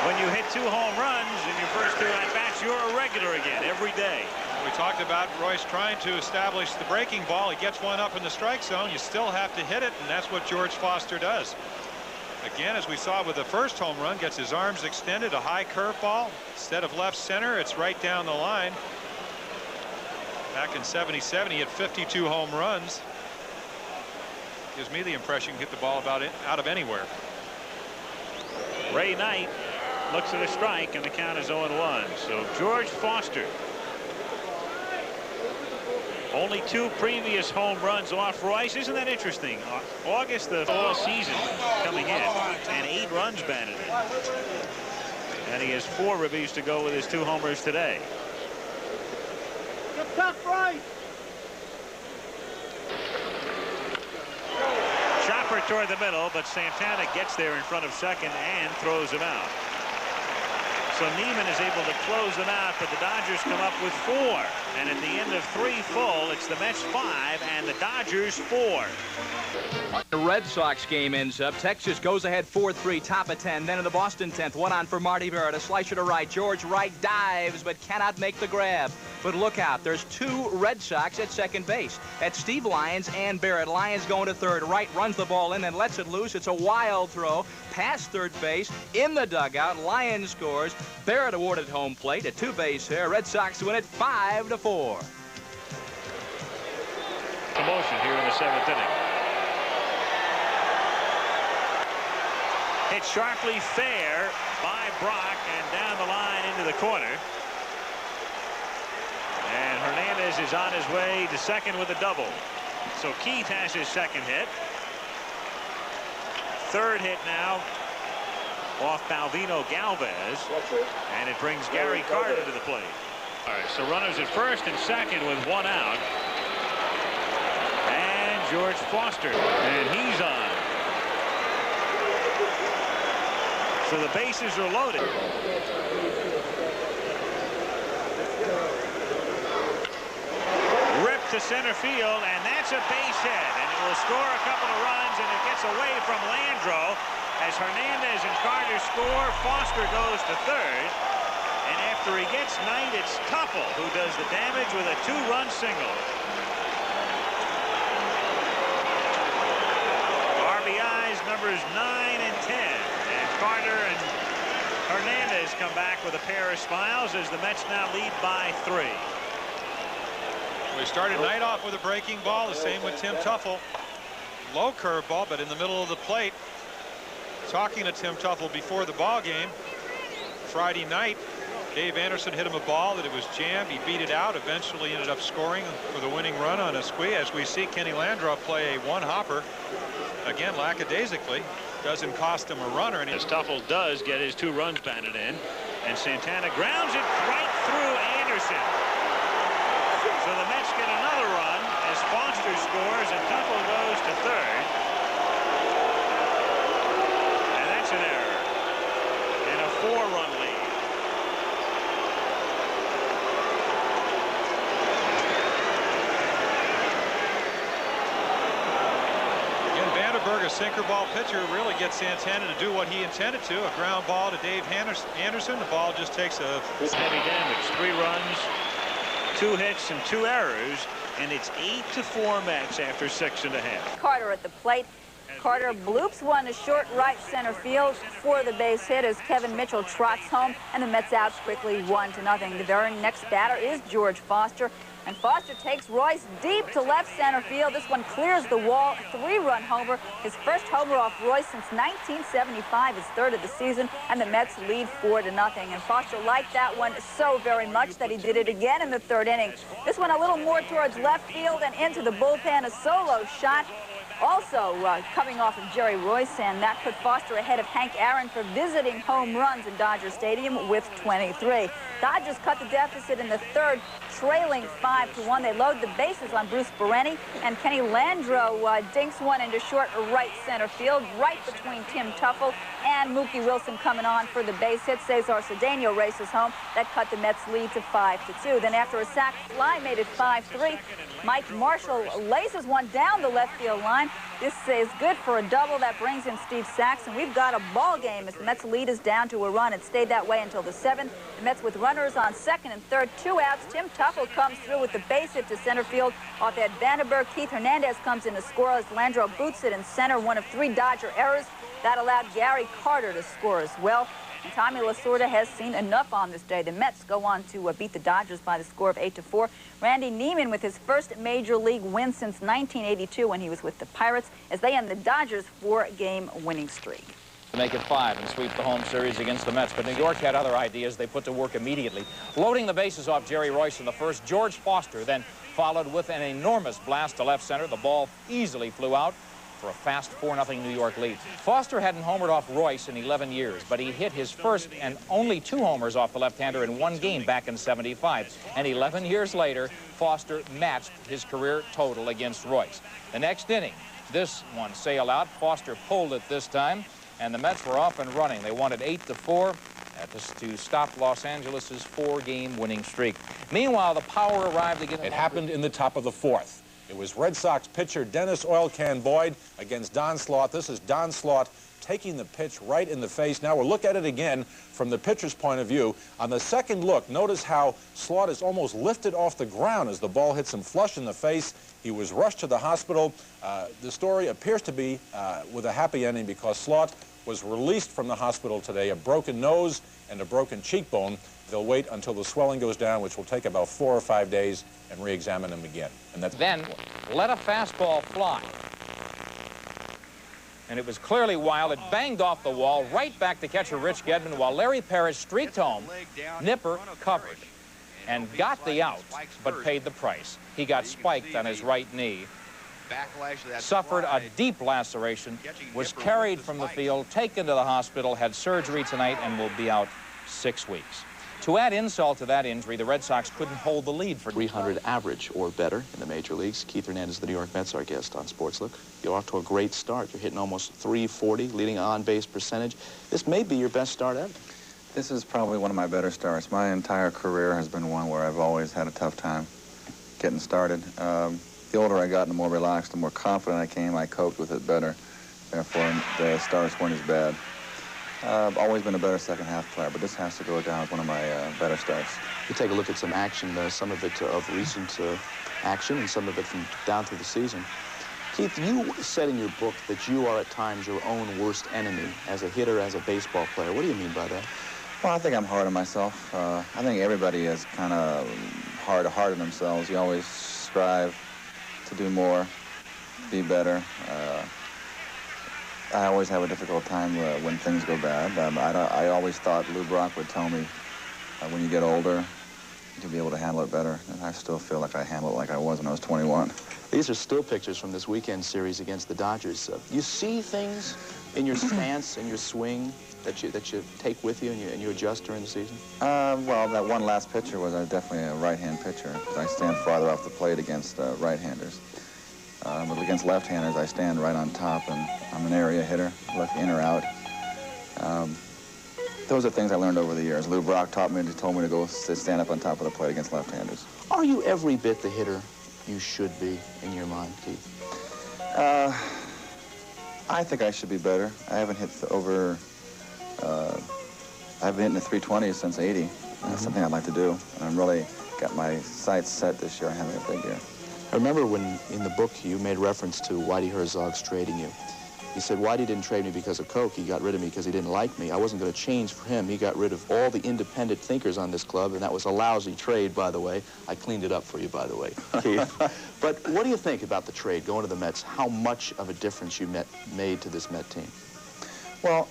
When you hit 2 home runs in your first 2 at-bats, you're a regular again every day. We talked about Royce trying to establish the breaking ball. He gets one up in the strike zone. You still have to hit it, and that's what George Foster does. Again, as we saw with the first home run, gets his arms extended, a high curveball. Instead of left center, it's right down the line. Back in '77, he hit 52 home runs. Gives me the impression you can hit the ball out of anywhere. Ray Knight looks at a strike, and the count is 0-1. So George Foster, only 2 previous home runs off Royce. Isn't that interesting? August, the fall season coming in, and 8 runs batted in. And he has 4 reviews to go with his 2 homers today. Get tough, right. Chopper toward the middle, but Santana gets there in front of second and throws him out. So Neiman is able to close them out, but the Dodgers come up with 4. And at the end of 3 full, it's the Mets 5 and the Dodgers 4. The Red Sox game ends up. Texas goes ahead 4-3, top of 10. Then in the Boston 10th, 1 on for Marty Barrett. A slicer to right. George Wright dives, but cannot make the grab. But look out, there's 2 Red Sox at second base. That's Steve Lyons and Barrett. Lyons going to third. Wright runs the ball in and lets it loose. It's a wild throw past third base in the dugout. Lyons scores. Barrett awarded home plate. A 2-base hit. Red Sox win it 5-4. Commotion here in the 7th inning. Hit sharply fair by Brock and down the line into the corner. And Hernandez is on his way to second with a double. So Keith has his second hit. 3rd hit now off Balvino Galvez. And it brings Gary Carter to the plate. All right, so runners at first and second with 1 out. And George Foster, and he's on. So the bases are loaded. Ripped to center field, and that's a base hit. And it will score a couple of runs, and it gets away from Landro. As Hernandez and Carter score, Foster goes to third. And after he gets Knight, it's Tuffle who does the damage with a 2-run single. RBIs numbers 9 and 10. And Carter and Hernandez come back with a pair of smiles as the Mets now lead by 3. We started Knight off with a breaking ball, the same with Tim Tuffle. Low curveball, but in the middle of the plate. Talking to Tim Tuffle before the ball game Friday night, Dave Anderson hit him a ball that it was jammed. He beat it out. Eventually ended up scoring for the winning run on a squeeze. As we see Kenny Landrau play a one-hopper. Again, lackadaisically. Doesn't cost him a runner. As Tuffle does get his 2 runs batted in. And Santana grounds it right through Anderson. So the Mets get another run as Foster scores and Tuffle goes to third. And that's an error. And a 4-run lead. A sinker ball pitcher really gets Santana to do what he intended to. A ground ball to Dave Anderson. The ball just takes a heavy damage. 3 runs, 2 hits, and 2 errors, and it's 8-4 Mets after 6½. Carter at the plate. Carter bloops one to short right center field for the base hit as Kevin Mitchell trots home, and the Mets out quickly 1-0. The very next batter is George Foster. And Foster takes Royce deep to left center field. This one clears the wall. 3-run homer. His first homer off Royce since 1975. His 3rd of the season. And the Mets lead 4-0. And Foster liked that one so very much that he did it again in the 3rd inning. This one a little more towards left field and into the bullpen. A solo shot. Also coming off of Jerry Royce, and that put Foster ahead of Hank Aaron for visiting home runs in Dodger Stadium with 23. Dodgers cut the deficit in the 3rd, trailing 5-1. They load the bases on Bruce Bereni, and Kenny Landrau dinks one into short right center field, right between Tim Tuffle and Mookie Wilson coming on for the base hit. Cesar Cedeno races home. That cut the Mets lead to 5-2. Then after a sac fly made it 5-3, Mike Marshall laces one down the left field line. This is good for a double. That brings in Steve Saxon. We've got a ball game as the Mets lead is down to a run. It stayed that way until the 7th. The Mets with runners on 2nd and 3rd, 2 outs. Tim Tuffle comes through with the base hit to center field off Ed Vandenberg. Keith Hernandez comes in to score as Landrau boots it in center. One of 3 Dodger errors. That allowed Gary Carter to score as well. And Tommy Lasorda has seen enough on this day. The Mets go on to beat the Dodgers by the score of 8-4. Randy Neiman with his first major league win since 1982 when he was with the Pirates as they end the Dodgers' 4-game winning streak. To make it 5 and sweep the home series against the Mets. But New York had other ideas they put to work immediately. Loading the bases off Jerry Royce in the first, George Foster then followed with an enormous blast to left center. The ball easily flew out for a fast 4-0 New York lead. Foster hadn't homered off Royce in 11 years, but he hit his first and only 2 homers off the left-hander in 1 game back in '75. And 11 years later, Foster matched his career total against Royce. The next inning, this one sailed out. Foster pulled it this time, and the Mets were off and running. They won it 8-4 to stop Los Angeles' 4-game winning streak. Meanwhile, the power arrived again. It happened in the top of the 4th. It was Red Sox pitcher Dennis Oil Can Boyd against Don Slaught. This is Don Slaught taking the pitch right in the face. Now we'll look at it again from the pitcher's point of view. On the second look, notice how Slaught is almost lifted off the ground as the ball hits him flush in the face. He was rushed to the hospital. The story appears to be with a happy ending because Slaught was released from the hospital today, a broken nose and a broken cheekbone. They'll wait until the swelling goes down, which will take about 4 or 5 days, and re-examine him again. And then let a fastball fly. And it was clearly wild. It banged off the wall, right back to catcher Rich Gedman, while Larry Parrish streaked home. Nipper covered and got the out, but paid the price. He got spiked on his right knee, suffered a deep laceration, was carried from the field, taken to the hospital, had surgery tonight, and will be out 6 weeks. To add insult to that injury, the Red Sox couldn't hold the lead for 300 average or better in the major leagues. Keith Hernandez of the New York Mets, our guest on Sports Look. You're off to a great start. You're hitting almost .340, leading on-base percentage. This may be your best start ever. This is probably one of my better starts. My entire career has been one where I've always had a tough time getting started. The older I got, the more relaxed, the more confident I came. I coped with it better. Therefore, the starts weren't as bad. I've always been a better second-half player, but this has to go down as one of my better starts. You take a look at some action, some of it of recent action and some of it from down through the season. Keith, you said in your book that you are at times your own worst enemy as a hitter, as a baseball player. What do you mean by that? Well, I think I'm hard on myself. I think everybody is kind of hard on themselves. You always strive to do more, be better. I always have a difficult time when things go bad. I always thought Lou Brock would tell me when you get older, you'll be able to handle it better. And I still feel like I handle it like I was when I was 21. These are still pictures from this weekend series against the Dodgers. You see things in your stance and your swing that you take with you and you adjust during the season? Well, that one last pitcher was definitely a right-hand pitcher. I stand farther off the plate against right-handers. But against left-handers, I stand right on top, and I'm an area hitter, look in or out. Those are things I learned over the years. Lou Brock told me to go stand up on top of the plate against left-handers. Are you every bit the hitter you should be in your mind, Keith? I think I should be better. I haven't hit over, I've been hitting the 320 since 80. That's something I'd like to do. And I'm really got my sights set this year on having a big year. I remember when in the book you made reference to Whitey Herzog's trading you. He said, Whitey didn't trade me because of Coke. He got rid of me because he didn't like me. I wasn't going to change for him. He got rid of all the independent thinkers on this club, and that was a lousy trade, by the way. I cleaned it up for you, by the way, Keith. But what do you think about the trade, going to the Mets? How much of a difference you made to this Met team? Well,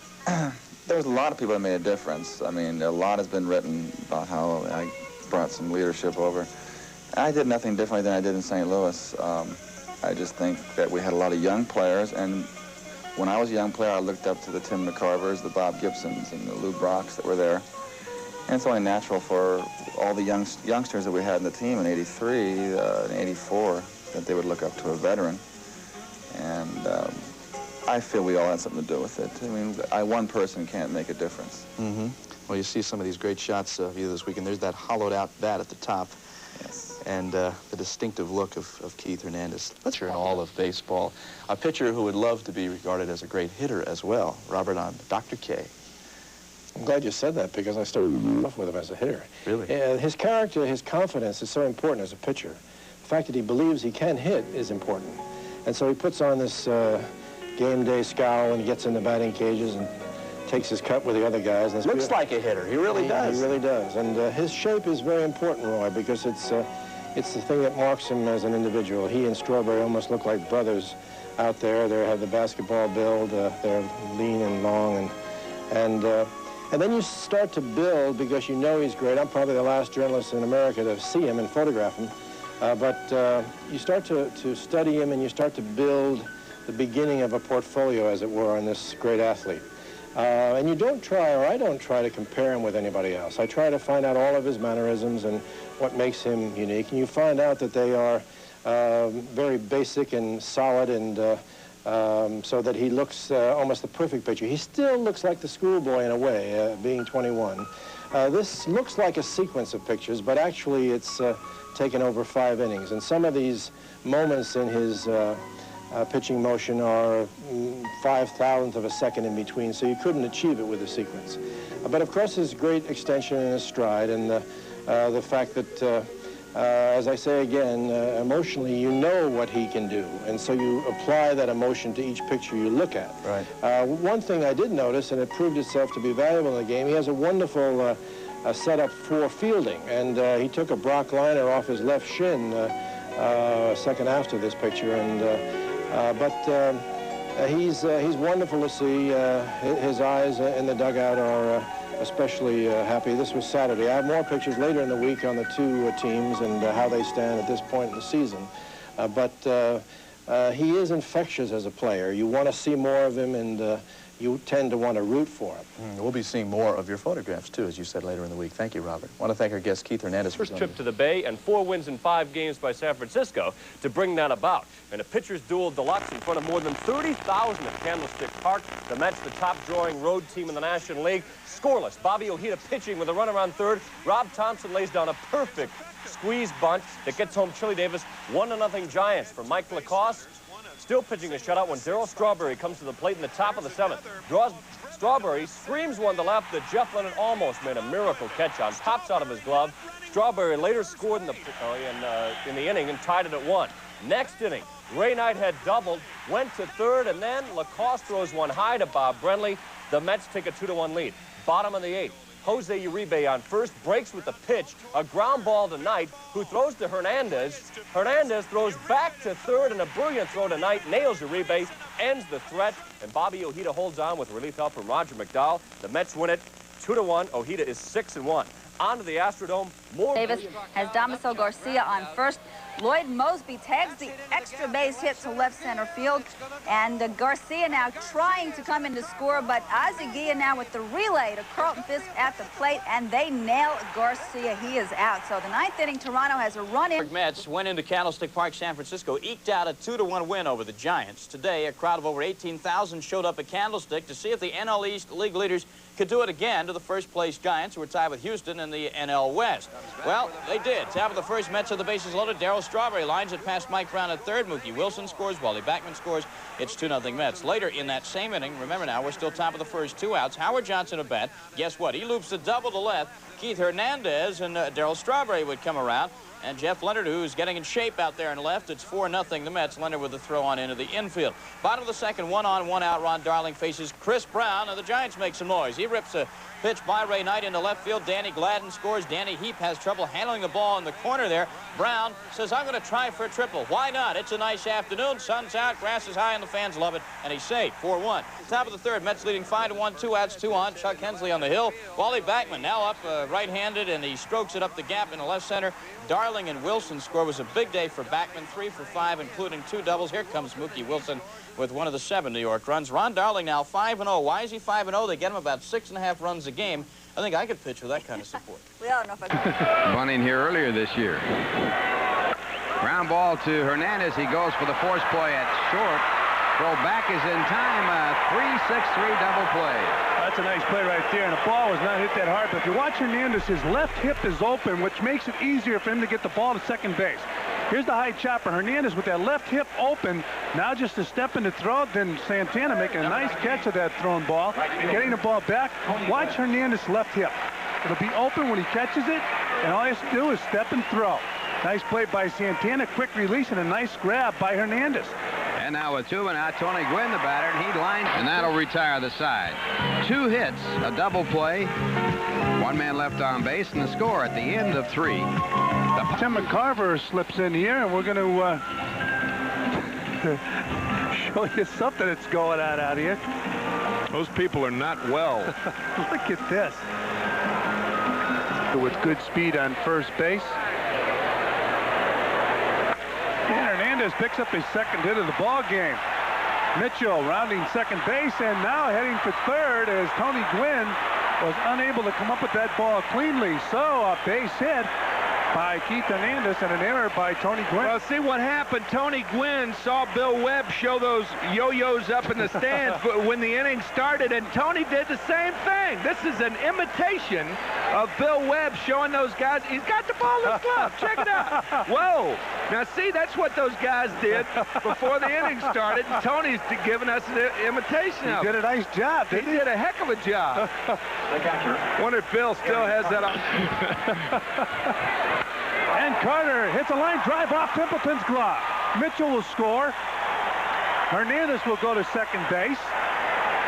there's a lot of people that made a difference. I mean, a lot has been written about how I brought some leadership over. I did nothing differently than I did in St. Louis. I just think that we had a lot of young players, and when I was a young player, I looked up to the Tim McCarvers, the Bob Gibsons, and the Lou Brocks that were there. And it's only natural for all the youngsters that we had in the team in '83 and '84 that they would look up to a veteran. And I feel we all had something to do with it. I mean, one person can't make a difference. Mm-hmm. Well, you see some of these great shots of you this weekend. There's that hollowed-out bat at the top. Yes. And the distinctive look of Keith Hernandez. Let's hear in all of baseball. A pitcher who would love to be regarded as a great hitter as well. Robert on Dr. K. I'm glad you said that because I started off with him as a hitter. Really? His character, his confidence is so important as a pitcher. The fact that he believes he can hit is important. And so he puts on this game day scowl when he gets in the batting cages and takes his cut with the other guys. And looks like a hitter. He really does. He really does. And his shape is very important, Roy, because it's the thing that marks him as an individual. He and Strawberry almost look like brothers out there. They have the basketball build. They're lean and long. And then you start to build because you know he's great. I'm probably the last journalist in America to see him and photograph him. But you start to study him and you start to build the beginning of a portfolio, as it were, on this great athlete. And you don't try, or I don't try to compare him with anybody else. I try to find out all of his mannerisms and what makes him unique. And you find out that they are very basic and solid, and so that he looks almost the perfect pitcher. He still looks like the schoolboy in a way, being 21. This looks like a sequence of pictures, but actually it's taken over 5 innings. And some of these moments in his pitching motion are 5,000th of a second in between, so you couldn't achieve it with a sequence. But of course, his great extension in his stride and the fact that, as I say again, emotionally you know what he can do, and so you apply that emotion to each picture you look at. Right. One thing I did notice, and it proved itself to be valuable in the game, he has a wonderful setup for fielding, and he took a Brock liner off his left shin a second after this picture, and he's wonderful to see. His eyes in the dugout are especially happy. This was Saturday. I have more pictures later in the week on the 2 teams and how they stand at this point in the season. But he is infectious as a player. You want to see more of him, and you tend to want to root for him. We'll be seeing more of your photographs, too, as you said later in the week. Thank you, Robert. I want to thank our guest, Keith Hernandez. First trip to the Bay and 4 wins in 5 games by San Francisco to bring that about. And a pitcher's duel deluxe in front of more than 30,000 at Candlestick Park. The Mets, the top-drawing road team in the National League. Scoreless. Bobby Ojeda pitching with a runner on third. Rob Thompson lays down a perfect squeeze bunt that gets home Chili Davis. 1-0 Giants for Mike Lacoste. Still pitching a shutout when Darryl Strawberry comes to the plate in the top of the 7th. Draws Strawberry, screams one to left that Jeff Lennon almost made a miracle catch on. Pops out of his glove. Strawberry later scored in the inning and tied it at 1. Next inning, Ray Knight had doubled, went to third, and then Lacoste throws one high to Bob Brenly. The Mets take a 2-1 lead. Bottom of the 8th. Jose Uribe on first, breaks with the pitch, a ground ball to Knight, who throws to Hernandez. Hernandez throws back to third, and a brilliant throw to Knight, nails Uribe, ends the threat, and Bobby Ojeda holds on with relief help from Roger McDowell. The Mets win it 2-1. Ojeda is 6-1. onto the Astrodome. More Davis has Damaso Garcia on first. Lloyd Mosby tags the extra base hit to left center field. And Garcia now trying to come in to score, but Azagia now with the relay to Carlton Fisk at the plate, and they nail Garcia. He is out. So the ninth inning, Toronto has a run in. Mets went into Candlestick Park, San Francisco, eked out a 2-1 win over the Giants. Today, a crowd of over 18,000 showed up at Candlestick to see if the NL East league leaders could do it again to the first-place Giants, who were tied with Houston in the NL West. Well, they did. Top of the first, Mets have the bases loaded. Darryl Strawberry lines it past Mike Brown at third. Mookie Wilson scores. Wally Backman scores. It's 2-0 Mets. Later in that same inning, remember now, we're still top of the first, 2 outs. Howard Johnson at bat. Guess what? He loops a double to left. Keith Hernandez and Darryl Strawberry would come around. And Jeff Leonard, who's getting in shape out there and left. It's 4-0 the Mets. Leonard with the throw on into the infield. Bottom of the second, 1-on, 1-out. Ron Darling faces Chris Brown, and the Giants make some noise. He rips a pitch by Ray Knight into left field. Danny Gladden scores. Danny Heap has trouble handling the ball in the corner there. Brown says, I'm going to try for a triple. Why not? It's a nice afternoon. Sun's out. Grass is high, and the fans love it. And he's safe. 4-1. Top of the third, Mets leading 5-1. 2 outs, 2 on. Chuck Hensley on the hill. Wally Backman now up right-handed, and he strokes it up the gap in the left center. Darling and Wilson score. Was a big day for Backman, 3 for 5, including 2 doubles. Here comes Mookie Wilson with one of the 7 New York runs. Ron Darling now 5-0. Why is he 5-0? They get him about 6.5 runs a game. I think I could pitch with that kind of support. We all know if I Bunting here earlier this year. Ground ball to Hernandez. He goes for the force play at short. Throw back is in time. 3-6-3 double play. That's a nice play right there, and the ball was not hit that hard. But if you watch Hernandez, his left hip is open, which makes it easier for him to get the ball to second base. Here's the high chopper. Hernandez with that left hip open. Now just a step in the throw. Then Santana making a nice catch of that thrown ball, getting the ball back. Watch Hernandez' left hip. It'll be open when he catches it, and all he has to do is step and throw. Nice play by Santana. Quick release and a nice grab by Hernandez. And now with 2 and out, Tony Gwynn, the batter, and he lines, and that'll retire the side. 2 hits, a double play, 1 man left on base, and the score at the end of 3. Tim McCarver slips in here, and we're going to show you something that's going on out here. Those people are not well. Look at this. With good speed on first base. And Hernandez picks up his second hit of the ball game. Mitchell rounding second base, and now heading for third as Tony Gwynn was unable to come up with that ball cleanly. So a base hit by Keith Hernandez and an error by Tony Gwynn. Well, see what happened. Tony Gwynn saw Bill Webb show those yo-yos up in the stands when the inning started, and Tony did the same thing. This is an imitation of Bill Webb showing those guys. He's got the ball in his glove. Check it out. Whoa. Now, see, that's what those guys did before the inning started, and Tony's giving us an imitation of it. He did a nice job, didn't he? He did a heck of a job. Wonder if Bill still has that on. And Carter hits a line drive off Templeton's glove. Mitchell will score. Hernandez will go to second base.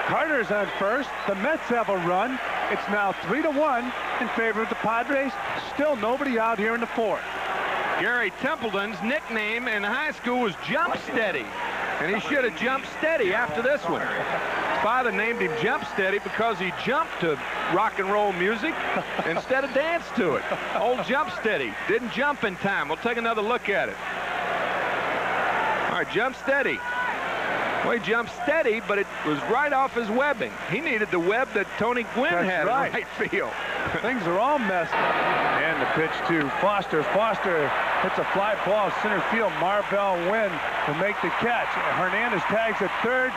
Carter's on first. The Mets have a run. It's now 3-1 in favor of the Padres. Still nobody out here in the fourth. Gary Templeton's nickname in high school was Jump Steady, and he should have jumped steady after this one. His father named him Jump Steady because he jumped to rock and roll music instead of dance to it. Old Jump Steady didn't jump in time. We'll take another look at it. All right, Jump Steady. Well, he jumped steady, but it was right off his webbing. He needed the web that Tony Gwynn had in right field. Things are all messed up. And the pitch to Foster. Foster hits a fly ball center field. Marvell Wynn to make the catch. Hernandez tags at third.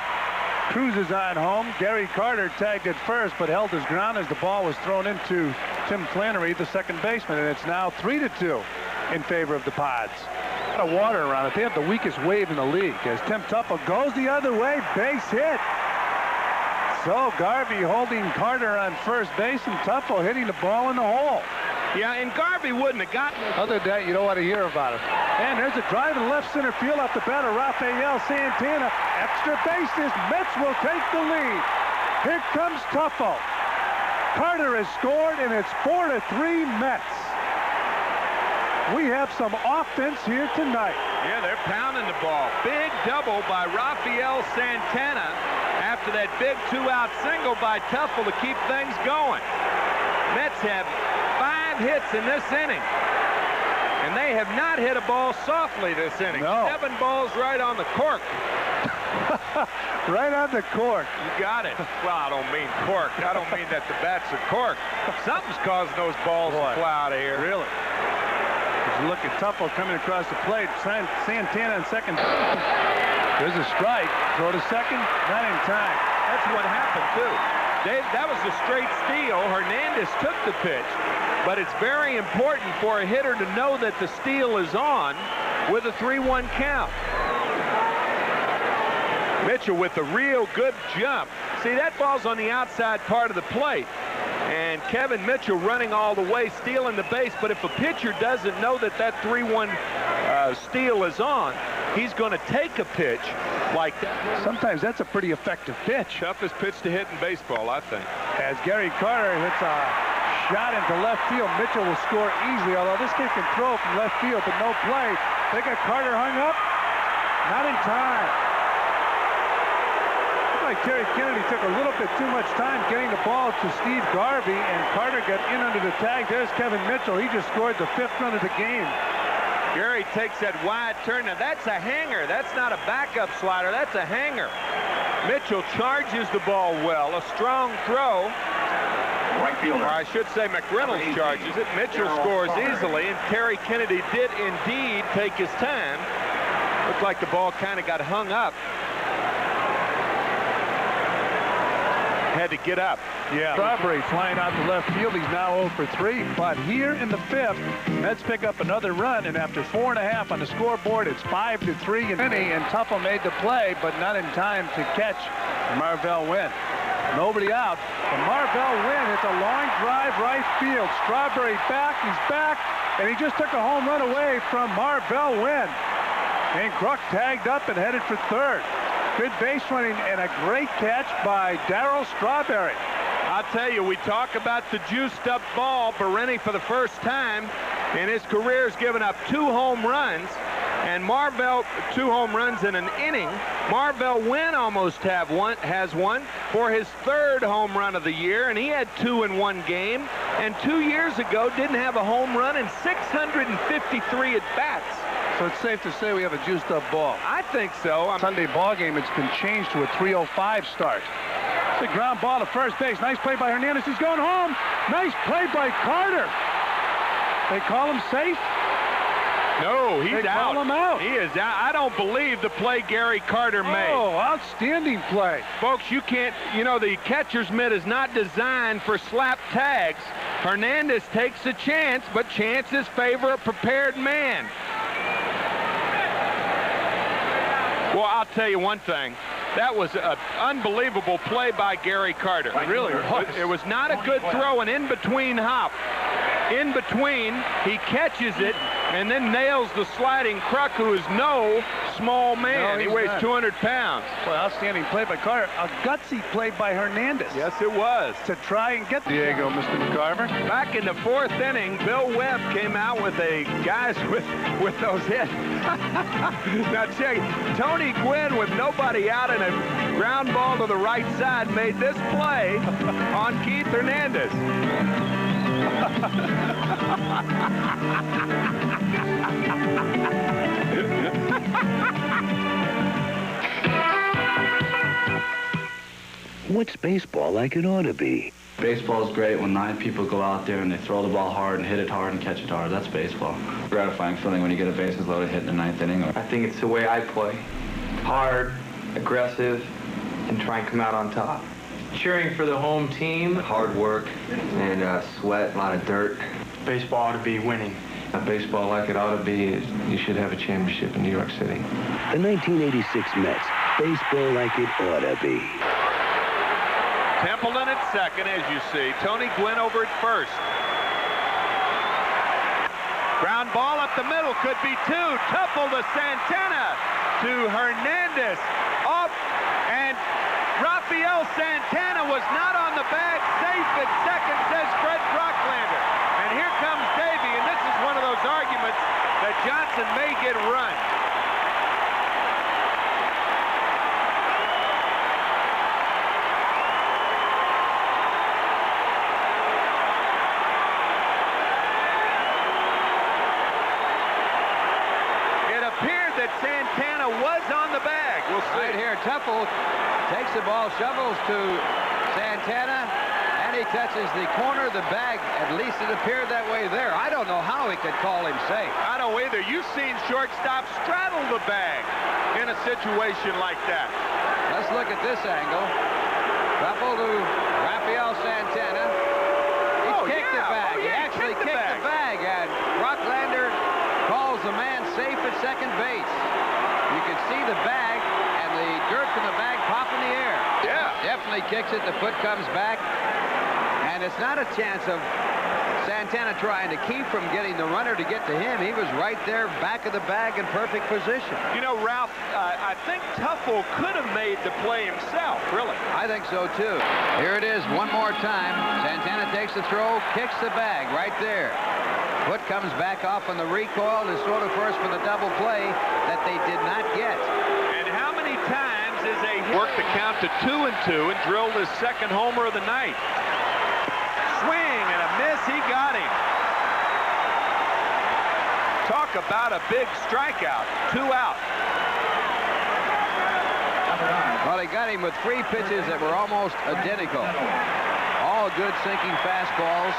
Cruz is on home. Gary Carter tagged at first, but held his ground as the ball was thrown into Tim Flannery, the second baseman. And it's now 3-2 in favor of the Pods. A lot of water around it. They have the weakest wave in the league as Tim Tuffle goes the other way. Base hit. So Garvey holding Carter on first base and Tuffle hitting the ball in the hole. Yeah, and Garvey wouldn't have gotten it. Other than that, you don't want to hear about it. And there's a drive in left center field off the bat of Rafael Santana. Extra bases. Mets will take the lead. Here comes Tuffle. Carter has scored, and it's 4-3 Mets. We have some offense here tonight. Yeah, they're pounding the ball. Big double by Rafael Santana after that big 2-out single by Tuffle to keep things going. Mets have 5 hits in this inning. And they have not hit a ball softly this inning. No. 7 balls right on the cork. Right on the cork. You got it. Well, I don't mean cork. I don't mean that the bats are cork. Something's causing those balls to fly out of here. Really? Look at Tuffle coming across the plate. Santana in second. There's a strike. Throw to second. Not in time. That's what happened, too. Dave, that was a straight steal. Hernandez took the pitch. But it's very important for a hitter to know that the steal is on with a 3-1 count. Mitchell with a real good jump. See, that ball's on the outside part of the plate. And Kevin Mitchell running all the way, stealing the base. But if a pitcher doesn't know that that 3-1 steal is on, he's going to take a pitch like that. Sometimes that's a pretty effective pitch. Toughest pitch to hit in baseball, I think. As Gary Carter hits a shot into left field, Mitchell will score easily, although this kid can throw from left field, but no play. They got Carter hung up. Not in time. Like Terry Kennedy took a little bit too much time getting the ball to Steve Garvey, and Carter got in under the tag. There's Kevin Mitchell. He just scored the 5th run of the game. Gary takes that wide turn. Now, that's a hanger. That's not a backup slider. That's a hanger. Mitchell charges the ball well. A strong throw. Right fielder. Or I should say McReynolds charges it. Mitchell scores easily, and Terry Kennedy did indeed take his time. Looked like the ball kind of got hung up. Had to get up. Yeah. Strawberry flying out to left field. He's now 0 for 3. But here in the 5th, Mets pick up another run, and after 4.5 on the scoreboard, it's 5-3 in inning, and Tuffle made the play, but not in time to catch Marvell Wynn. Nobody out. And Marvell Wynn hits a long drive right field. Strawberry back. He's back, and he just took a home run away from Marvell Wynn. And Kruk tagged up and headed for third. Good base running and a great catch by Darryl Strawberry. I'll tell you, we talk about the juiced-up ball. Bereni, for the first time in his career, has given up 2 home runs. And Marvell, 2 home runs in an inning. Marvell Wynn almost has one for his 3rd home run of the year, and he had 2 in 1 game. And 2 years ago, didn't have a home run in 653 at-bats. So it's safe to say we have a juiced-up ball. I think so. Sunday ball game, it's been changed to a 3:05 start. It's a ground ball to first base. Nice play by Hernandez. He's going home. Nice play by Carter. They call him safe? No, he's out. They call him out. He is out. I don't believe the play Gary Carter made. Oh, outstanding play. Folks, you can't, you know, the catcher's mitt is not designed for slap tags. Hernandez takes a chance, but chances favor a prepared man. Well, I'll tell you one thing. That was an unbelievable play by Gary Carter. Really? It was not a good throw, an in-between hop. In between, he catches it and then nails the sliding Kruk, who is no small man. No, he weighs not. 200 pounds. Well, outstanding play by Carter. A gutsy play by Hernandez. Yes, it was. To try and get Diego, Mr. McCarver. Back in the 4th inning, Bill Webb came out with a guys with those hits. Now check, Tony Gwynn with nobody out and a ground ball to the right side made this play on Keith Hernandez. What's baseball like it ought to be? Baseball is great when 9 people go out there and they throw the ball hard and hit it hard and catch it hard. That's baseball. Gratifying feeling when you get a bases loaded hit in the 9th inning. I think it's the way I play. Hard, aggressive, and try and come out on top. Cheering for the home team. Hard work and sweat, a lot of dirt. Baseball ought to be winning. Baseball like it ought to be is you should have a championship in New York City. The 1986 Mets. Baseball like it ought to be. Templeton at second, as you see. Tony Gwynn over at first. Ground ball up the middle, could be 2. Tuffle to Santana, to Hernandez, up, and Rafael Santana was not on the bag. Safe at second, says Fred Brocklander. And here comes Davey, and this is one of those arguments that Johnson may get run. appeared that Santana was on the bag. We'll see. Right here, Tuffle takes the ball, shovels to Santana, and he touches the corner of the bag. At least it appeared that way there. I don't know how he could call him safe. I don't either. You've seen shortstop straddle the bag in a situation like that. Let's look at this angle. Tuffle to Rafael Santana. He kicked the bag. He actually kicked the bag, and Rocklander calls the man safe at second base. You can see the bag and the dirt from the bag pop in the air. Yeah. Definitely kicks it. The foot comes back. And it's not a chance of Santana trying to keep from getting the runner to get to him. He was right there, back of the bag, in perfect position. You know, Ralph, I think Tuffle could have made the play himself, really. I think so, too. Here it is one more time. Santana takes the throw, kicks the bag right there. Foot comes back off on the recoil and is thrown to first for the double play that they did not get. And how many times is a worked the count to 2-2 and drilled his second homer of the night? Swing and a miss. He got him. Talk about a big strikeout. 2 out. Well, he got him with 3 pitches that were almost identical. All good sinking fastballs.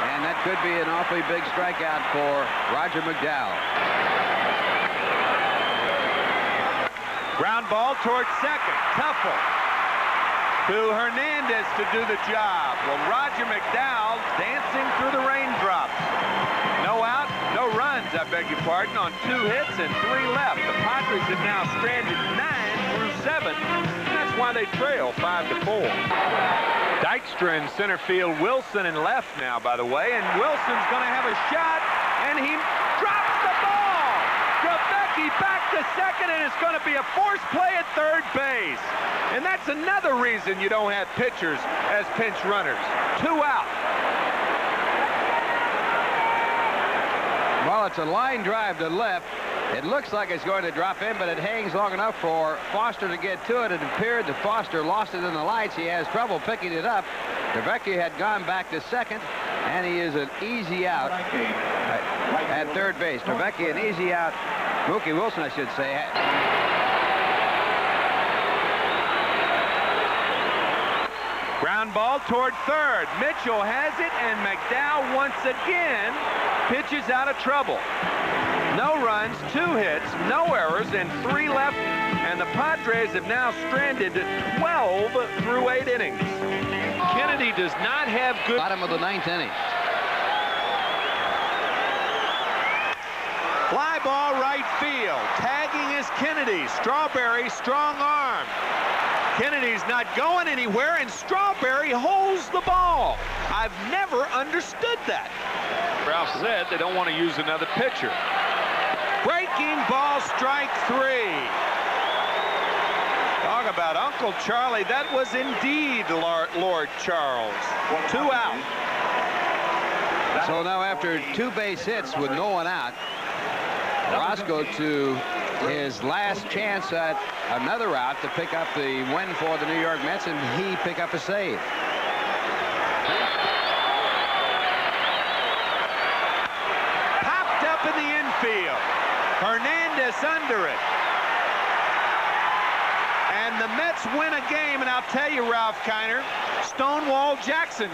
And that could be an awfully big strikeout for Roger McDowell. Ground ball towards second. Tuffle to Hernandez to do the job. Well, Roger McDowell dancing through the raindrops. No out, no runs, I beg your pardon, on 2 hits and 3 left. The Padres have now stranded 9 through 7. That's why they trail 5-4. Dykstra in center field, Wilson in left now, by the way, and Wilson's going to have a shot, and he drops the ball. Trevecchi back to second, and it's going to be a forced play at third base. And that's another reason you don't have pitchers as pinch runners. 2 out. Well, it's a line drive to left. It looks like it's going to drop in, but it hangs long enough for Foster to get to it. It appeared that Foster lost it in the lights. He has trouble picking it up. Trevecchi had gone back to second, and he is an easy out at third base. Trevecchi an easy out. Mookie Wilson, I should say. Ground ball toward third. Mitchell has it, and McDowell once again pitches out of trouble. No runs, 2 hits, no errors, and 3 left. And the Padres have now stranded 12 through 8 innings. Kennedy does not have good... Bottom of the 9th inning. Fly ball right field. Tagging is Kennedy. Strawberry, strong arm. Kennedy's not going anywhere, and Strawberry holds the ball. I've never understood that. Ralph said they don't want to use another pitcher. Breaking ball, strike 3. Talk about Uncle Charlie. That was indeed Lord Charles. 2 out. So now after 2 base hits with no one out, Roscoe to his last chance at another out to pick up the win for the New York Mets, and he pick up a save. Popped up in the infield. Hernandez under it. And the Mets win a game, and I'll tell you, Ralph Kiner, Stonewall Jackson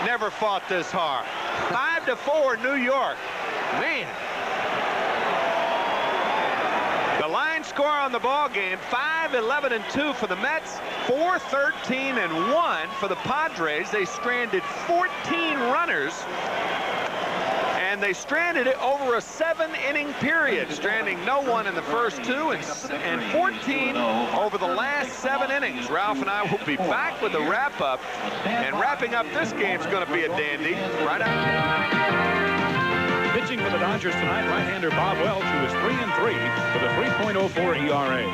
never fought this hard. 5-4 New York. Man. The line score on the ball game, 5-11-2 for the Mets, 4-13-1 for the Padres. They stranded 14 runners, and they stranded it over a 7-inning period, stranding no one in the first 2 and 14 over the last 7 innings. Ralph and I will be back with the wrap-up, and wrapping up this game is going to be a dandy. Right out. Pitching for the Dodgers tonight, right-hander Bob Welch, who is 3-3 with a 3.04 ERA.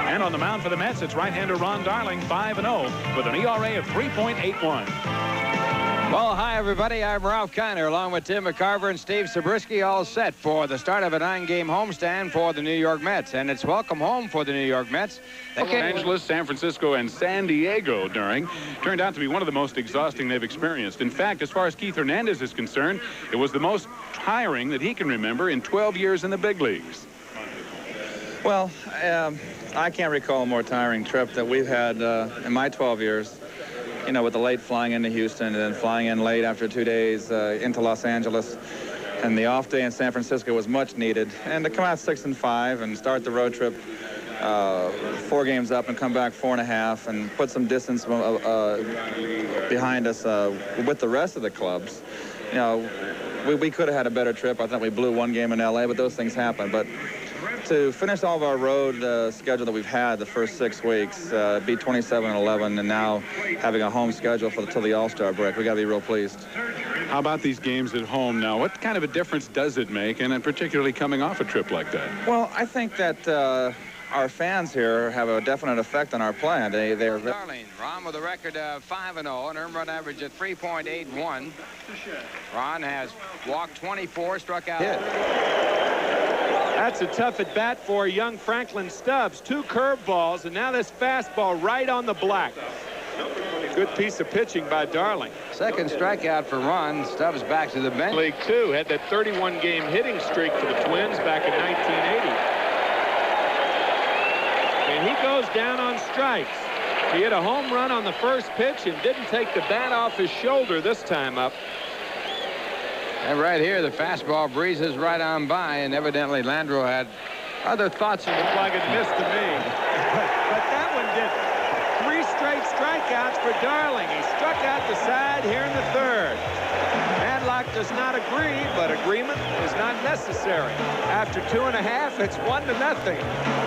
And on the mound for the Mets, it's right-hander Ron Darling, 5-0 with an ERA of 3.81. Well, hi, everybody. I'm Ralph Kiner, along with Tim McCarver and Steve Zabriskie, all set for the start of a 9-game homestand for the New York Mets. And it's welcome home for the New York Mets. Los Angeles, San Francisco, and San Diego turned out to be one of the most exhausting they've experienced. In fact, as far as Keith Hernandez is concerned, it was the most tiring that he can remember in 12 years in the big leagues. Well, I can't recall a more tiring trip that we've had in my 12 years. You know, with the late flying into Houston and then flying in late after 2 days into Los Angeles. And the off day in San Francisco was much needed. And to come out 6-5 and start the road trip 4 games up and come back 4.5 and put some distance behind us with the rest of the clubs. You know, we could have had a better trip. I thought we blew 1 game in L.A., but those things happen. But to finish all of our road schedule that we've had the first 6 weeks, be 27-11, and now having a home schedule till the All-Star break, we got to be real pleased. How about these games at home now? What kind of a difference does it make, and particularly coming off a trip like that? Well, I think that our fans here have a definite effect on our play. They're Darling, Ron with a record of 5-0, an earned run average of 3.81. Ron has walked 24, struck out. That's a tough at bat for young Franklin Stubbs. 2 curveballs, and now this fastball right on the black. Good piece of pitching by Darling. Second strikeout for Ron. Stubbs back to the bench. League 2 had that 31-game hitting streak for the Twins back in 1980. And he goes down on strikes. He hit a home run on the first pitch and didn't take the bat off his shoulder this time up. And right here, the fastball breezes right on by, and evidently Landreau had other thoughts. It looked like it missed to me. But that one did. 3 straight strikeouts for Darling. He struck out the side here in the 3rd. Madlock does not agree, but agreement is not necessary. After 2.5, it's 1-0.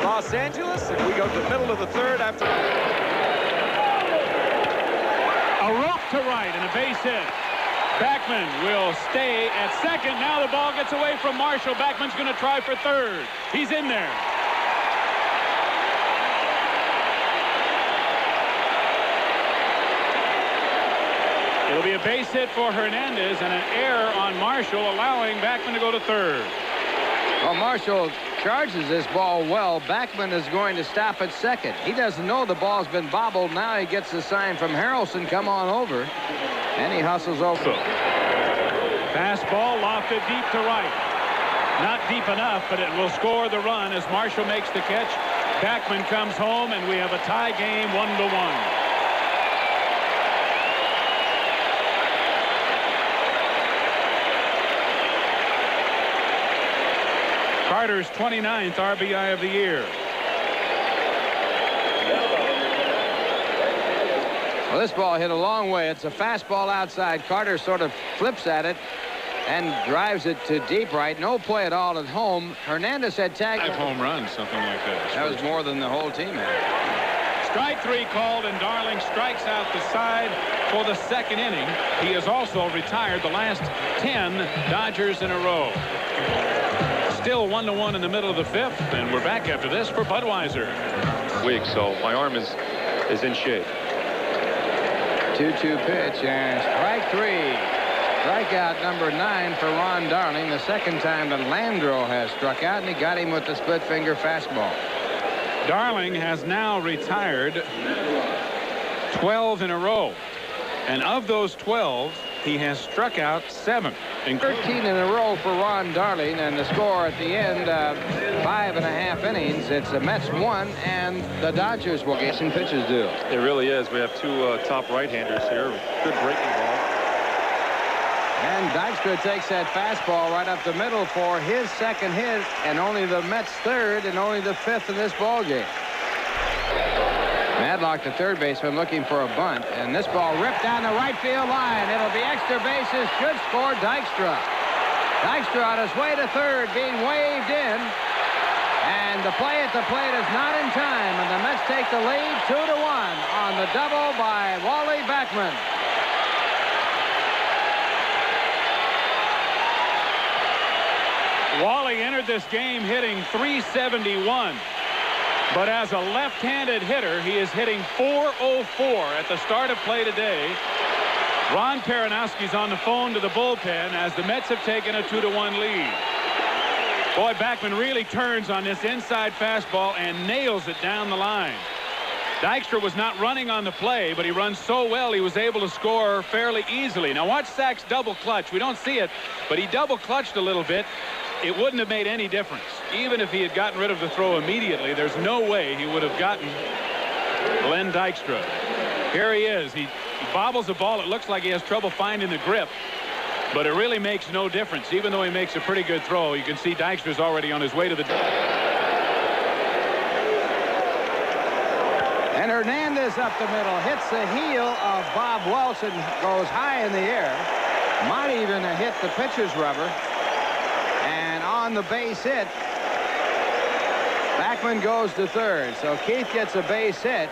Los Angeles, and we go to the middle of the 3rd after. A rope to right and a base hit. Backman will stay at second. Now the ball gets away from Marshall. Backman's going to try for 3rd. He's in there. It'll be a base hit for Hernandez and an error on Marshall, allowing Backman to go to 3rd. Well, Marshall charges this ball well. Backman is going to stop at second. He doesn't know the ball's been bobbled. Now he gets the sign from Harrelson, come on over. And he hustles over. Fastball lofted deep to right. Not deep enough, but it will score the run as Marshall makes the catch. Backman comes home, and we have a tie game 1-1. Carter's 29th RBI of the year. Well, this ball hit a long way. It's a fastball outside. Carter sort of flips at it and drives it to deep right. No play at all at home. Hernandez had tagged. 5 home runs, something like that. That was more than the whole team had. Strike 3 called, and Darling strikes out the side for the 2nd inning. He has also retired the last 10 Dodgers in a row. Still 1-1 in the middle of the 5th, and we're back after this for Budweiser. Weak, so my arm is in shape. 2-2 pitch, and strike 3. Strikeout number 9 for Ron Darling. The 2nd time that Landreau has struck out, and he got him with the split finger fastball. Darling has now retired 12 in a row, and of those 12, he has struck out 7. 13 in a row for Ron Darling, and the score at the end, 5.5 innings. It's the Mets 1, and the Dodgers will get some pitches due. It really is. We have 2 top right-handers here. Good breaking ball. And Dykstra takes that fastball right up the middle for his 2nd hit, and only the Mets' 3rd and only the 5th in this ball game. Madlock, the 3rd baseman, looking for a bunt, and this ball ripped down the right field line. It'll be extra bases, should score Dykstra. Dykstra on his way to 3rd, being waved in, and the play at the plate is not in time, and the Mets take the lead 2-1 on the double by Wally Backman. Wally entered this game hitting .371. But as a left-handed hitter, he is hitting .404 at the start of play today. Ron Peronowski's on the phone to the bullpen as the Mets have taken a 2-1 lead. Boy, Backman really turns on this inside fastball and nails it down the line. Dykstra was not running on the play, but he runs so well he was able to score fairly easily. Now watch Sachs double clutch. We don't see it, but he double clutched a little bit. It wouldn't have made any difference. even if he had gotten rid of the throw immediately, there's no way he would have gotten Len Dykstra. Here he is. He bobbles the ball. It looks like he has trouble finding the grip, but it really makes no difference. Even though he makes a pretty good throw, you can see Dykstra's already on his way to the... And Hernandez up the middle, hits the heel of Bob Welch and goes high in the air. Might even have hit the pitcher's rubber. And on the base hit, Backman goes to third. So Keith gets a base hit,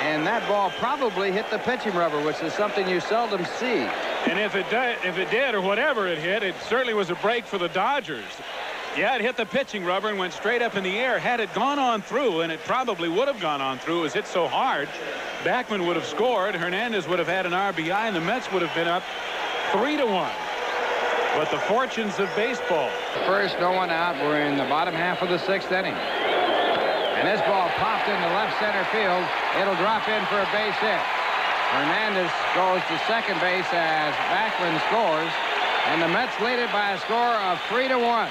and that ball probably hit the pitching rubber, which is something you seldom see. And if it did, or whatever it hit, it certainly was a break for the Dodgers. Yeah, it hit the pitching rubber and went straight up in the air. Had it gone on through, and it probably would have gone on through, it was hit so hard, Backman would have scored, Hernandez would have had an RBI, and the Mets would have been up 3-1. But the fortunes of baseball. First, no one out. We're in the bottom half of the 6th inning. And this ball popped into left center field. It'll drop in for a base hit. Hernandez goes to second base as Backman scores. And the Mets lead it by a score of 3-1.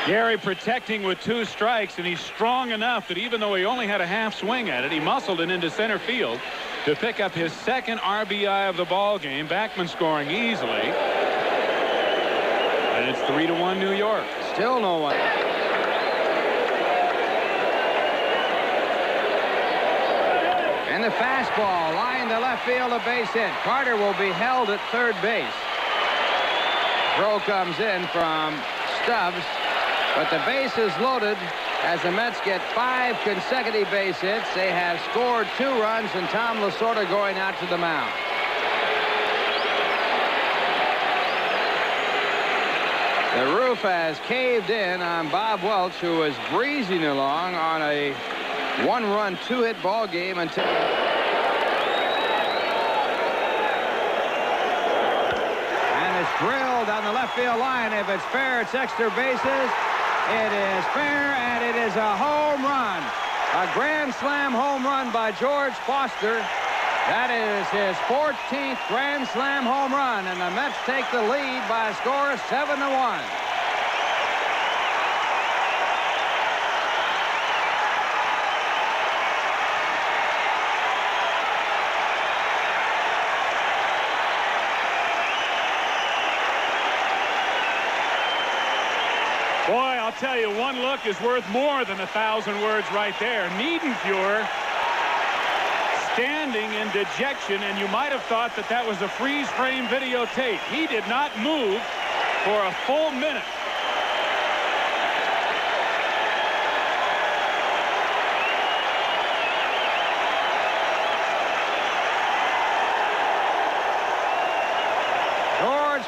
Gary protecting with 2 strikes, and he's strong enough that even though he only had a half swing at it, he muscled it into center field to pick up his 2nd RBI of the ball game. Backman scoring easily, and it's 3-1 New York. Still no one. And the fastball lined to left field, a base hit. Carter will be held at third base. Throw comes in from Stubbs. But the base is loaded as the Mets get 5 consecutive base hits. They have scored 2 runs, and Tom Lasorda going out to the mound. The roof has caved in on Bob Welch, who was breezing along on a 1-run, 2-hit ball game until... And it's drilled on the left field line. If it's fair, it's extra bases. It is fair, and it is a home run. A grand slam home run by George Foster. That is his 14th grand slam home run, and the Mets take the lead by a score of 7-1. Boy, I'll tell you, one look is worth more than 1,000 words right there. Niedenfuhr standing in dejection, and you might have thought that that was a freeze-frame videotape. He did not move for a full minute.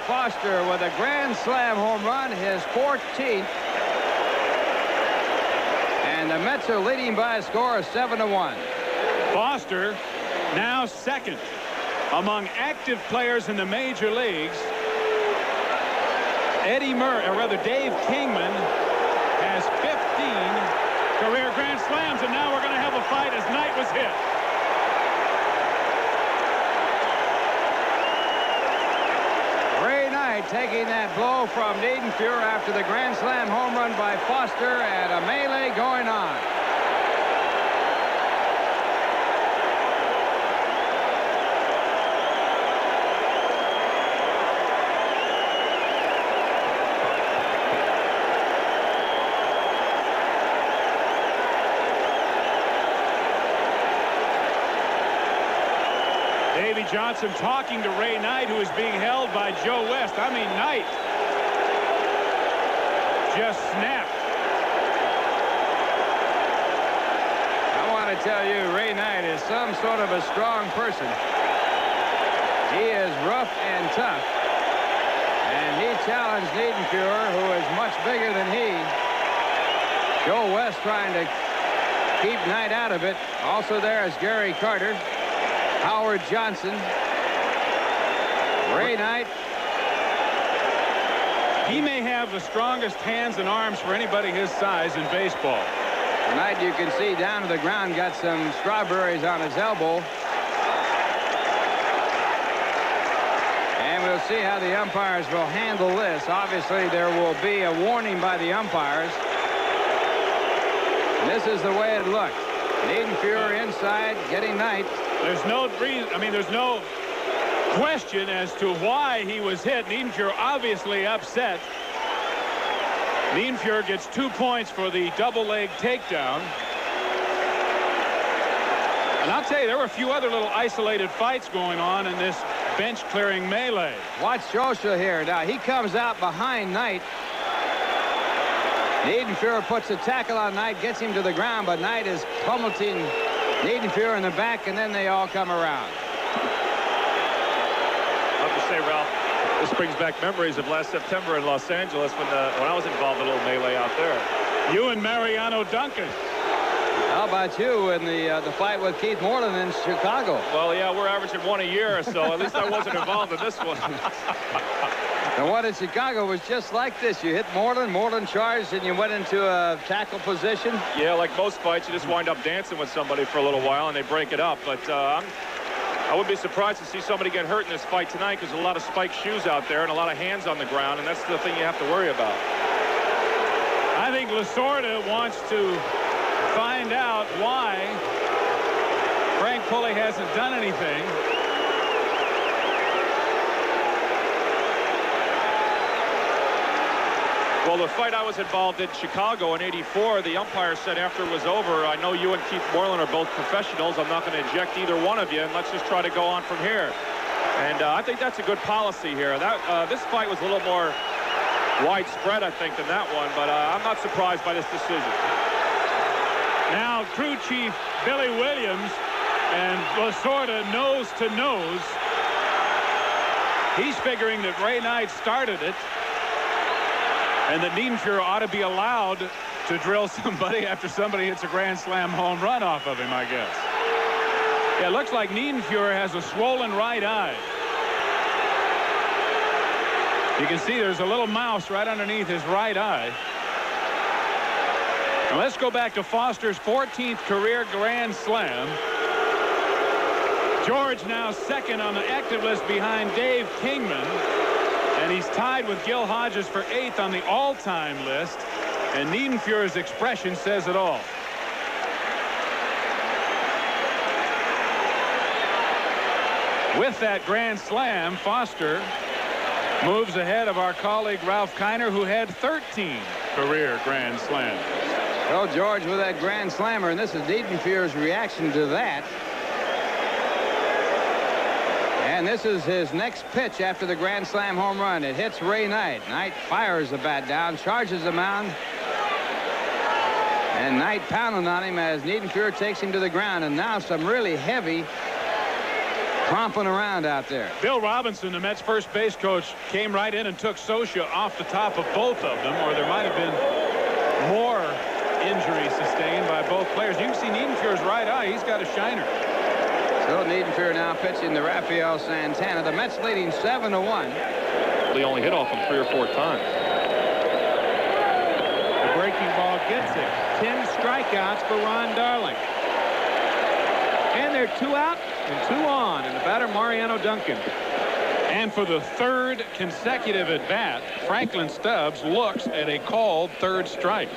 Foster with a grand slam home run, his 14th. And the Mets are leading by a score of 7-1. Foster now 2nd among active players in the major leagues. Dave Kingman has 15 career grand slams, and now we're going to have a fight as Knight was hit. Taking that blow from Niedenfuhr after the grand slam home run by Foster, and a melee going on. Davey Johnson talking to Ray Knight, who is being held by Joe West. I mean, Knight just snapped. I want to tell you, Ray Knight is some sort of a strong person. He is rough and tough. And he challenged Niedenfuhr, who is much bigger than he. Joe West trying to keep Knight out of it. Also there is Gary Carter, Howard Johnson, Ray Knight. He may have the strongest hands and arms for anybody his size in baseball. Tonight you can see down to the ground, got some strawberries on his elbow. And we'll see how the umpires will handle this. Obviously, there will be a warning by the umpires. And this is the way it looked. Niedenfuhr inside, getting Knight. There's no reason, I mean, there's no question as to why he was hit. Niedenfuhr obviously upset. Niedenfuhr gets 2 points for the double leg takedown. And I'll tell you, there were a few other little isolated fights going on in this bench clearing melee. Watch Josha here. Now he comes out behind Knight. Niedenfuhr puts a tackle on Knight, gets him to the ground, but Knight is pummeling Niedenfuhr in the back, and then they all come around. I have to say, Ralph, this brings back memories of last September in Los Angeles when I was involved in a little melee out there. You and Mariano Duncan. How about you in the fight with Keith Moreland in Chicago? Well, yeah, we're averaging one a year, so at least I wasn't involved in this one. The one in Chicago was just like this. You hit Moreland charged, and you went into a tackle position. Yeah, like most fights, you just wind up dancing with somebody for a little while, and they break it up. But I wouldn't be surprised to see somebody get hurt in this fight tonight because there's a lot of spiked shoes out there and a lot of hands on the ground, and that's the thing you have to worry about. I think Lasorda wants to find out why Frank Pulley hasn't done anything. Well, the fight I was involved in Chicago in '84, the umpire said after it was over, I know you and Keith Moreland are both professionals. I'm not going to eject either one of you, and let's just try to go on from here. And I think that's a good policy here. This fight was a little more widespread, I think, than that one, but I'm not surprised by this decision. Now, crew chief Billy Williams and Lasorda nose to nose. He's figuring that Ray Knight started it, and that Niedenfuhr ought to be allowed to drill somebody after somebody hits a grand slam home run off of him, I guess. Yeah, it looks like Niedenfuhr has a swollen right eye. You can see there's a little mouse right underneath his right eye. And let's go back to Foster's 14th career grand slam. George now second on the active list behind Dave Kingman. And he's tied with Gil Hodges for 8th on the all-time list. And Niedenfuhr's expression says it all. With that grand slam, Foster moves ahead of our colleague Ralph Kiner, who had 13 career grand slams. So George with that grand slammer, and this is Niedenfuhr's reaction to that. And this is his next pitch after the grand slam home run. It hits Ray Knight. Knight fires the bat down, charges the mound. And Knight pounding on him as Niedenfuhr takes him to the ground. And now some really heavy tromping around out there. Bill Robinson, the Mets first base coach, came right in and took Scioscia off the top of both of them, or there might have been more injury sustained by both players. You can see Niedenfuhr's right eye. He's got a shiner. So Niedenfuhr now pitching to Rafael Santana. The Mets leading 7-1. They only hit off him 3 or 4 times. The breaking ball gets it. 10 strikeouts for Ron Darling. And they're 2 out and 2 on. And the batter, Mariano Duncan. And for the 3rd consecutive at bat, Franklin Stubbs looks at a called 3rd strike.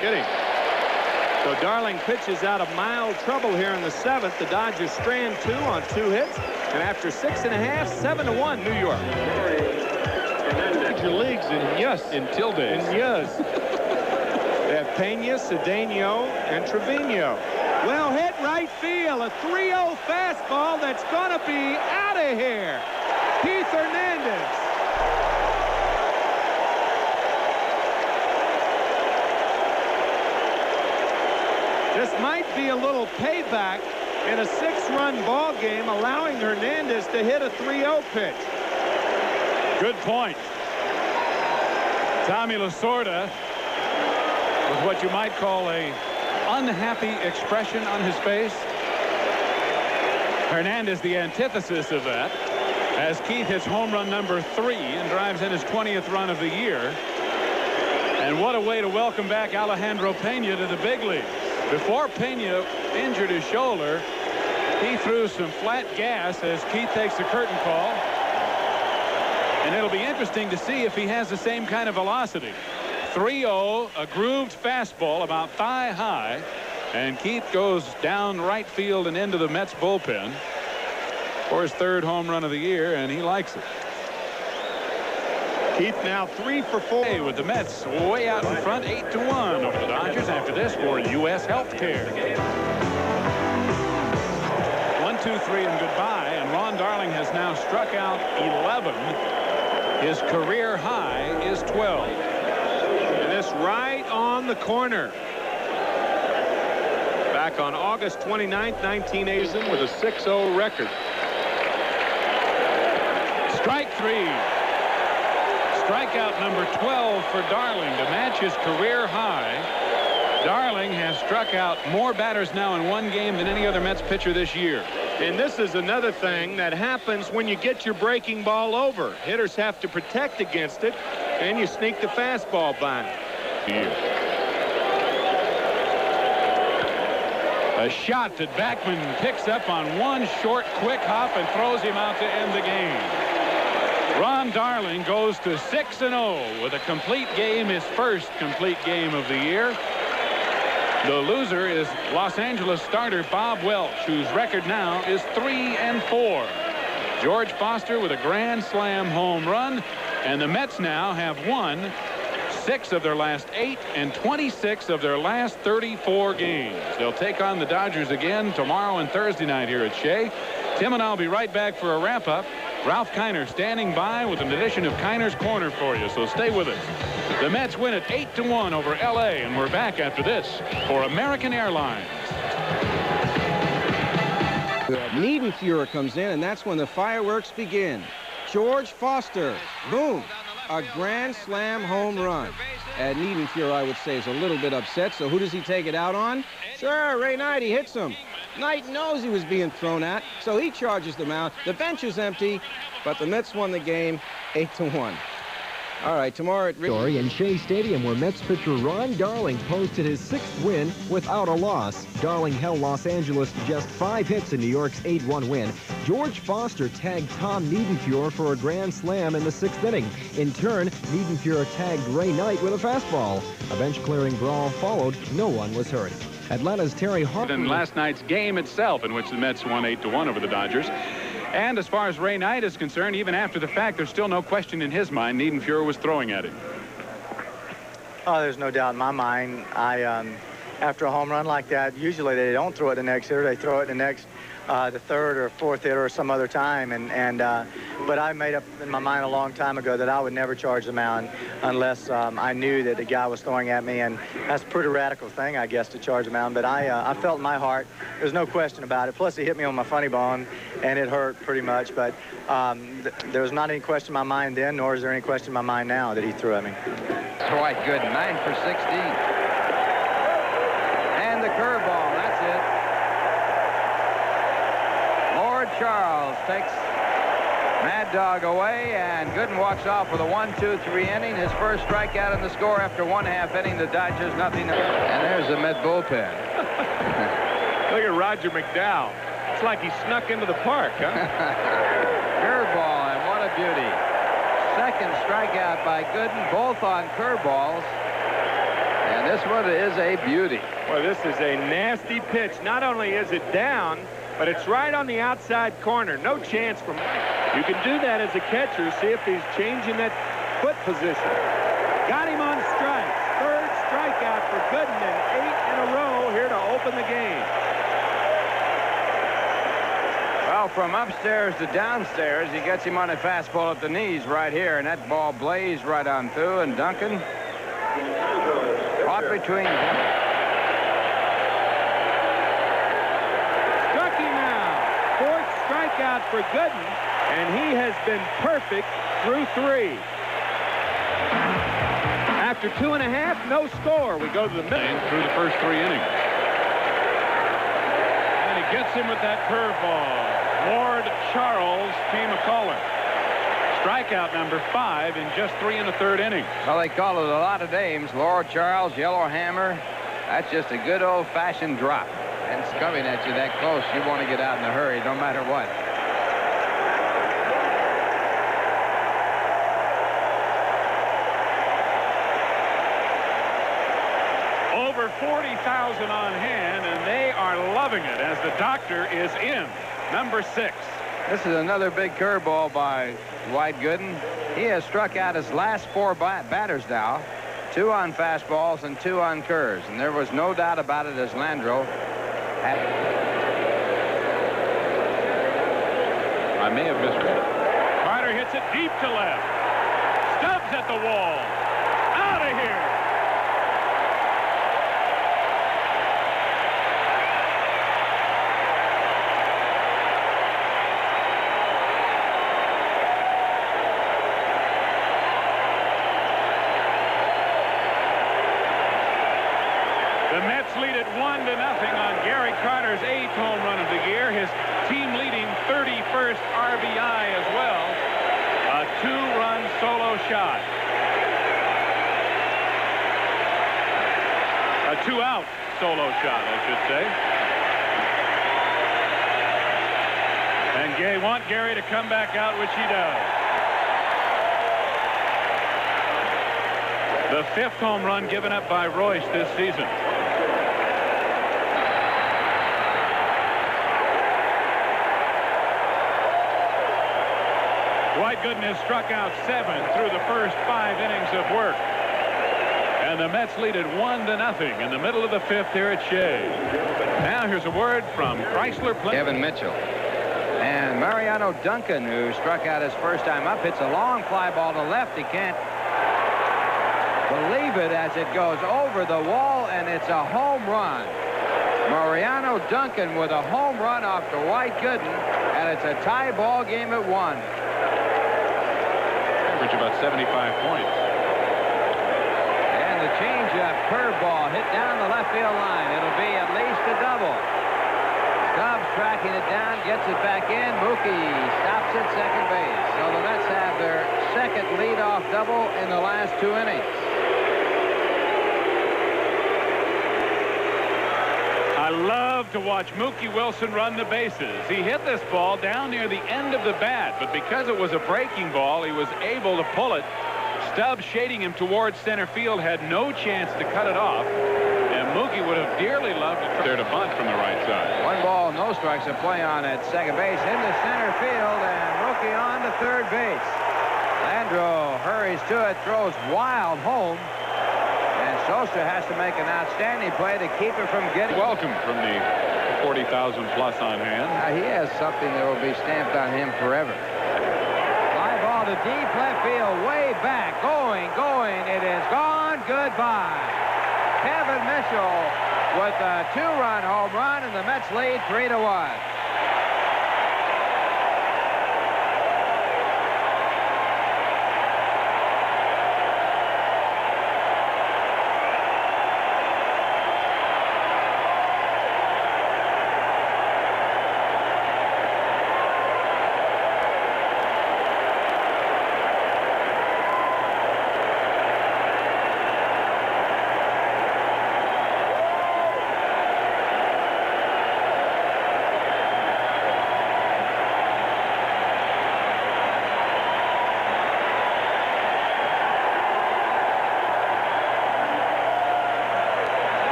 Get him. So Darling pitches out of mild trouble here in the 7th. The Dodgers strand 2 on 2 hits. And after 6.5, 7-1 New York. Major leagues in Tildes. In Yuz. They have Pena, Cedeno, and Trevino. Well hit right field. A 3-0 fastball that's going to be out of here. Keith Hernandez. This might be a little payback in a 6-run ball game, allowing Hernandez to hit a 3-0 pitch. Good point. Tommy Lasorda with what you might call a unhappy expression on his face. Hernandez the antithesis of that. as Keith hits home run number 3 and drives in his 20th run of the year. And what a way to welcome back Alejandro Pena to the big leagues. Before Pena injured his shoulder, he threw some flat gas as Keith takes the curtain call. And it'll be interesting to see if he has the same kind of velocity. 3-0, a grooved fastball about thigh high. And Keith goes down right field and into the Mets bullpen for his 3rd home run of the year, and he likes it. Keith now 3 for 4 with the Mets way out in front, 8-1 over the Dodgers after this for U.S. Healthcare. 1, 2, 3 and goodbye, and Ron Darling has now struck out 11. His career high is 12. And this right on the corner. Back on August 29th, 1980 with a 6-0 record. Strike 3. Strikeout number 12 for Darling to match his career high. Darling has struck out more batters now in one game than any other Mets pitcher this year. And this is another thing that happens when you get your breaking ball over. Hitters have to protect against it, and you sneak the fastball by. A shot that Backman picks up on one short, quick hop and throws him out to end the game. Ron Darling goes to 6-0 with a complete game, his first complete game of the year. The loser is Los Angeles starter Bob Welch, whose record now is 3-4. George Foster with a grand slam home run, and the Mets now have won 6 of their last 8 and 26 of their last 34 games. They'll take on the Dodgers again tomorrow and Thursday night here at Shea. Tim and I'll be right back for a wrap-up. Ralph Kiner standing by with an edition of Kiner's Corner for you, so stay with us. The Mets win it 8-1 over L.A., and we're back after this for American Airlines. Niedenfuhrer comes in, and that's when the fireworks begin. George Foster, boom, a grand slam home run. And Niedenfuhrer, I would say, is a little bit upset, so who does he take it out on? Sure, Ray Knight, he hits him. Knight knows he was being thrown at, so he charges the mound. The bench is empty, but the Mets won the game 8-1. All right, tomorrow at Story in Shea Stadium, where Mets pitcher Ron Darling posted his 6th win without a loss. Darling held Los Angeles to just 5 hits in New York's 8-1 win. George Foster tagged Tom Niedenfuhrer for a grand slam in the 6th inning. In turn, Niedenfuhrer tagged Ray Knight with a fastball. A bench-clearing brawl followed. No one was hurt. Atlanta's Terry Harper. In last night's game itself, in which the Mets won 8-1 over the Dodgers. And as far as Ray Knight is concerned, even after the fact, there's still no question in his mind Niedenfuhrer was throwing at him. Oh, there's no doubt in my mind. After a home run like that, usually they don't throw it the next hitter. They throw it the next, the 3rd or 4th hitter or some other time. But I made up in my mind a long time ago that I would never charge the mound unless I knew that the guy was throwing at me. And that's a pretty radical thing, I guess, to charge the mound. But I felt in my heart, there's no question about it. Plus, he hit me on my funny bone, and it hurt pretty much. But there was not any question in my mind then, nor is there any question in my mind now that he threw at me. Quite good, 9 for 16. And the curveball, that's it. Lord Charles takes Mad Dog away, and Gooden walks off with a 1-2-3 inning. His first strikeout in the score after 1/2 inning. The Dodgers nothing. And there's the Met bullpen. Look at Roger McDowell. It's like he snuck into the park, huh? Curveball, and what a beauty. Second strikeout by Gooden, both on curveballs. And this one is a beauty. Well, this is a nasty pitch. Not only is it down, but it's right on the outside corner. No chance from You can do that as a catcher. See if he's changing that foot position. Got him on strikes. 3rd strikeout for Gooden, and 8 in a row here to open the game. Well, from upstairs to downstairs, he gets him on a fastball at the knees right here, and that ball blazed right on through, and Duncan caught between them. Struck him out. 4th strikeout for Gooden, and he has been perfect through 3. After 2.5, no score. We go to the middle. Through the first 3 innings. And he gets him with that curveball. Lord Charles came a caller. Strikeout number 5 in just 3 1/3 innings. Well, they call it a lot of names. Lord Charles, Yellow Hammer. That's just a good old-fashioned drop. And it's coming at you that close. You want to get out in a hurry, no matter what. Over 40,000 on hand, and they are loving it as the doctor is in. Number 6. This is another big curveball by Dwight Gooden. He has struck out his last 4 batters now. 2 on fastballs and 2 on curves. And there was no doubt about it as Landro had... I may have misread it. Carter hits it deep to left. Stubbs at the wall. Out of here. The Mets lead it 1-0 on Gary Carter's 8th home run of the year. His team-leading 31st RBI as well. A 2-run solo shot. A 2-out solo shot, I should say. And they want Gary to come back out, which he does. The 5th home run given up by Royce this season. Dwight Gooden has struck out 7 through the first 5 innings of work. And the Mets lead it 1-0 in the middle of the 5th here at Shea. Now here's a word from Chrysler. Kevin Mitchell. And Mariano Duncan, who struck out his first time up, hits a long fly ball to left. He can't believe it as it goes over the wall, and it's a home run. Mariano Duncan with a home run off Dwight Gooden, and it's a tie ball game at 1. Average about 75 points. And the changeup curveball hit down the left field line. It'll be at least a double. Stubbs tracking it down, gets it back in. Mookie stops at second base. So the Mets have their second leadoff double in the last 2 innings. I love to watch Mookie Wilson run the bases. He hit this ball down near the end of the bat, but because it was a breaking ball, he was able to pull it. Stubbs shading him towards center field had no chance to cut it off, and Mookie would have dearly loved to try to bunt from the right side. 1 ball, no strikes. A play on at second base into center field, and Mookie on to third base. Landro hurries to it, throws wild home. Sosa has to make an outstanding play to keep it from getting... Welcome from the 40,000 plus on hand. He has something that will be stamped on him forever. Fly ball to deep left field, way back, going. It is gone. Goodbye. Kevin Mitchell with a 2-run home run, and the Mets lead 3-1.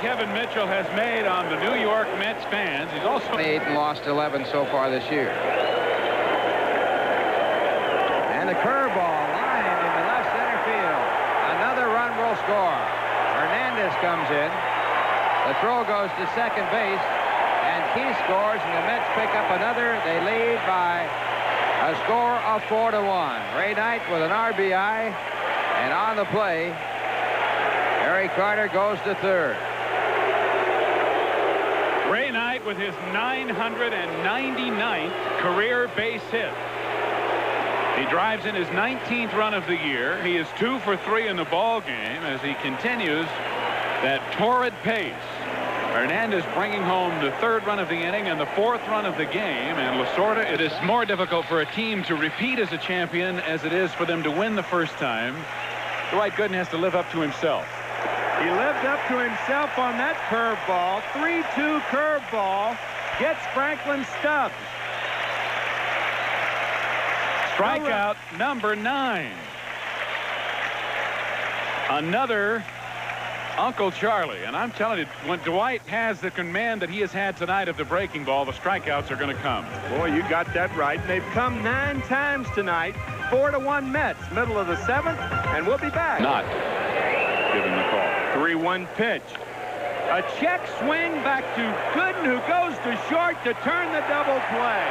Kevin Mitchell has made on the New York Mets fans. He's also 8 and lost 11 so far this year. And the curveball lined into left center field. Another run will score. Hernandez comes in. The throw goes to second base, and Key scores, and the Mets pick up another. They lead by a score of 4-1. Ray Knight with an RBI, and on the play, Gary Carter goes to third. Ray Knight with his 999th career base hit. He drives in his 19th run of the year. He is 2 for 3 in the ball game as he continues that torrid pace. Hernandez bringing home the 3rd run of the inning and the 4th run of the game. And Lasorda, it is more difficult for a team to repeat as a champion as it is for them to win the first time. Dwight Gooden has to live up to himself. He lived up to himself on that curveball. 3-2 curveball. Gets Franklin Stubbs. Strikeout number 9. Another Uncle Charlie. And I'm telling you, when Dwight has the command that he has had tonight of the breaking ball, the strikeouts are going to come. Boy, you got that right. They've come 9 times tonight. 4-1 Mets, middle of the 7th, and we'll be back. Not giving the call. 3-1 pitch. A check swing back to Gooden, who goes to short to turn the double play.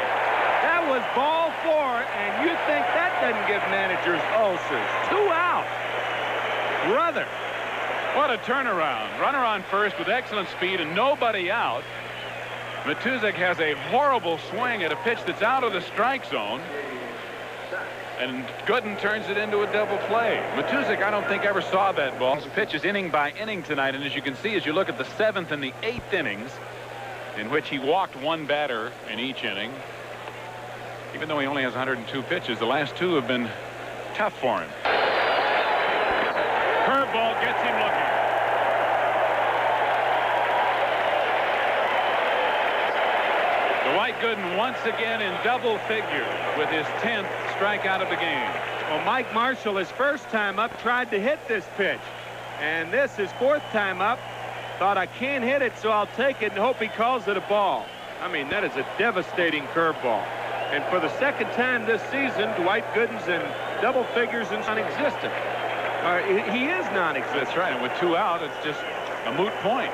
That was ball 4, and you think that doesn't give managers ulcers. 2 out. Brother. What a turnaround. Runner on first with excellent speed and nobody out. Matuszek has a horrible swing at a pitch that's out of the strike zone. And Gooden turns it into a double play. Matuszek, I don't think, ever saw that ball. His pitch is inning by inning tonight. And as you can see, as you look at the 7th and the 8th innings, in which he walked 1 batter in each inning, even though he only has 102 pitches, the last 2 have been tough for him. Curveball gets him looking. Dwight Gooden once again in double figures with his 10th strikeout of the game. Well, Mike Marshall, his first time up, tried to hit this pitch. And this, his 4th time up, thought, I can't hit it, so I'll take it and hope he calls it a ball. I mean, that is a devastating curveball. And for the 2nd time this season, Dwight Gooden's in double figures and non-existent. He is non-existent. That's right, and with 2 out, it's just a moot point.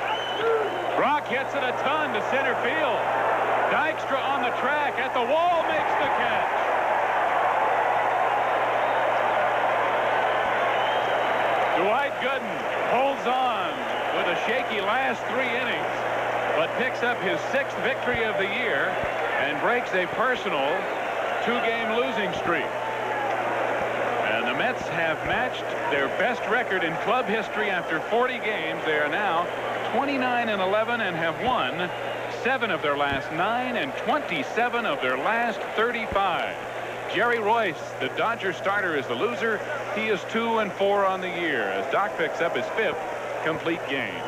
Brock hits it a ton to center field. Dykstra on the track at the wall makes the catch. Dwight Gooden holds on with a shaky last 3 innings, but picks up his 6th victory of the year and breaks a personal 2-game losing streak. And the Mets have matched their best record in club history after 40 games. They are now 29-11 and have won 7 of their last 9 and 27 of their last 35. Jerry Royce, the Dodger starter, is the loser. He is 2-4 on the year as Doc picks up his 5th complete game.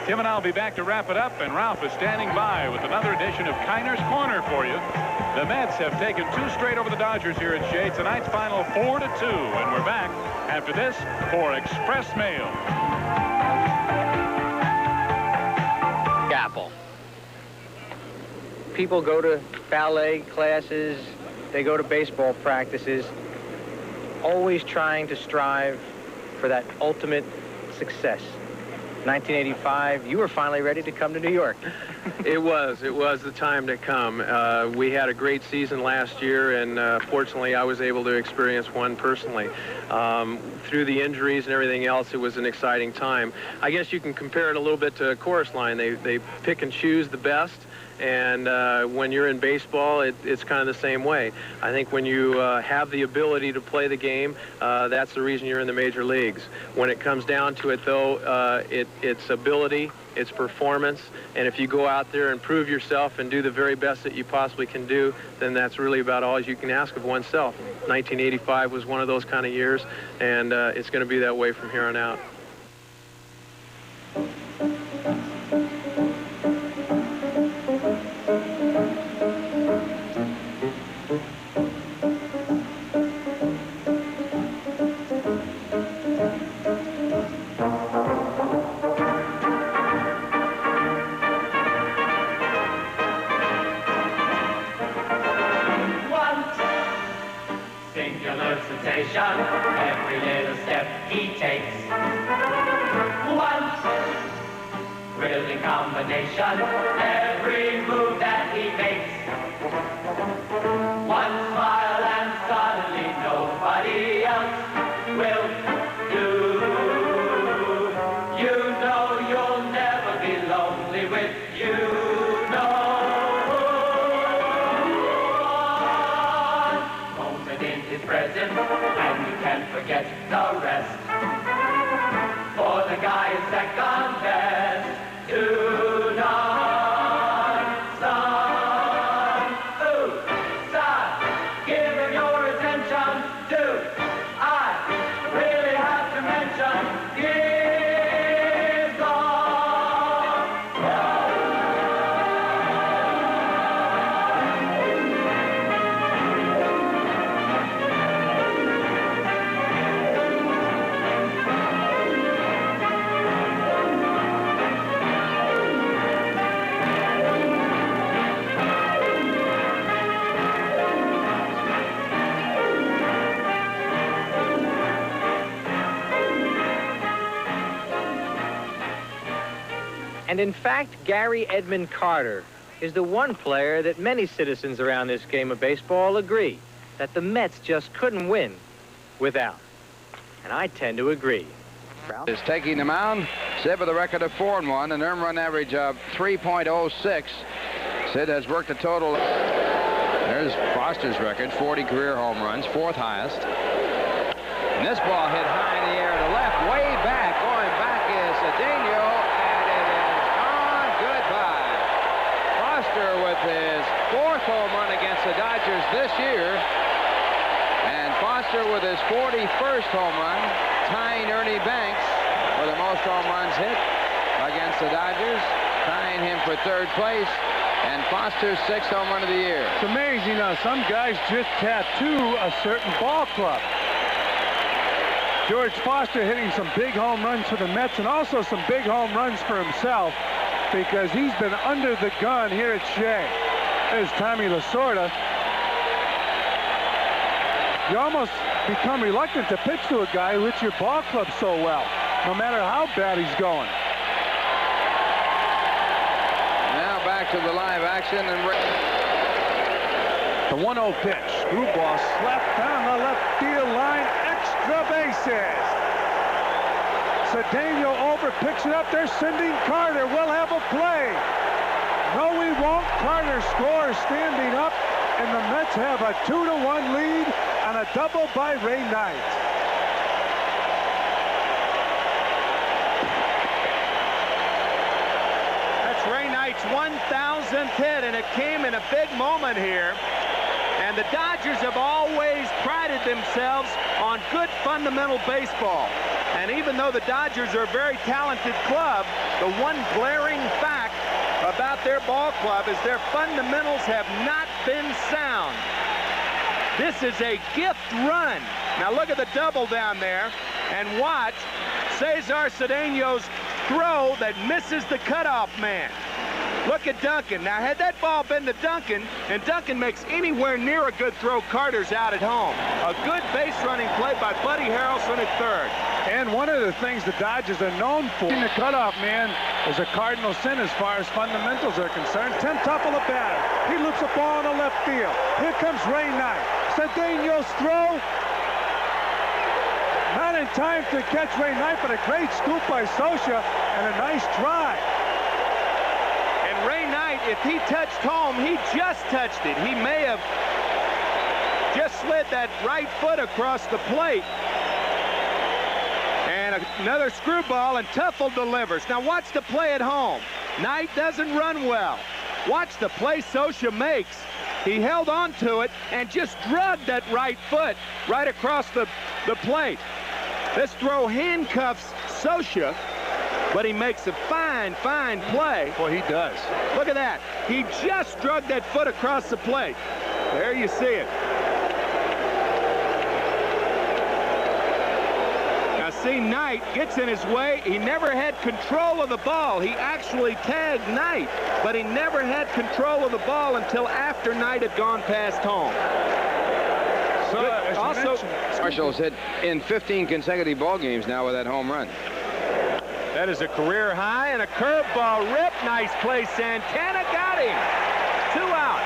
Tim and I will be back to wrap it up, and Ralph is standing by with another edition of Kiner's Corner for you. The Mets have taken 2 straight over the Dodgers here at Shea. Tonight's final 4-2, and we're back after this for Express Mail. Apple. People go to ballet classes, they go to baseball practices, always trying to strive for that ultimate success. 1985, you were finally ready to come to New York. It was the time to come. We had a great season last year, and fortunately I was able to experience one personally. Through the injuries and everything else, it was an exciting time. I guess you can compare it a little bit to a chorus line. They pick and choose the best. And when you're in baseball, it's kind of the same way. I think when you have the ability to play the game, that's the reason you're in the major leagues. When it comes down to it, though, it's ability, it's performance, and if you go out there and prove yourself and do the very best that you possibly can do, then that's really about all you can ask of oneself. 1985 was one of those kind of years, and it's going to be that way from here on out. Every little step he takes. One thrilling combination, every move that he makes. One smile and suddenly nobody else will do. You know you'll never be lonely with you. Present, and you can't forget the rest. For the guy is second best tonight. And in fact, Gary Edmund Carter is the one player that many citizens around this game of baseball agree that the Mets just couldn't win without. And I tend to agree. Is taking the mound. Sid with a record of 4-1, an earned run average of 3.06. Sid has worked a total. There's Foster's record, 40 career home runs, 4th highest. And this ball hit high in the air to left, way back. Going back is Cedeno, and it is gone. Goodbye. Foster with his 4th home run against the Dodgers this year. And Foster with his 41st home run, tying Ernie Banks for the most home runs hit against the Dodgers, tying him for 3rd place. And Foster's 6th home run of the year. It's amazing how some guys just tattoo a certain ball club. George Foster hitting some big home runs for the Mets and also some big home runs for himself because he's been under the gun here at Shea. There's Tommy Lasorda. You almost become reluctant to pitch to a guy who hits your ball club so well, no matter how bad he's going. Now back to the live action. And the 1-0 pitch. Screwball slapped down the left field line. Extra bases. Cedeno over, picks it up. They're sending Carter. We'll have a play. No, we won't. Carter scores standing up, and the Mets have a 2-1 lead on a double by Ray Knight. That's Ray Knight's 1,000th hit, and it came in a big moment here. And the Dodgers have always prided themselves on good fundamental baseball. And even though the Dodgers are a very talented club, the one glaring fact about their ball club is their fundamentals have not been sound. This is a gift run. Now look at the double down there and watch Cesar Cedeno's throw that misses the cutoff man. Look at Duncan. Now, had that ball been to Duncan, and Duncan makes anywhere near a good throw, Carter's out at home. A good base running play by Buddy Harrelson at 3rd. And one of the things the Dodgers are known for, the cutoff man is a cardinal sin as far as fundamentals are concerned. Tim Tuffle, the batter. He loops a ball in the left field. Here comes Ray Knight. Cedeno's throw. Not in time to catch Ray Knight, but a great scoop by Scioscia and a nice try. Ray Knight, if he touched home, he just touched it. He may have just slid that right foot across the plate. And another screwball, and Tuffle delivers. Now watch the play at home. Knight doesn't run well. Watch the play Scioscia makes. He held on to it and just drugged that right foot right across the plate. This throw handcuffs Scioscia, but he makes a fine, fine play. Boy, he does. Look at that. He just drugged that foot across the plate. There you see it. Now see, Knight gets in his way. He never had control of the ball. He actually tagged Knight, but he never had control of the ball until after Knight had gone past home. So, also, Marshall's hit in 15 consecutive ball games now with that home run. That is a career high, and a curveball rip. Nice play. Santana got him. 2 out.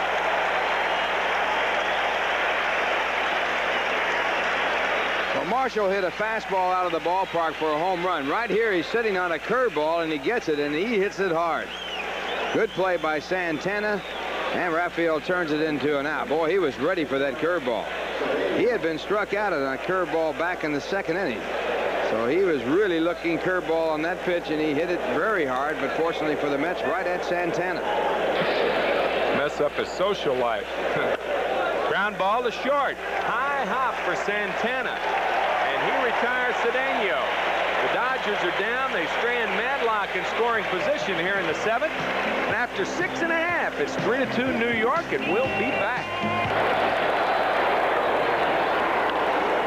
Well, Marshall hit a fastball out of the ballpark for a home run. Right here, he's sitting on a curveball, and he gets it, and he hits it hard. Good play by Santana, and Raphael turns it into an out. Boy, he was ready for that curveball. He had been struck out on a curveball back in the 2nd inning. So he was really looking curveball on that pitch, and he hit it very hard, but fortunately for the Mets, right at Santana. Mess up his social life. Ground ball to short. High hop for Santana. And he retires Cedeno. The Dodgers are down. They stay in Madlock in scoring position here in the 7th. And after 6½, it's 3-2 New York, and we'll be back.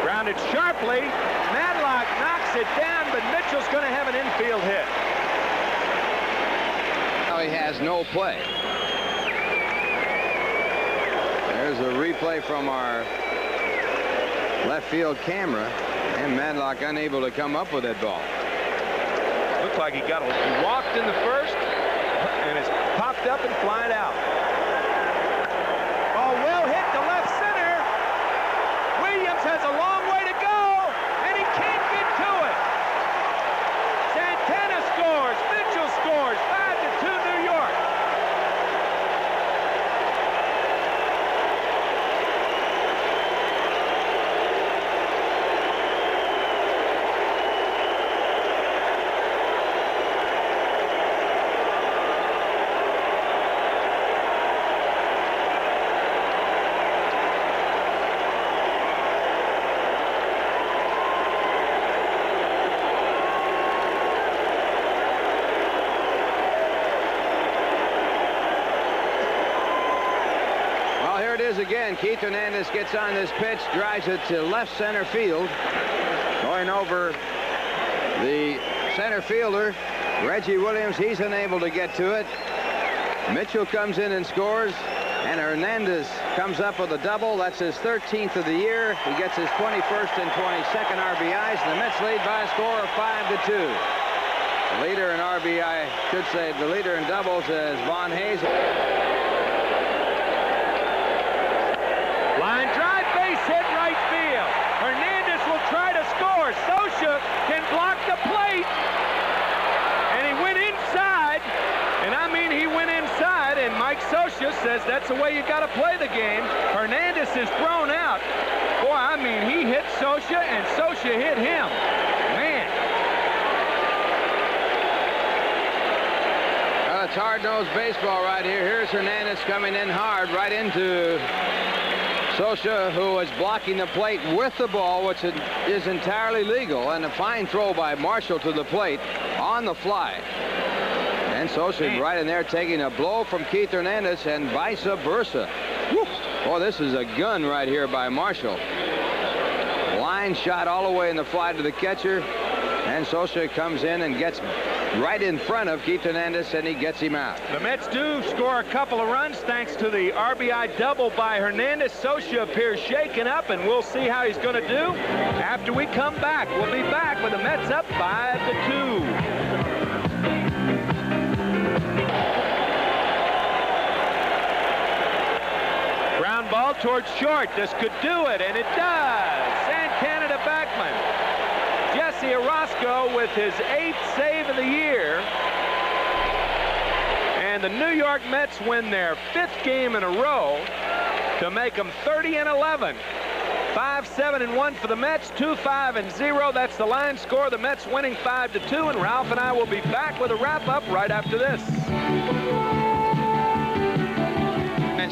Grounded sharply. Madlock knocks it down, but Mitchell's going to have an infield hit. Now he has no play. There's a replay from our left field camera, and Madlock unable to come up with that ball. looked like he walked in the first and it's popped up and flying out. Oh, well hit to left center. Williams has a long way to go, and he can't get to it. Santana scores. Mitchell scores. 5-2 New York. Again, Keith Hernandez gets on this pitch, drives it to left center field. Going over the center fielder, Reggie Williams. He's unable to get to it. Mitchell comes in and scores, and Hernandez comes up with a double. That's his 13th of the year. He gets his 21st and 22nd RBIs, and the Mets lead by a score of 5-2. The leader in RBI, should say the leader in doubles is Von Hayes. Line drive, base hit, right field. Hernandez will try to score. Scioscia can block the plate. And he went inside. And I mean, he went inside. And Mike Scioscia says that's the way you got to play the game. Hernandez is thrown out. Boy, I mean, he hit Scioscia, and Scioscia hit him. Man. Well, it's hard-nosed baseball right here. Here's Hernandez coming in hard right into Scioscia, who is blocking the plate with the ball, which is entirely legal, and a fine throw by Marshall to the plate on the fly. And Scioscia right in there taking a blow from Keith Hernandez and vice versa. Woo. Boy, this is a gun right here by Marshall. Line shot all the way in the fly to the catcher, and Scioscia comes in and gets right in front of Keith Hernandez, and he gets him out. The Mets do score a couple of runs thanks to the RBI double by Hernandez. Scioscia appears shaken up, and we'll see how he's going to do after we come back. We'll be back with the Mets up 5-2. Ground ball towards short. This could do it, and it does. Santana to Backman. Jesse Orozco with his 8th save of the year. And the New York Mets win their 5th game in a row to make them 30-11. 5-7-1 for the Mets, 2-5-0. That's the line score. The Mets winning 5-2, and Ralph and I will be back with a wrap-up right after this.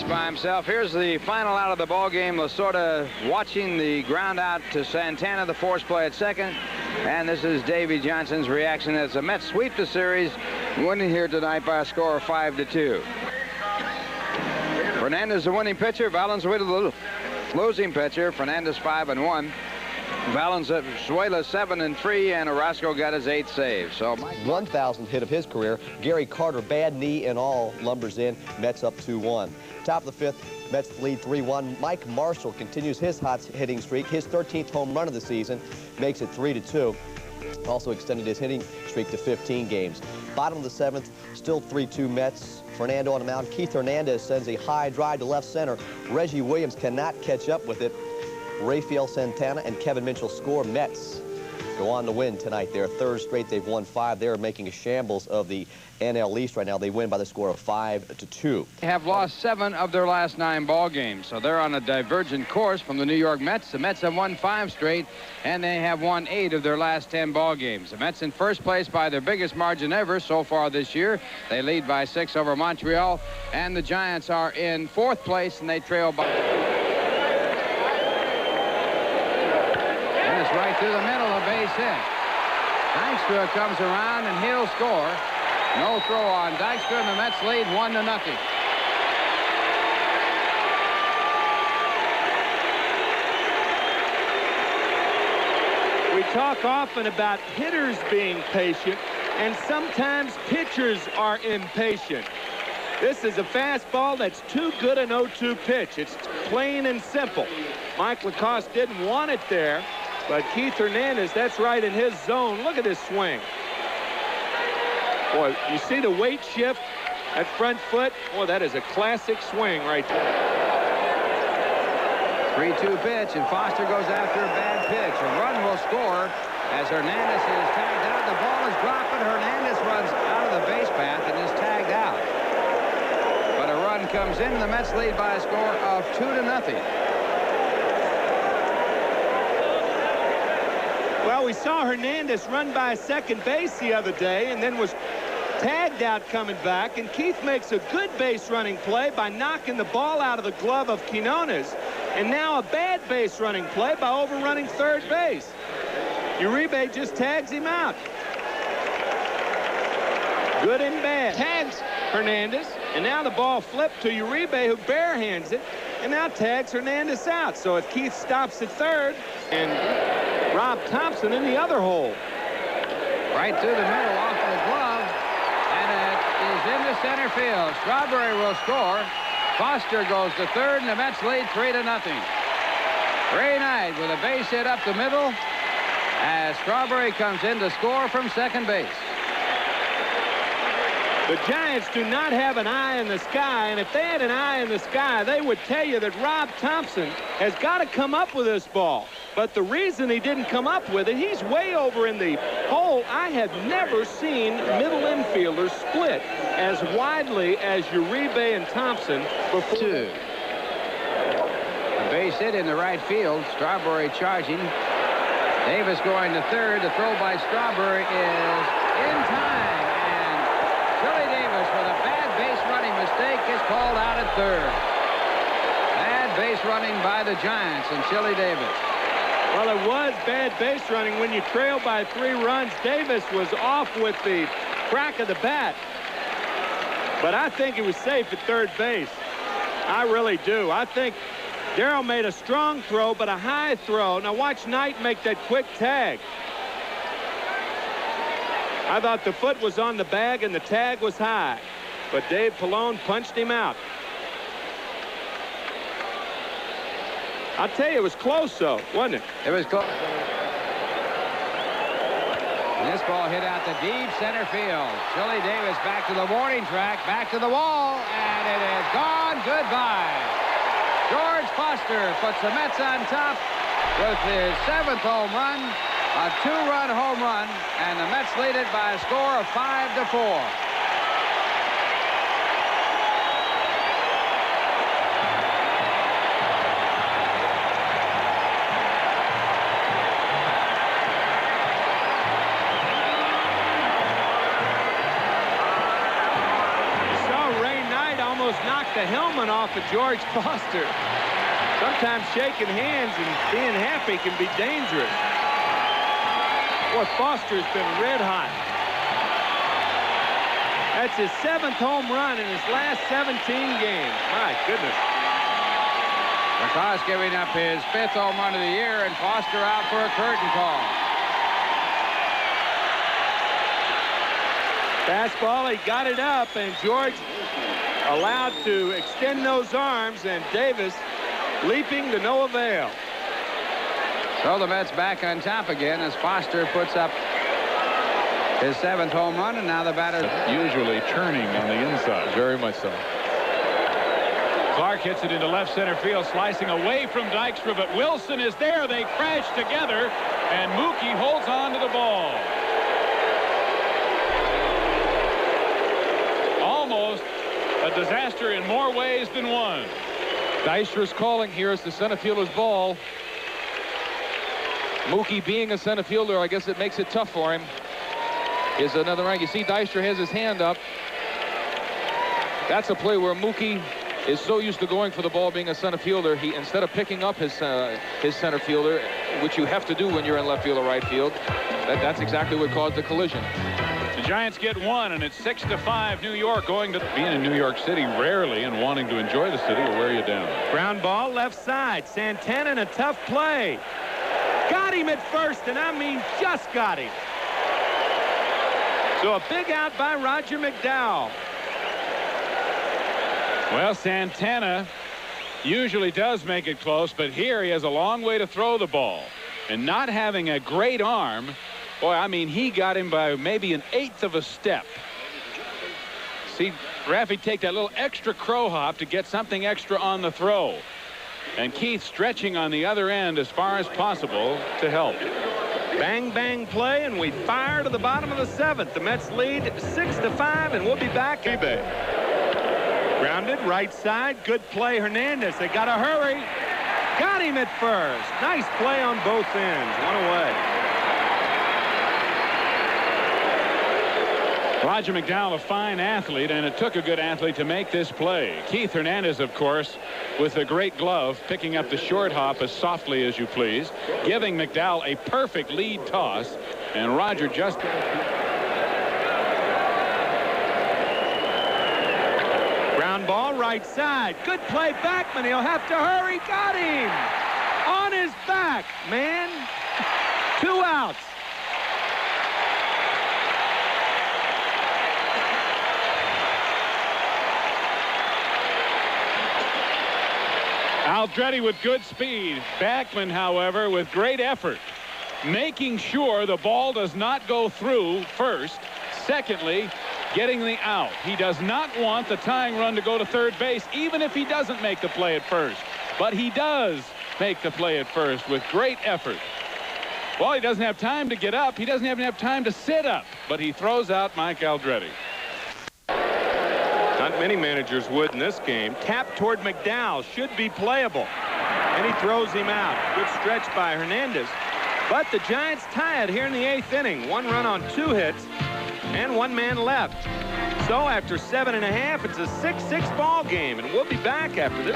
By himself. Here's the final out of the ball game. Lasorda watching the ground out to Santana, the force play at second. And this is Davey Johnson's reaction as the Mets sweep the series, winning here tonight by a score of 5-2. Fernandez the winning pitcher. Valenzuela the losing pitcher. Fernandez 5-1. Valenzuela 7-3, and Orozco got his 8th save. So 1,000th hit of his career. Gary Carter, bad knee and all, lumbers in. Mets up 2-1. Top of the 5th, Mets lead 3-1. Mike Marshall continues his hot hitting streak. His 13th home run of the season makes it 3-2. Also extended his hitting streak to 15 games. Bottom of the 7th, still 3-2 Mets. Fernando on the mound. Keith Hernandez sends a high drive to left center. Reggie Williams cannot catch up with it. Rafael Santana and Kevin Mitchell score. Mets go on to win tonight. Their 3rd straight. They've won 5. They're making a shambles of the NL East right now. They win by the score of 5-2. They have lost 7 of their last 9 ball games, so they're on a divergent course from the New York Mets. The Mets have won 5 straight, and they have won 8 of their last 10 ball games. The Mets in first place by their biggest margin ever so far this year. They lead by 6 over Montreal, and the Giants are in 4th place, and they trail by... And it's right through the middle, a base hit. Dykstra comes around, and he'll score. No throw on Dykstra, and the Mets lead 1-0. We talk often about hitters being patient, and sometimes pitchers are impatient. This is a fastball that's too good an 0-2 pitch. It's plain and simple. Mike Lacoste didn't want it there, but Keith Hernandez, that's right in his zone. Look at this swing. Boy, you see the weight shift at front foot? Boy, that is a classic swing right there. 3-2 pitch, and Foster goes after a bad pitch. A run will score as Hernandez is tagged out. The ball is dropping. Hernandez runs out of the base path and is tagged out. But a run comes in. The Mets lead by a score of 2-0. Well, we saw Hernandez run by second base the other day and then was tagged out coming back, and Keith makes a good base running play by knocking the ball out of the glove of Quinones, and now a bad base running play by overrunning third base. Uribe just tags him out. Good and bad. Tags Hernandez, and now the ball flipped to Uribe, who barehands it, and now tags Hernandez out. So if Keith stops at third, and Rob Thompson in the other hole. Right through the middle off the glove, and it is into center field. Strawberry will score. Foster goes to third, and the Mets lead 3-0. Ray Knight with a base hit up the middle as Strawberry comes in to score from second base. The Giants do not have an eye in the sky, and if they had an eye in the sky, they would tell you that Rob Thompson has got to come up with this ball. But the reason he didn't come up with it, he's way over in the hole. I have never seen middle infielders split as widely as Uribe and Thompson before. A base hit in the right field. Strawberry charging. Davis going to third. The throw by Strawberry is in time. Chili Davis with a bad base running mistake is called out at third. Bad base running by the Giants and Chili Davis. Well, it was bad base running when you trail by 3 runs. Davis was off with the crack of the bat. But I think he was safe at third base. I really do. I think Darrell made a strong throw, but a high throw. Now watch Knight make that quick tag. I thought the foot was on the bag and the tag was high, but Dave Pallone punched him out. I'll tell you, it was close, though, wasn't it? It was close. And this ball hit out to deep center field. Chili Davis back to the warning track, back to the wall, and it is gone. Goodbye. George Foster puts the Mets on top with his 7th home run. A 2-run home run, and the Mets lead it by a score of 5-4. So Ray Knight almost knocked the helmet off of George Foster. Sometimes shaking hands and being happy can be dangerous. Boy, Foster's been red hot. That's his 7th home run in his last 17 games. My goodness. McCoss giving up his 5th home run of the year, and Foster out for a curtain call. Fastball, he got it up, and George allowed to extend those arms, and Davis leaping to no avail. So the Mets back on top again as Foster puts up his 7th home run, and now the batter usually turning on the inside. Very much so. Clark hits it into left center field, slicing away from Dykstra, but Wilson is there. They crash together, and Mookie holds on to the ball. Almost a disaster in more ways than one. Dykstra's calling here as the center fielder's ball. Mookie being a center fielder, I guess it makes it tough for him. Here's another rank. You see Dykstra has his hand up. That's a play where Mookie is so used to going for the ball being a center fielder, he instead of picking up his center fielder, which you have to do when you're in left field or right field, that's exactly what caused the collision. The Giants get 1, and it's 6-5 New York. Going to being in New York City rarely and wanting to enjoy the city will wear you down. Ground ball left side. Santana in a tough play. Got him at first, and I mean just got him. So a big out by Roger McDowell. Well, Santana usually does make it close, but here he has a long way to throw the ball. And not having a great arm, boy, I mean, he got him by maybe 1/8 of a step. see Raffy take that little extra crow hop to get something extra on the throw. And Keith stretching on the other end as far as possible to help. Bang, bang play, and we fire to the bottom of the 7th. The Mets lead 6-5, and we'll be back. eBay. Grounded, right side. Good play, Hernandez. They got to hurry. Got him at first. Nice play on both ends. One away. Roger McDowell, a fine athlete, and it took a good athlete to make this play. Keith Hernandez, of course, with a great glove, picking up the short hop as softly as you please, giving McDowell a perfect lead toss, and Roger just... Ground ball, right side. Good play, Backman. He'll have to hurry. Got him. On his back, man. 2 outs. Aldretti with good speed. Backman, however, with great effort, making sure the ball does not go through first. Secondly, getting the out. He does not want the tying run to go to third base, even if he doesn't make the play at first. But he does make the play at first with great effort. Well, he doesn't have time to get up. He doesn't even have time to sit up. But he throws out Mike Aldretti. Not many managers would in this game. Tap toward McDowell. Should be playable. And he throws him out. Good stretch by Hernandez. But the Giants tie it here in the 8th inning. 1 run on 2 hits and 1 man left. So after 7.5, it's a 6-6 ball game. And we'll be back after this.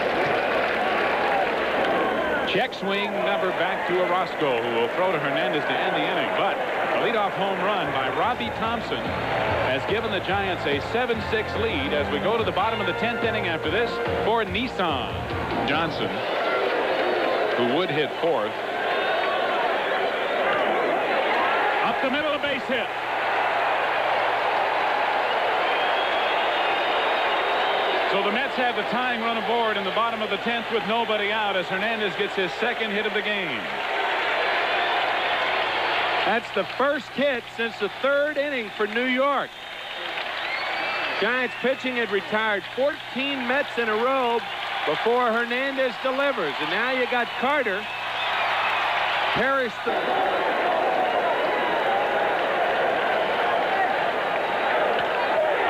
Check swing number back to Orozco, who will throw to Hernandez to end the inning. But a leadoff home run by Robbie Thompson has given the Giants a 7-6 lead as we go to the bottom of the 10th inning after this for Nissan. Johnson, who would hit 4th. Up the middle, a base hit. So the Mets have the tying run aboard in the bottom of the 10th with nobody out as Hernandez gets his 2nd hit of the game. That's the first hit since the 3rd inning for New York. Giants pitching had retired 14 Mets in a row before Hernandez delivers. And now you got Carter. Parrish the...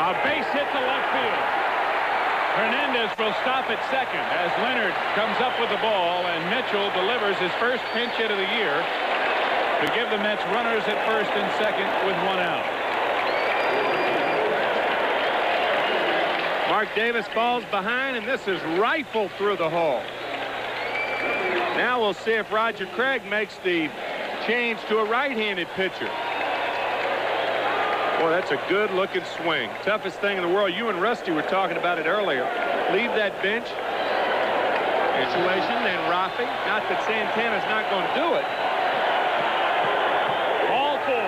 A base hit to left field. Hernandez will stop at 2nd as Leonard comes up with the ball, and Mitchell delivers his first pinch hit of the year to give the Mets runners at 1st and 2nd with 1 out. Mark Davis falls behind, and this is rifled through the hole. Now we'll see if Roger Craig makes the change to a right-handed pitcher. Boy, that's a good-looking swing. Toughest thing in the world. You and Rusty were talking about it earlier. Leave that bench. Situation, and Raffy. Not that Santana's not going to do it. Ball 4.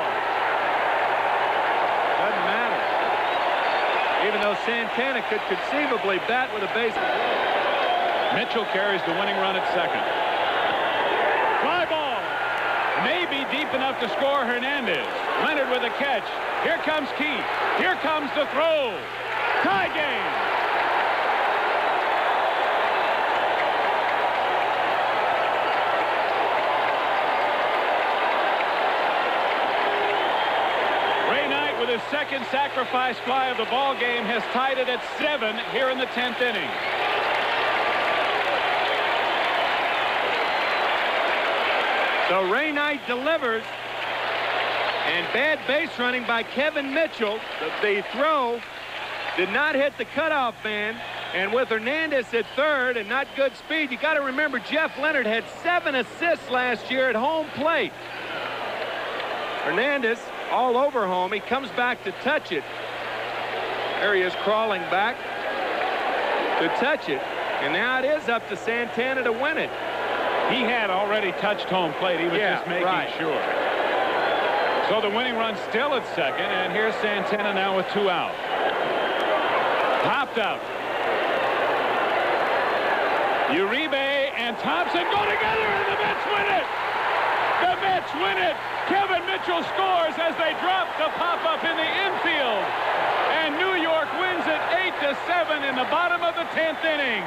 Doesn't matter. Even though Santana could conceivably bat with a base. Mitchell carries the winning run at 2nd. Fly ball. Maybe deep enough to score Hernandez. Leonard with a catch. Here comes Keith. Here comes the throw. Tie game. Ray Knight with his 2nd sacrifice fly of the ball game has tied it at 7 here in the 10th inning. So Ray Knight delivers. And bad base running by Kevin Mitchell. The throw did not hit the cutoff man. And with Hernandez at 3rd and not good speed, you got to remember Jeff Leonard had 7 assists last year at home plate. Hernandez all over home. He comes back to touch it. There he is crawling back to touch it. And now it is up to Santana to win it. He had already touched home plate. He was just making sure. So the winning run still at 2nd, and here's Santana now with 2 out. Popped up. Uribe and Thompson go together, and the Mets win it! The Mets win it! Kevin Mitchell scores as they drop the pop-up in the infield. And New York wins it in the bottom of the 10th inning.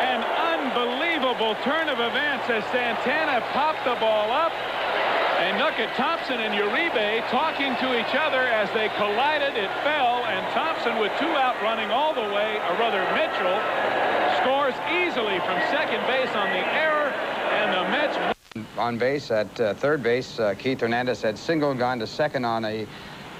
An unbelievable turn of events as Santana popped the ball up. And look at Thompson and Uribe talking to each other as they collided. It fell, and Thompson, with 2 out running all the way, or rather Mitchell, scores easily from second base on the error, and the Mets. On base at third base, Keith Hernandez had singled, gone to second on a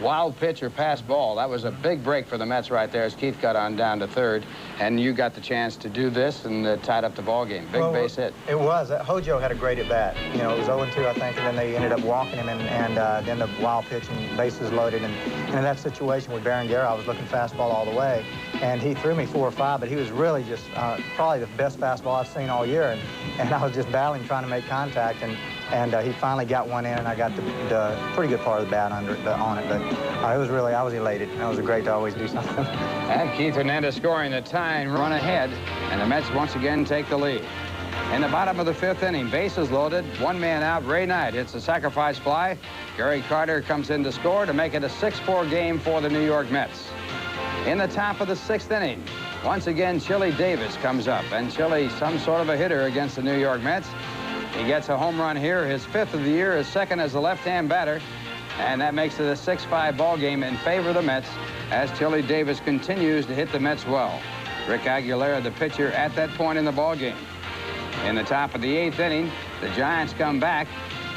wild pitch or pass ball. That was a big break for the Mets right there as Keith got on down to third. And you got the chance to do this and tied up the ball game. Big base hit. It was. Hojo had a great at bat. You know, it was 0-2, I think, and then they ended up walking him, and then the wild pitch and bases loaded. And in that situation with Berenguer, I was looking fastball all the way, and he threw me 4 or 5, but he was really just probably the best fastball I've seen all year. And I was just battling, trying to make contact, and he finally got one in, and I got the pretty good part of the bat on it. But it was really, I was elated. It was great to always do something. And Keith Hernandez scoring the tying run ahead, and the Mets once again take the lead. In the bottom of the 5th inning, bases loaded, 1 man out. Ray Knight hits a sacrifice fly. Gary Carter comes in to score to make it a 6-4 game for the New York Mets. In the top of the 6th inning, once again, Chili Davis comes up, and Chili, some sort of a hitter against the New York Mets. He gets a home run here, his 5th of the year, his 2nd as a left-hand batter, and that makes it a 6-5 ball game in favor of the Mets as Chili Davis continues to hit the Mets well. Rick Aguilera, the pitcher, at that point in the ball game. In the top of the 8th inning, the Giants come back.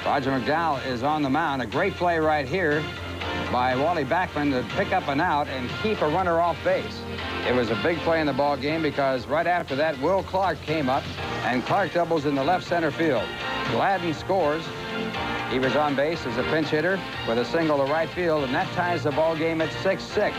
Roger McDowell is on the mound. A great play right here by Wally Backman to pick up an out and keep a runner off base. It was a big play in the ball game because right after that, Will Clark came up, and Clark doubles in the left center field. Gladden scores. He was on base as a pinch hitter with a single to right field, and that ties the ball game at 6-6.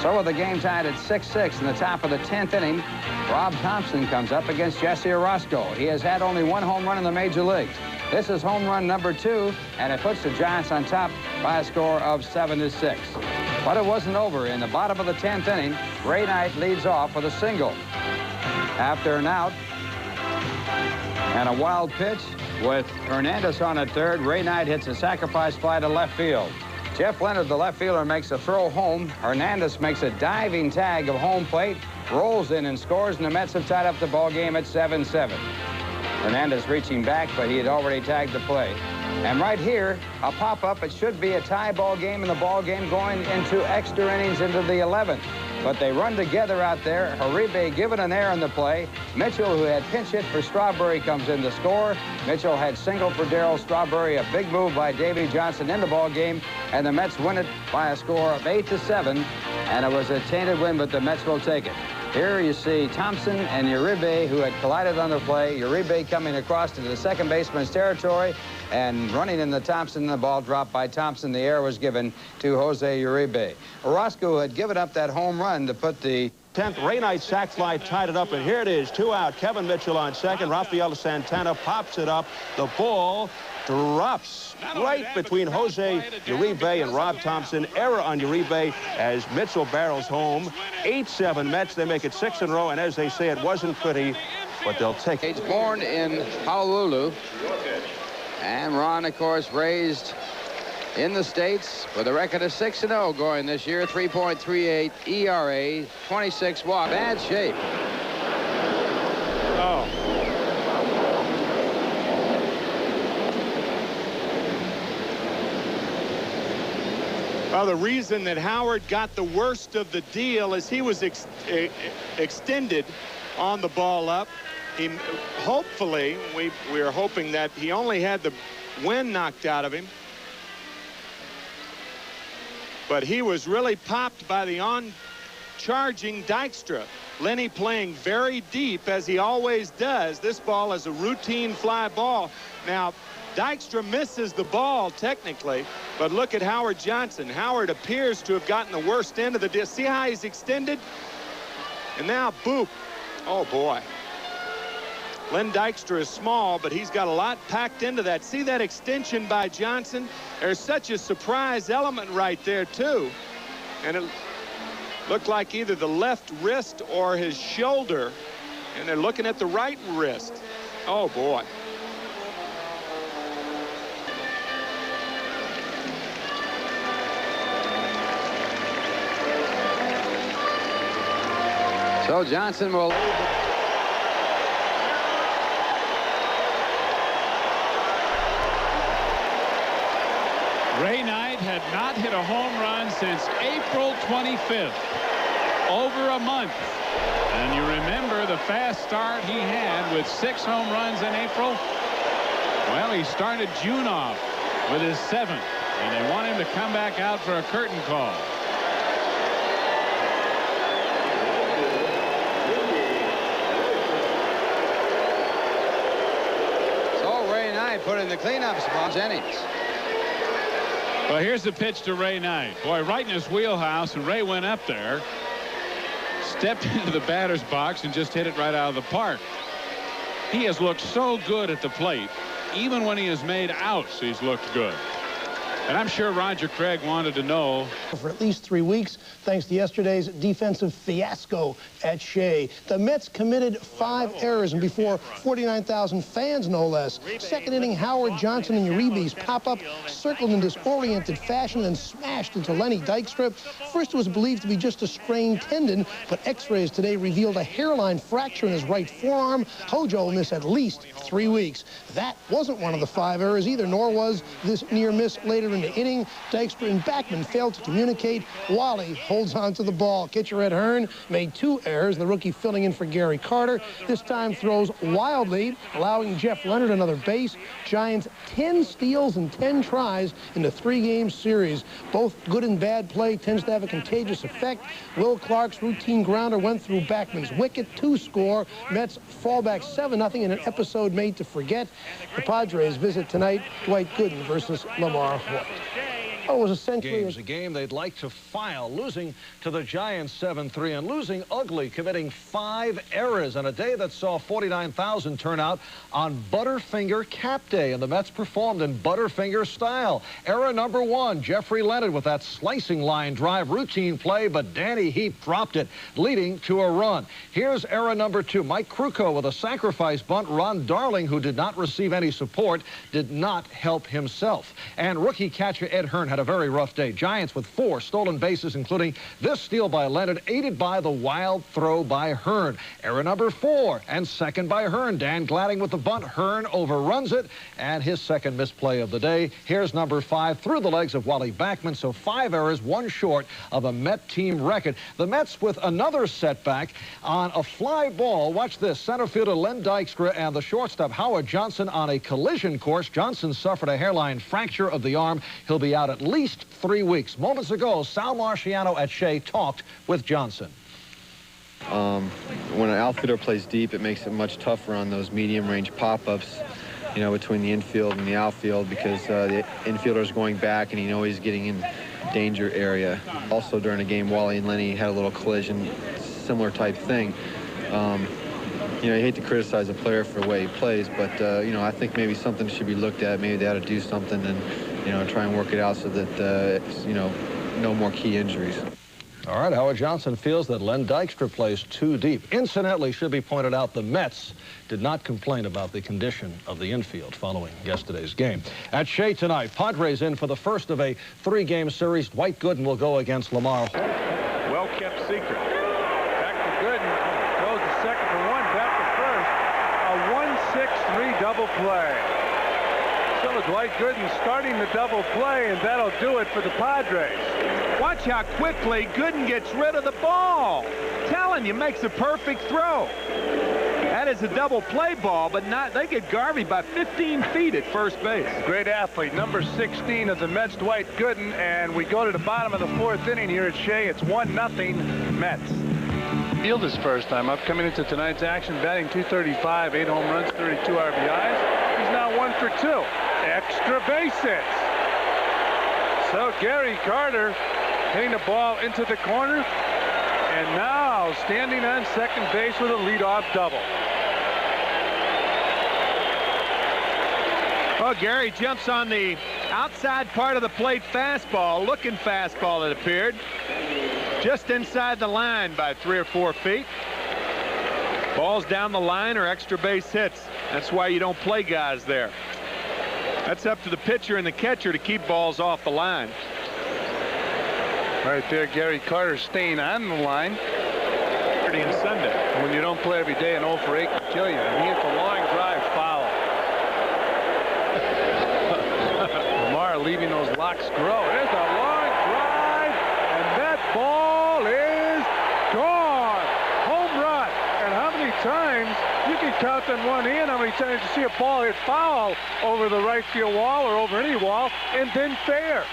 So with the game tied at 6-6 in the top of the 10th inning, Rob Thompson comes up against Jesse Orozco. He has had only 1 home run in the major leagues. This is home run number 2, and it puts the Giants on top by a score of 7-6. But it wasn't over. In the bottom of the 10th inning, Ray Knight leads off with a single. After an out and a wild pitch with Hernandez on at third, Ray Knight hits a sacrifice fly to left field. Jeff Leonard, the left fielder, makes a throw home. Hernandez makes a diving tag of home plate, rolls in and scores, and the Mets have tied up the ball game at 7-7. Hernandez reaching back, but he had already tagged the play. And right here, a pop-up. It should be a tie ball game, and the ball game going into extra innings into the 11th. But they run together out there. Uribe given an error in the play. Mitchell, who had pinch hit for Strawberry, comes in to score. Mitchell had single for Darryl Strawberry. A big move by Davey Johnson in the ball game, and the Mets win it by a score of 8-7. And it was a tainted win, but the Mets will take it. Here you see Thompson and Uribe, who had collided on the play. Uribe coming across to the second baseman's territory and running in the Thompson. The ball dropped by Thompson. The error was given to Jose Uribe. Orozco had given up that home run to put the 10th. Ray Knight sac fly tied it up, and here it is. 2 out. Kevin Mitchell on second. Rafael Santana pops it up. The ball drops right between Jose Uribe and Rob Thompson. Error on Uribe as Mitchell barrels home. 8-7 Mets. They make it 6 in a row, and as they say, it wasn't pretty, but they'll take it. He's born in Honolulu, and Ron, of course, raised in the States with a record of 6-0 going this year. 3.38 ERA, 26 walks. Bad shape. Oh. Well, the reason that Howard got the worst of the deal is he was extended on the ball up. Hopefully, we are hoping that he only had the wind knocked out of him. But he was really popped by the on-charging Dykstra. Lenny playing very deep, as he always does. This ball is a routine fly ball. Now, Dykstra misses the ball technically, but look at Howard Johnson. Howard appears to have gotten the worst end of the deal. See how he's extended? And now, boop. Oh, boy. Len Dykstra is small, but he's got a lot packed into that. See that extension by Johnson? There's such a surprise element right there, too. And it looked like either the left wrist or his shoulder. And they're looking at the right wrist. Oh, boy. So Johnson will lead. Ray Knight had not hit a home run since April 25th. Over a month. And you remember the fast start he had with 6 home runs in April. Well, he started June off with his 7th, and they want him to come back out for a curtain call. So Ray Knight put in the cleanup spot. Jennings. Well, here's the pitch to Ray Knight. Boy, right in his wheelhouse, and Ray went up there, stepped into the batter's box, and just hit it right out of the park. He has looked so good at the plate. Even when he has made outs, he's looked good. And I'm sure Roger Craig wanted to know. For at least 3 weeks, thanks to yesterday's defensive fiasco at Shea. The Mets committed 5 errors, and before 49,000 fans, no less. Second inning, Howard Johnson and Uribe's pop-up circled in disoriented fashion and smashed into Lenny Dykstra. First, it was believed to be just a strained tendon, but x-rays today revealed a hairline fracture in his right forearm. Hojo will miss at least 3 weeks. That wasn't one of the 5 errors either, nor was this near miss later in the inning. Dykstra and Backman failed to communicate. Wally holds on to the ball. Catcher Ed Hearn made 2 errors. The rookie filling in for Gary Carter. This time throws wildly, allowing Jeff Leonard another base. Giants 10 steals and 10 tries in the 3-game series. Both good and bad play tends to have a contagious effect. Will Clark's routine grounder went through Backman's wicket. 2 score. Mets fall back 7-0 in an episode made to forget. The Padres visit tonight Dwight Gooden versus Lamar White. Oh, it was essentially a game they'd like to file, losing to the Giants 7-3 and losing ugly, committing 5 errors on a day that saw 49,000 turn out on Butterfinger Cap Day, and the Mets performed in Butterfinger style. Error number 1, Jeffrey Leonard with that slicing line drive routine play, but Danny Heap dropped it, leading to a run. Here's error number 2, Mike Krukow with a sacrifice bunt. Ron Darling, who did not receive any support, did not help himself. And rookie catcher Ed Hearn had a very rough day. Giants with 4 stolen bases, including this steal by Leonard, aided by the wild throw by Hearn. Error number 4, and second by Hearn. Dan Gladding with the bunt. Hearn overruns it, and his second misplay of the day. Here's number 5 through the legs of Wally Backman. So 5 errors, 1 short of a Met team record. The Mets with another setback on a fly ball. Watch this. Center fielder Len Dykstra and the shortstop Howard Johnson on a collision course. Johnson suffered a hairline fracture of the arm. He'll be out at least 3 weeks. Moments ago, Sal Marciano at Shea talked with Johnson. When an outfielder plays deep, it makes it much tougher on those medium-range pop-ups, you know, between the infield and the outfield, because the infielder is going back and he's getting in danger area. Also, during the game, Wally and Lenny had a little collision, similar type thing. You know, you hate to criticize a player for the way he plays, but, you know, I think maybe something should be looked at. Maybe they ought to do something and, you know, try and work it out so that, you know, no more key injuries. All right, Howard Johnson feels that Len Dykstra plays too deep. Incidentally, should be pointed out, the Mets did not complain about the condition of the infield following yesterday's game. At Shea tonight, Padres in for the first of a 3-game series. Dwight Gooden will go against Lamar. Well-kept secret. Back to Gooden. Goes to second for 1, back to first. A 1-6-3 double play. So Dwight Gooden starting the double play, and that'll do it for the Padres. Watch how quickly Gooden gets rid of the ball. Telling you, makes a perfect throw. That is a double play ball, but not. They get Garvey by 15 feet at first base. Great athlete, number 16 of the Mets, Dwight Gooden, and we go to the bottom of the 4th inning here at Shea. It's 1-0 Mets. Field his first time up, coming into tonight's action, batting .235, 8 home runs, 32 RBIs. He's now 1 for 2. Extra base hits. So Gary Carter hitting the ball into the corner, and now standing on second base with a leadoff double. Oh, Gary jumps on the outside part of the plate fastball, looking fastball it appeared, just inside the line by 3 or 4 feet. Balls down the line or extra base hits. That's why you don't play guys there. That's up to the pitcher and the catcher to keep balls off the line. Right there, Gary Carter staying on the line. Saturday and Sunday. When you don't play every day, an 0 for 8 can kill you. And he hits a line drive foul. Lamar leaving those locks grow. There's a line drive, and that ball is gone. Home run. And how many times, you can count on one hand how many times you see a ball hit foul over the right field wall or over any wall and then fair.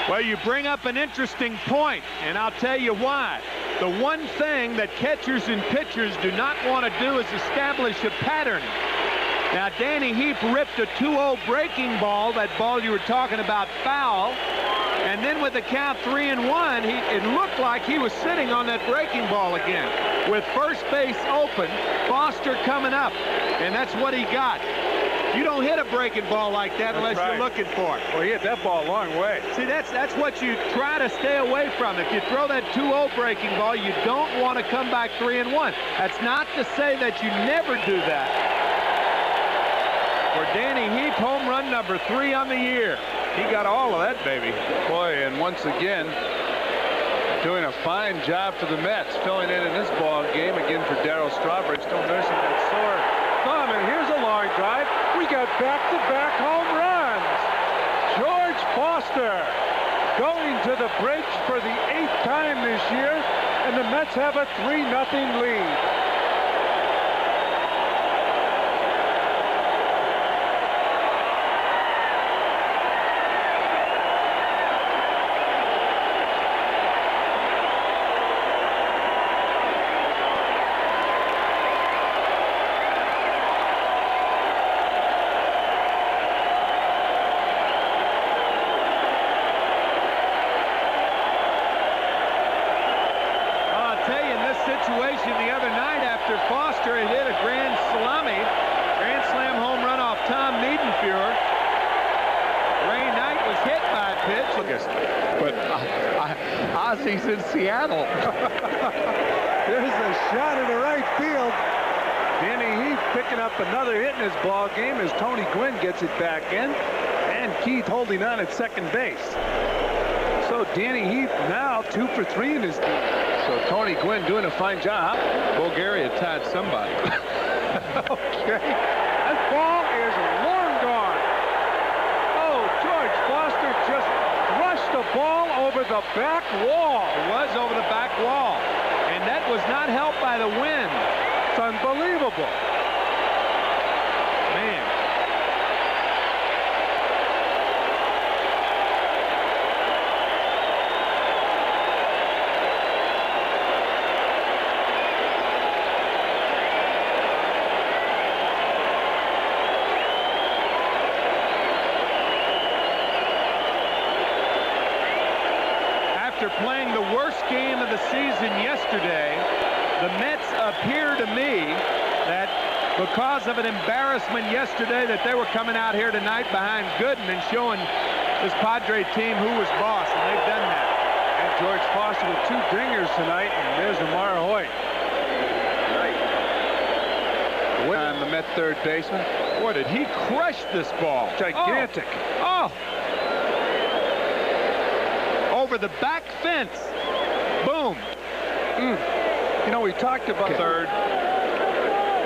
Well, you bring up an interesting point, and I'll tell you why. The one thing that catchers and pitchers do not want to do is establish a pattern. Now, Danny Heap ripped a 2-0 breaking ball, that ball you were talking about, foul. And then with the count 3-1, it looked like he was sitting on that breaking ball again. With first base open, Foster coming up, and that's what he got. You don't hit a breaking ball like that unless you're looking for it. Well, he hit that ball a long way. See, that's what you try to stay away from. If you throw that 2-0 breaking ball, you don't want to come back 3-1. That's not to say that you never do that. For Danny Heap, home run number 3 on the year. He got all of that, baby. Boy, and once again, doing a fine job for the Mets, filling in this ball game again for Darryl Strawberry, still nursing that sore thumb. And here's a long drive. We got back-to-back home runs. George Foster going to the break for the 8th time this year, and the Mets have a 3-0 lead. The other night after Foster had hit a grand slam home run off Tom Niedenfuhr. Ray Knight was hit by a pitch. But Ozzy's in Seattle. There's a shot in the right field. Danny Heath picking up another hit in his ball game as Tony Gwynn gets it back in, and Keith holding on at second base. So Danny Heath now 2 for 3 in his team. So Tony Gwynn doing a fine job. Bulgaria tied somebody. Okay. That ball is long gone. Oh, George Foster just rushed the ball over the back wall. It was over the back wall. And that was not helped by the wind. It's unbelievable. Man. After playing the worst game of the season yesterday, the Mets appear to me that because of an embarrassment yesterday that they were coming out here tonight behind Gooden and showing this Padre team who was boss, and they've done that. And George Foster with 2 dingers tonight, and there's Amar Hoyt. On the Met third baseman. Boy, did he crush this ball. Gigantic. Oh. Over the back fence. Boom. You know, we talked about third.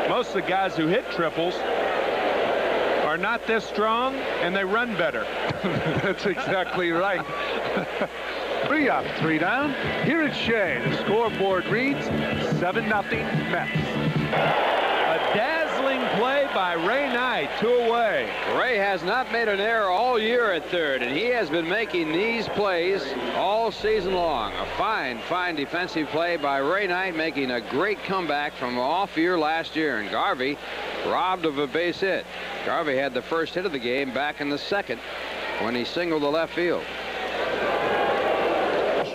Most of the guys who hit triples are not this strong, and they run better. That's exactly right. 3 up, 3 down. Here at Shea, the scoreboard reads 7-0 Mets. A dazzling play by Ray Knight, 2 away. Ray has not made an error all year at third, and he has been making these plays all season long. A fine, fine defensive play by Ray Knight, making a great comeback from an off year last year, and Garvey robbed of a base hit. Garvey had the first hit of the game back in the second when he singled the left field.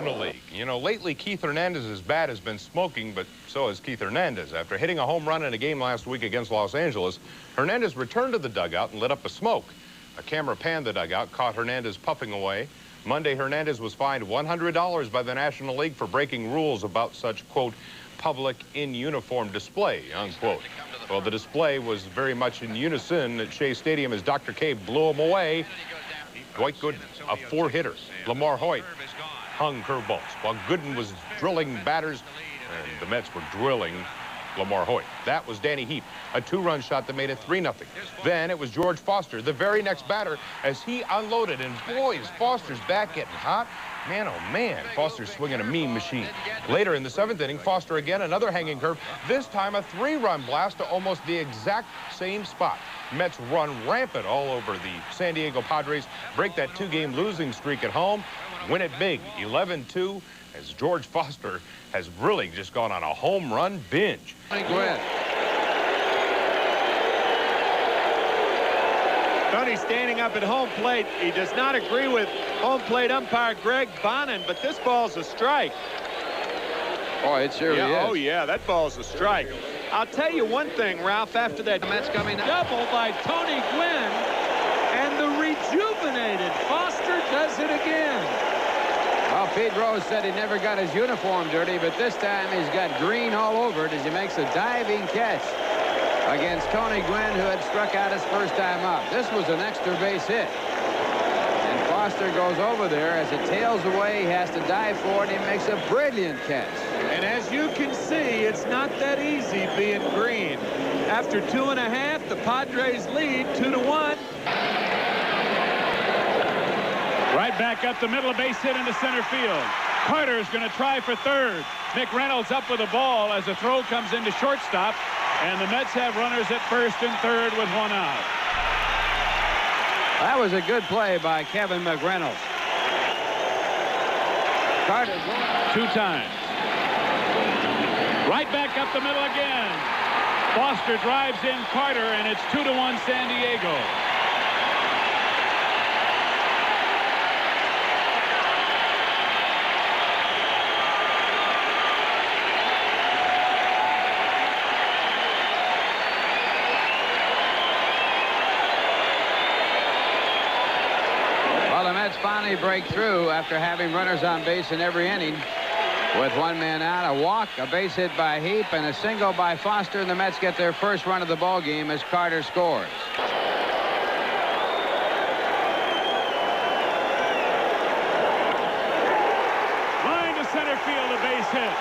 League. You know, lately Keith Hernandez's bat has been smoking, but so has Keith Hernandez. After hitting a home run in a game last week against Los Angeles, Hernandez returned to the dugout and lit up a smoke. A camera panned the dugout, caught Hernandez puffing away. Monday, Hernandez was fined $100 by the National League for breaking rules about such, quote, public in-uniform display, unquote. Well, the display was very much in unison at Shea Stadium as Dr. K blew him away. Dwight Gooden, a 4-hitter. Lamar Hoyt hung curveballs, while Gooden was drilling batters, and the Mets were drilling Lamar Hoyt. That was Danny Heap, a 2-run shot that made it 3-0. Then it was George Foster, the very next batter, as he unloaded. And boy, is Foster's bat getting hot. Man, oh man, Foster's swinging a mean machine. Later in the 7th inning, Foster again, another hanging curve. This time a 3-run blast to almost the exact same spot. Mets run rampant all over the San Diego Padres, break that 2-game losing streak at home, win it big, 11-2, as George Foster has really just gone on a home run binge. Tony standing up at home plate. He does not agree with home plate umpire Greg Bonin, but this ball's a strike. Oh, it surely is. Oh, yeah, that ball's a strike. I'll tell you one thing, Ralph, after that Mets coming up. double by Tony Gwynn, and the rejuvenated Foster does it again. Well, Pete Rose said he never got his uniform dirty, but this time he's got green all over it as he makes a diving catch against Tony Gwynn, who had struck out his first time up. This was an extra base hit. And Foster goes over there. As it tails away, he has to dive for it. He makes a brilliant catch. And as you can see, it's not that easy being green. After 2.5, the Padres lead 2-1. Right back up the middle, a base hit into center field. Carter's going to try for third. Mick Reynolds up with the ball as the throw comes into shortstop. And the Mets have runners at first and third with 1 out. That was a good play by Kevin McReynolds. Carter 2 times. Right back up the middle again. Foster drives in Carter, and it's 2-1 San Diego. Finally break through after having runners on base in every inning with 1 man out, a walk, a base hit by Heap, and a single by Foster, and the Mets get their first run of the ball game as Carter scores. Line to center field, a base hit.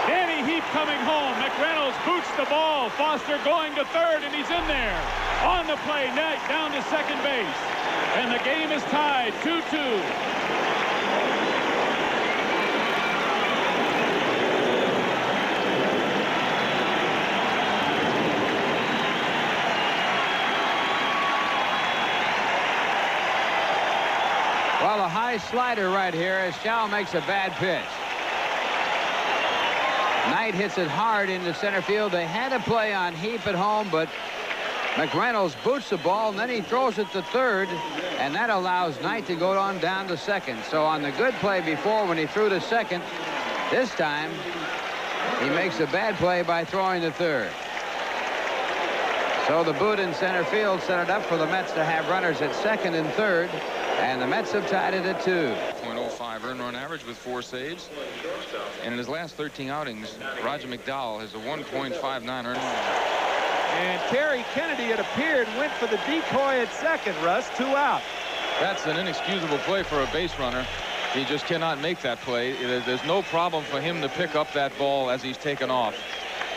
Danny Heap coming home. McReynolds boots the ball. Foster going to third, and he's in there. On the play, net down to second base. And the game is tied 2-2. Well, a high slider right here as Shaw makes a bad pitch. Knight hits it hard into center field. They had a play on Heap at home, but McReynolds boots the ball, and then he throws it to third, and that allows Knight to go on down to second. So on the good play before when he threw to second, this time he makes a bad play by throwing to third. So the boot in center field set it up for the Mets to have runners at second and third, and the Mets have tied it at 2. 0.05 earned run average with 4 saves. And in his last 13 outings, Roger McDowell has a 1.59 earned run. And Terry Kennedy, it appeared, went for the decoy at second, Russ. 2 out. That's an inexcusable play for a base runner. He just cannot make that play. There's no problem for him to pick up that ball as he's taken off.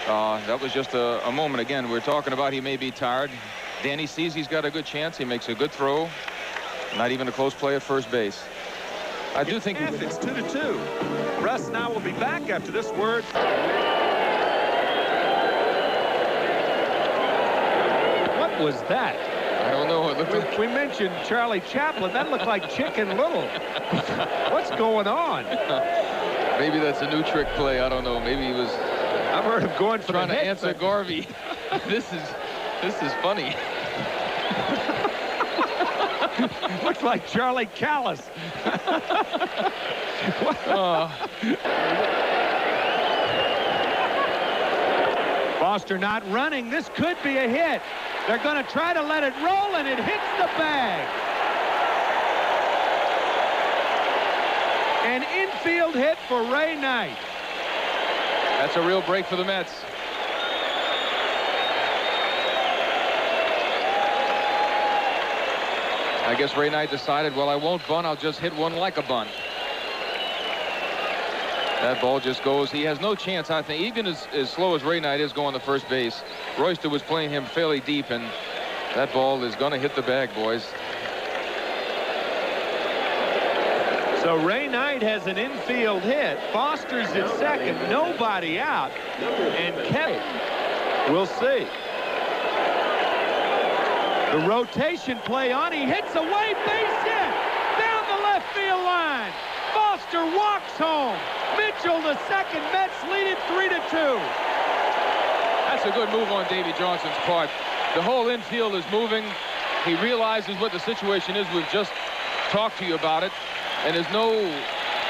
That was just a moment. Again, we're talking about he may be tired. Danny sees he's got a good chance. He makes a good throw. Not even a close play at first base. I do think it's 2-2. Russ and I will be back after this word. What was that? I don't know. It looked like... We mentioned Charlie Chaplin. That looked like Chicken Little. What's going on? Maybe that's a new trick play. I don't know. Maybe he was. I've heard him going for trying to answer Garvey. This is funny. Looks like Charlie Callis. Foster not running. This could be a hit. They're going to try to let it roll, and it hits the bag. An infield hit for Ray Knight. That's a real break for the Mets. I guess Ray Knight decided, well, I won't bunt. I'll just hit one like a bunt. That ball just goes. He has no chance, I think, even as slow as Ray Knight is going to first base. Royster was playing him fairly deep, and that ball is going to hit the bag, boys. So Ray Knight has an infield hit. Foster's at second, nobody out, and Kevin, we'll see. The rotation play on, he hits away, base hit, down the left field line. Foster walks home. Mitchell the second. Mets lead it 3-2. That's a good move on Davy Johnson's part. The whole infield is moving. He realizes what the situation is. We've just talked to you about it. And there's no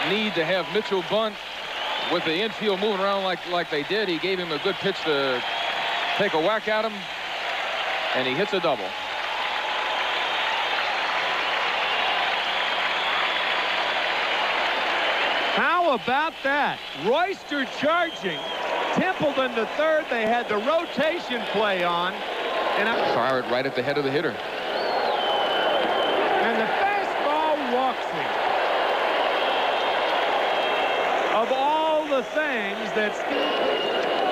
need to have Mitchell bunt with the infield moving around like they did. He gave him a good pitch to take a whack at him, and he hits a double. How about that? Royster charging. Templeton to third. They had the rotation play on. And fire it right at the head of the hitter. And the fastball walks him. Of all the things that's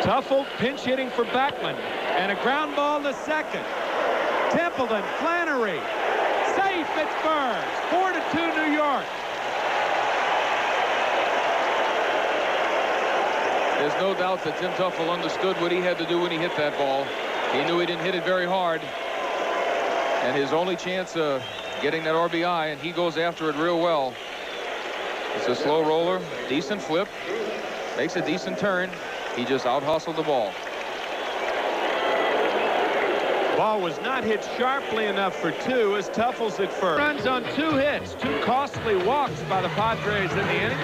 Tuffle pinch hitting for Beckman. And a ground ball to second. Templeton, Flannery. Safe, it's Burns. 4-2 New York. There's no doubt that Tim Tuffle understood what he had to do when he hit that ball. He knew he didn't hit it very hard. And his only chance of getting that RBI, and he goes after it real well. It's a slow roller, decent flip, makes a decent turn. He just out-hustled the ball. Ball was not hit sharply enough for two as Tuffle's at first. Runs on 2 hits, 2 costly walks by the Padres in the inning.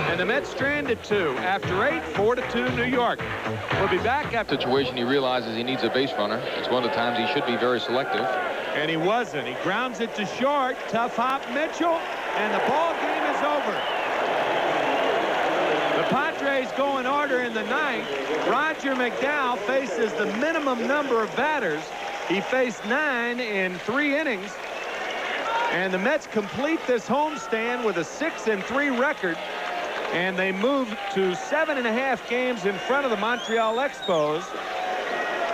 And the Mets stranded 2 after 8, 4-2 New York. We'll be back after. Situation he realizes he needs a base runner. It's one of the times he should be very selective. And he wasn't. He grounds it to short. Tough hop Mitchell. And the ball game is over. The Padres go in order in the 9th. Roger McDowell faces the minimum number of batters. He faced 9 in 3 innings. And the Mets complete this homestand with a 6-3 record. And they move to 7.5 games in front of the Montreal Expos.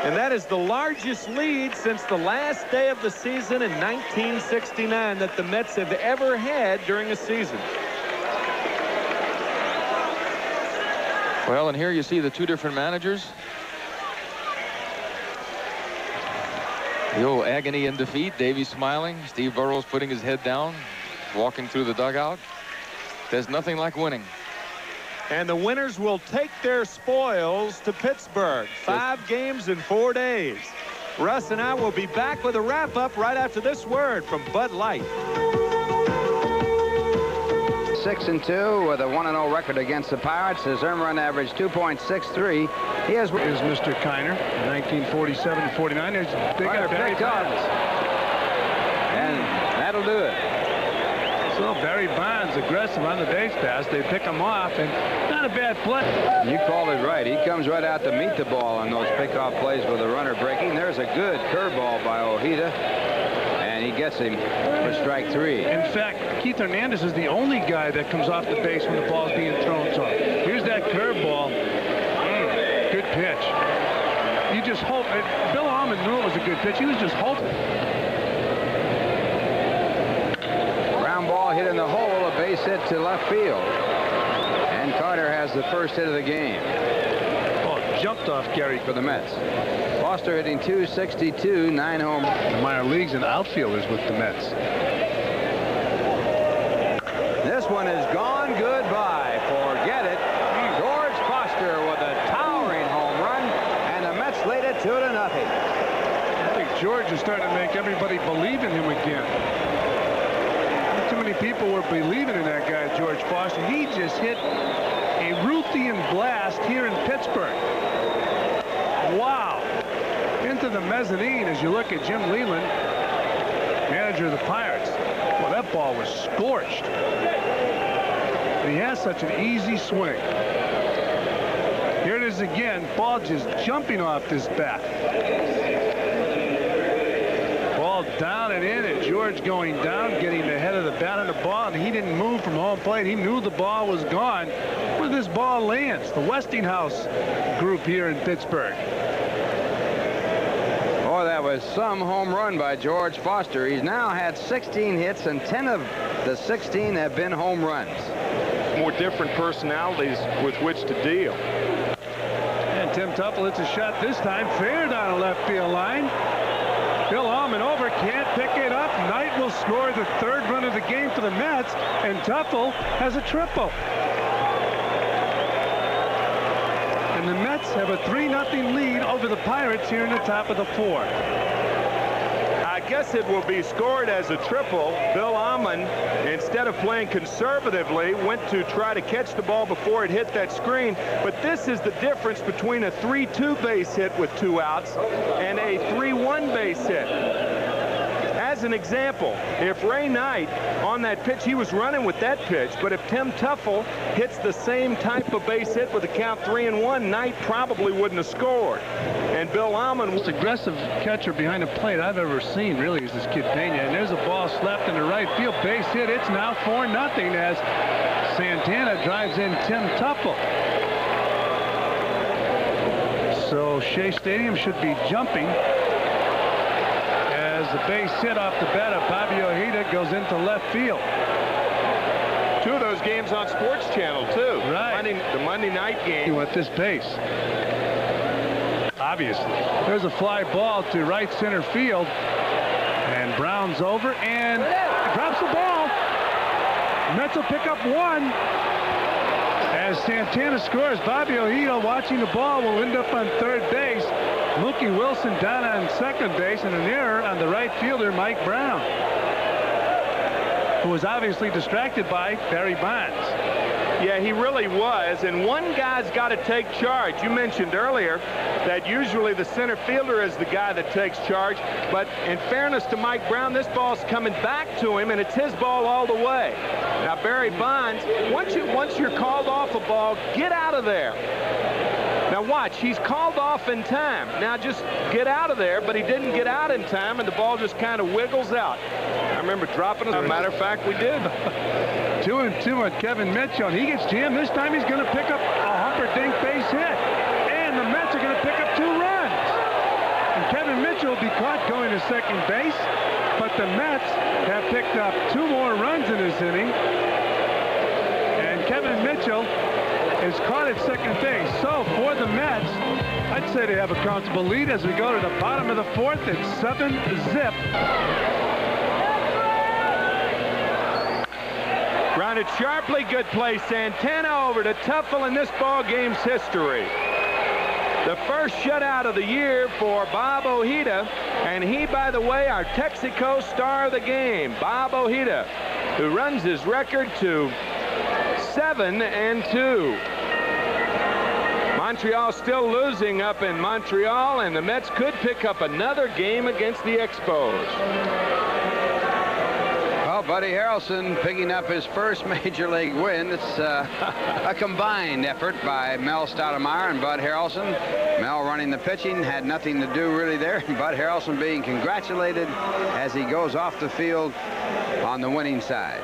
And that is the largest lead since the last day of the season in 1969 that the Mets have ever had during a season. Well, and here you see the 2 different managers. The old agony and defeat. Davey smiling. Steve Burrows putting his head down, walking through the dugout. There's nothing like winning. And the winners will take their spoils to Pittsburgh. 5 games in 4 days. Russ and I will be back with a wrap-up right after this word from Bud Light. 6-2 with a 1-0 record against the Pirates. His earned run average 2.63. He is Mr. Kiner, 1947-49. They got Barry Bonds. And that'll do it. So Barry Bonds aggressive on the base pass. They pick him off, and not a bad play. You called it right. He comes right out to meet the ball on those pickoff plays with a runner breaking. There's a good curveball by Ojeda, and he gets him for strike 3. In fact, Keith Hernandez is the only guy that comes off the base when the ball's being thrown to him. Here's that curveball. Good pitch. You just hope. Bill Allman knew it was a good pitch. He was just hoping. Ball hit in the hole, a base hit to left field. And Carter has the first hit of the game. Oh, jumped off Gary for the Mets. Foster hitting .262, 9 home. The minor leagues and outfielders with the Mets. This one is gone. Goodbye. Forget it. George Foster with a towering home run, and the Mets lead it 2-0. I think George is starting to make everybody believe in him again. Too many people were believing in that guy, George Foster. He just hit a Ruthian blast here in Pittsburgh. Wow. Into the mezzanine as you look at Jim Leland, manager of the Pirates. Well, that ball was scorched. And he has such an easy swing. Here it is again. Ball just jumping off this bat. Ball down and in, and George going down, getting the head of the bat on the ball, and he didn't move from home plate. He knew the ball was gone where this ball lands. The Westinghouse group here in Pittsburgh. Oh, that was some home run by George Foster. He's now had 16 hits, and 10 of the 16 have been home runs. More different personalities with which to deal. And Tim Tuffle hits a shot this time, fair down the left field line. Bill Allman over, can't pick it up. Knight will score the 3rd run of the game for the Mets, and Tuffle has a triple. And the Mets have a 3-0 lead over the Pirates here in the top of the 4th. I guess it will be scored as a triple. Bill Allman, instead of playing conservatively, went to try to catch the ball before it hit that screen. But this is the difference between a 3-2 base hit with 2 outs and a 3-1 base hit. As an example, if Ray Knight on that pitch, he was running with that pitch, but if Tim Tuffle hits the same type of base hit with a count 3-1, Knight probably wouldn't have scored. And Bill Allman, most aggressive catcher behind the plate I've ever seen, really, is this kid Pena. And there's a ball slapped in the right field, base hit. It's now 4-0 as Santana drives in Tim Tuffle. So Shea Stadium should be jumping as the base hit off the bat of Bobby Ojeda goes into left field. 2 of those games on Sports Channel, too. Right. The Monday night game. With this base. Obviously. There's a fly ball to right center field. And Brown's over and drops the ball. Mets will pick up 1. As Santana scores, Bobby Ojeda watching the ball will end up on 3rd base. Mookie Wilson down on 2nd base, and an error on the right fielder, Mike Brown, who was obviously distracted by Barry Bonds. Yeah, he really was, and one guy's got to take charge. You mentioned earlier that usually the center fielder is the guy that takes charge, but in fairness to Mike Brown, this ball's coming back to him, and it's his ball all the way. Now, Barry Bonds, once you're called off a ball, get out of there. Now watch, he's called off in time. Now just get out of there, but he didn't get out in time, and the ball just kind of wiggles out. I remember dropping it. As a matter of fact, we did. 2-2 on Kevin Mitchell, and he gets jammed. This time he's going to pick up a Humperdinck base hit. And the Mets are going to pick up 2 runs. And Kevin Mitchell will be caught going to 2nd base, but the Mets have picked up 2 more runs in this inning. And Kevin Mitchell is caught at 2nd base. So for the Mets, I'd say they have a comfortable lead as we go to the bottom of the 4th. It's 7-zip. Grounded sharply, good play. Santana over to Tuffle in this ball game's history. The first shutout of the year for Bob Ojeda, and he, by the way, our Texaco star of the game, Bob Ojeda, who runs his record to 7-2. Montreal still losing up in Montreal, and the Mets could pick up another game against the Expos. Well, Buddy Harrelson picking up his first major league win. It's a combined effort by Mel Stoudemire and Bud Harrelson. Mel running the pitching, had nothing to do really there. Bud Harrelson being congratulated as he goes off the field on the winning side.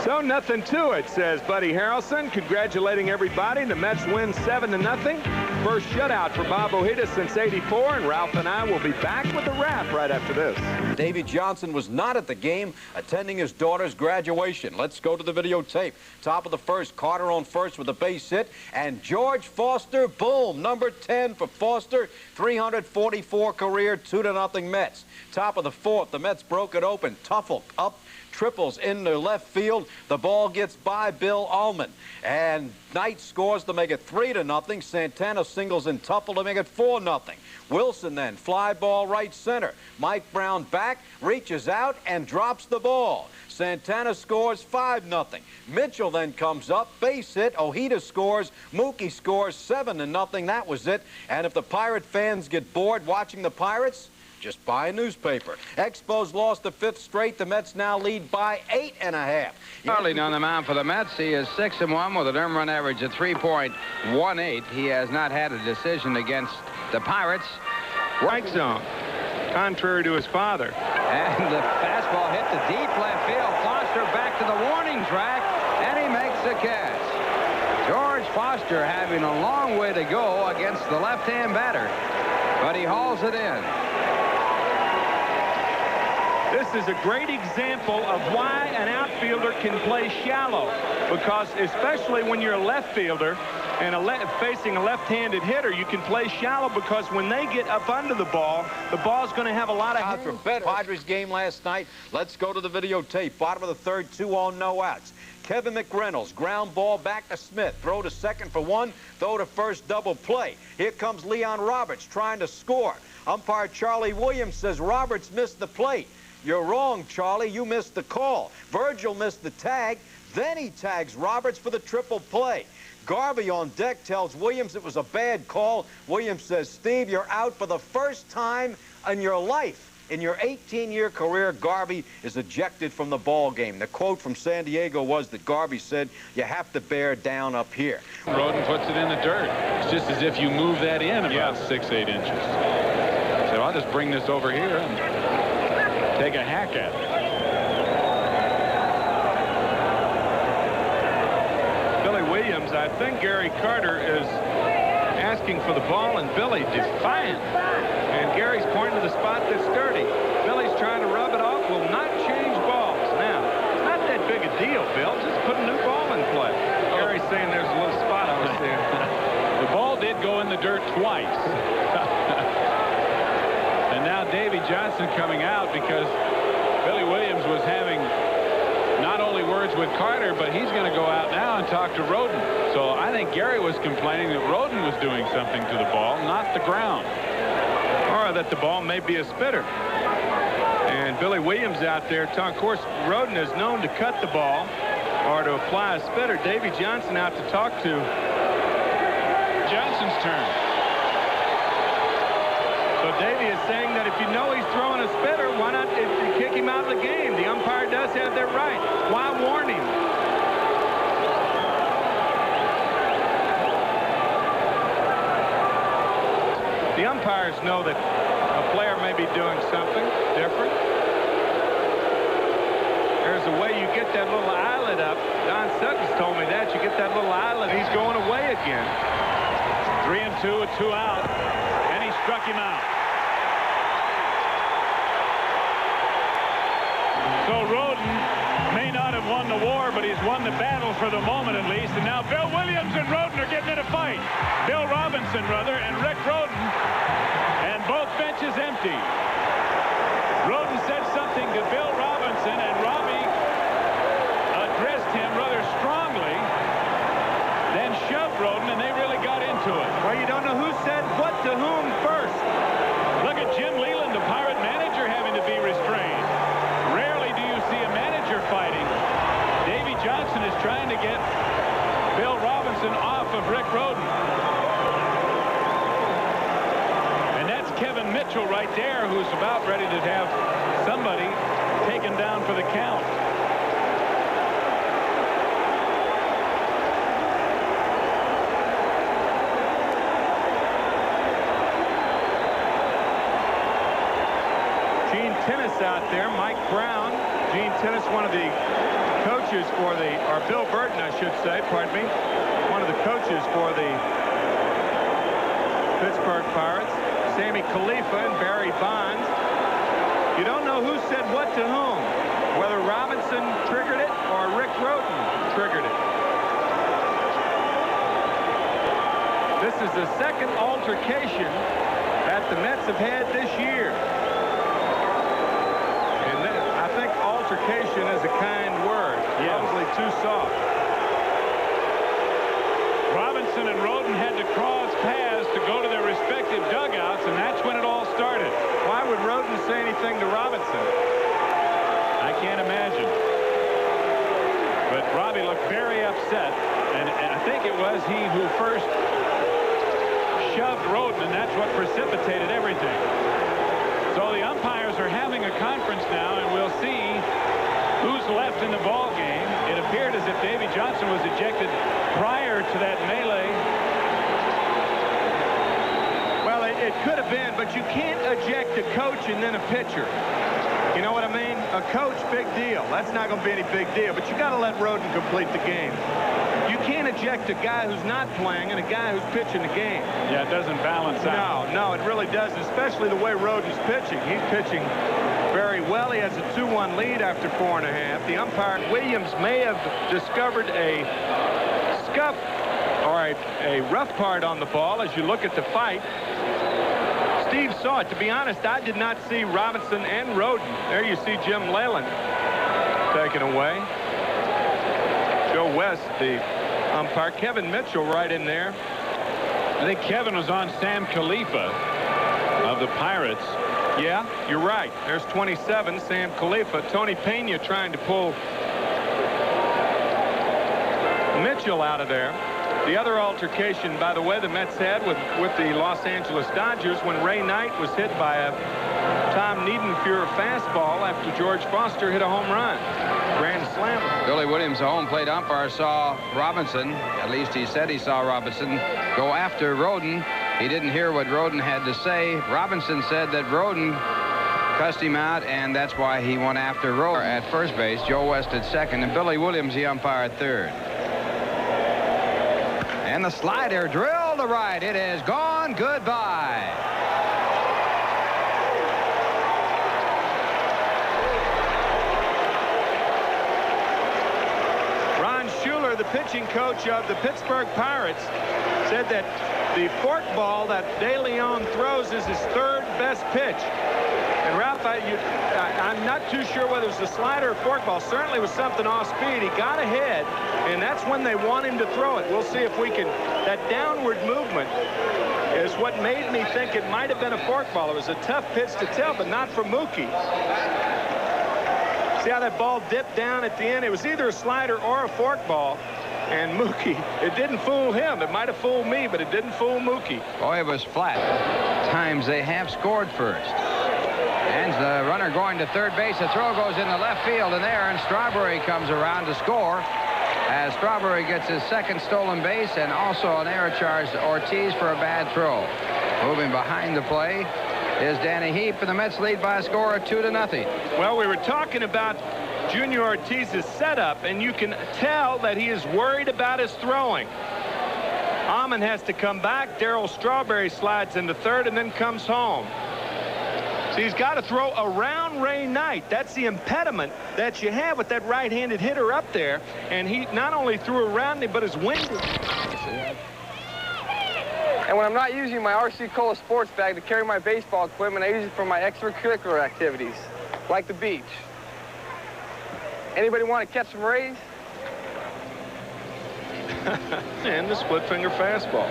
So nothing to it, says Buddy Harrelson, congratulating everybody. The Mets win 7-0. First shutout for Bob Ojeda since '84, and Ralph and I will be back with the wrap right after this. Davy Johnson was not at the game, attending his daughter's graduation. Let's go to the videotape. Top of the 1st, Carter on first with a base hit, and George Foster, boom, number 10 for Foster, 344 career, 2-0 Mets. Top of the 4th, the Mets broke it open. Tuffle up, triples into left field. The ball gets by Bill Allman, and Knight scores to make it 3-0. Santana singles in Tuffle to make it 4-0. Wilson then fly ball right center. Mike Brown back, reaches out and drops the ball. Santana scores 5-0. Mitchell then comes up, base hit. Ojeda scores. Mookie scores 7-0. That was it. And if the Pirate fans get bored watching the Pirates, just buy a newspaper. Expos lost the 5th straight. The Mets now lead by 8.5. Starling on the mound for the Mets. He is 6-1 with an earned run average of 3.18. He has not had a decision against the Pirates. Strike zone, contrary to his father. And the fastball hit the deep left field. Foster back to the warning track, and he makes the catch. George Foster having a long way to go against the left-hand batter, but he hauls it in. This is a great example of why an outfielder can play shallow, because especially when you're a left fielder and facing a left-handed hitter, you can play shallow because when they get up under the ball's going to have a lot of For Padres game last night. Let's go to the videotape. Bottom of the third, 2 on, no outs. Kevin McReynolds, ground ball back to Smith. Throw to second for 1, throw to first, double play. Here comes Leon Roberts trying to score. Umpire Charlie Williams says Roberts missed the plate. You're wrong, Charlie. You missed the call. Virgil missed the tag. Then he tags Roberts for the triple play. Garvey on deck tells Williams it was a bad call. Williams says, Steve, you're out for the first time in your life. In your 18-year career, Garvey is ejected from the ball game. The quote from San Diego was that Garvey said, you have to bear down up here. Roden puts it in the dirt. It's just as if you move that in about 6-8 inches. So I'll just bring this over here and take a hack at it. Billy Williams, I think Gary Carter is asking for the ball, and Billy defiant. And Gary's pointing to the spot that's dirty. Billy's trying to rub it off, will not change balls. Now, it's not that big a deal, Bill. Just put a new ball in play. Gary's saying there's a little spot I was there. The ball did go in the dirt twice. And now Davy Johnson coming out because Billy Williams was having not only words with Carter, but he's going to go out now and talk to Roden. So I think Gary was complaining that Roden was doing something to the ball, not the ground. Or that the ball may be a spitter. And Billy Williams out there, of course, Roden is known to cut the ball or to apply a spitter. Davy Johnson out to talk to Johnson's turn. So Davy is saying that if you know he's throwing a spitter, why not kick him out of the game? The umpire does have that right. Why warn him? The umpires know that a player may be doing something different. There's a way you get that little eyelid up. Don Sutton's told me that. You get that little eyelid. He's going away again. 3-2 with 2 out. And he struck him out. So Roden may not have won the war, but he's won the battle for the moment at least. And now Bill Williams and Roden are getting in a fight. Bill Robinson, rather, and Rick Roden. And both benches empty. Roden said something to Bill Robinson, and Robbie addressed him rather strongly, then shoved Roden, and they really got into it. Well, you don't know who said what to whom first. Look at Jim Leland, the Pirate manager, having to be restrained. Rarely do you see a manager fighting. Davy Johnson is trying to get Bill Robinson off of Rick Roden. And that's Kevin Mitchell right there, who's about ready to have somebody taken down for the count. Gene Tennis out there, Mike Brown. Gene Tennis, one of the coaches for or Bill Burton, I should say, pardon me, one of the coaches for the Pittsburgh Pirates. Sammy Khalifa and Barry Bonds. You don't know who said what to whom, whether Robinson triggered it or Rick Roden triggered it. This is the second altercation that the Mets have had this year. And I think altercation is a kind word. Probably too soft. Robinson and Roden had to cross paths to go to their respective dugouts, and that's when it all started. Why would Roden say anything to Robinson? I can't imagine. But Robbie looked very upset, and I think it was he who first shoved Roden, and that's what precipitated everything. So the umpires are having a conference now, and we'll see who's left in the ball game. It appeared as if Davy Johnson was ejected prior to that melee. Well, It could have been, but you can't eject a coach and then a pitcher. You know what I mean? A coach, big deal. That's not going to be any big deal, but you got to let Roden complete the game. You can't eject a guy who's not playing and a guy who's pitching the game. Yeah, it doesn't balance out. No, it really doesn't, especially the way Roden's pitching. He's pitching very well. He has a 2-1 lead after 4.5. The umpire, Williams, may have discovered a scuff or a rough part on the ball as you look at the fight. Steve saw it. To be honest, I did not see Robinson and Roden. There you see Jim Leyland taken away. Joe West, the umpire. Kevin Mitchell right in there. I think Kevin was on Sam Khalifa of the Pirates. Yeah, you're right. There's 27, Sam Khalifa. Tony Pena trying to pull Mitchell out of there. The other altercation, by the way, the Mets had with the Los Angeles Dodgers when Ray Knight was hit by a Tom Niedenfuhr fastball after George Foster hit a home run. Grand slam. Billy Williams, the home plate umpire, saw Robinson, at least he said he saw Robinson, go after Roden. He didn't hear what Roden had to say. Robinson said that Roden cussed him out, and that's why he went after Roden at first base. Joe West at second, and Billy Williams, the umpire, at third. And the slider drilled to right. It is gone. Goodbye. Ron Schuler, the pitching coach of the Pittsburgh Pirates, said that the forkball that De Leon throws is his third best pitch. And Ralph, I'm not too sure whether it was a slider or forkball. Certainly was something off speed. He got ahead, and that's when they want him to throw it. We'll see if we can. That downward movement is what made me think it might have been a forkball. It was a tough pitch to tell, but not for Mookie. See how that ball dipped down at the end? It was either a slider or a forkball. And Mookie, it didn't fool him. It might have fooled me, but it didn't fool Mookie. Boy, it was flat. Times they have scored first. And the runner going to third base. The throw goes in the left field, and there, and Strawberry comes around to score as Strawberry gets his second stolen base and also an error charge to Ortiz for a bad throw. Moving behind the play is Danny Heap, and the Mets lead by a score of 2-0. Well, we were talking about Junior Ortiz's setup, and you can tell that he is worried about his throwing. Almond has to come back. Darryl Strawberry slides into third and then comes home. So he's got to throw around Ray Knight. That's the impediment that you have with that right-handed hitter up there. And he not only threw around him, but is winded. And when I'm not using my RC Cola sports bag to carry my baseball equipment, I use it for my extracurricular activities, like the beach. Anybody want to catch some rays? And the split finger fastball.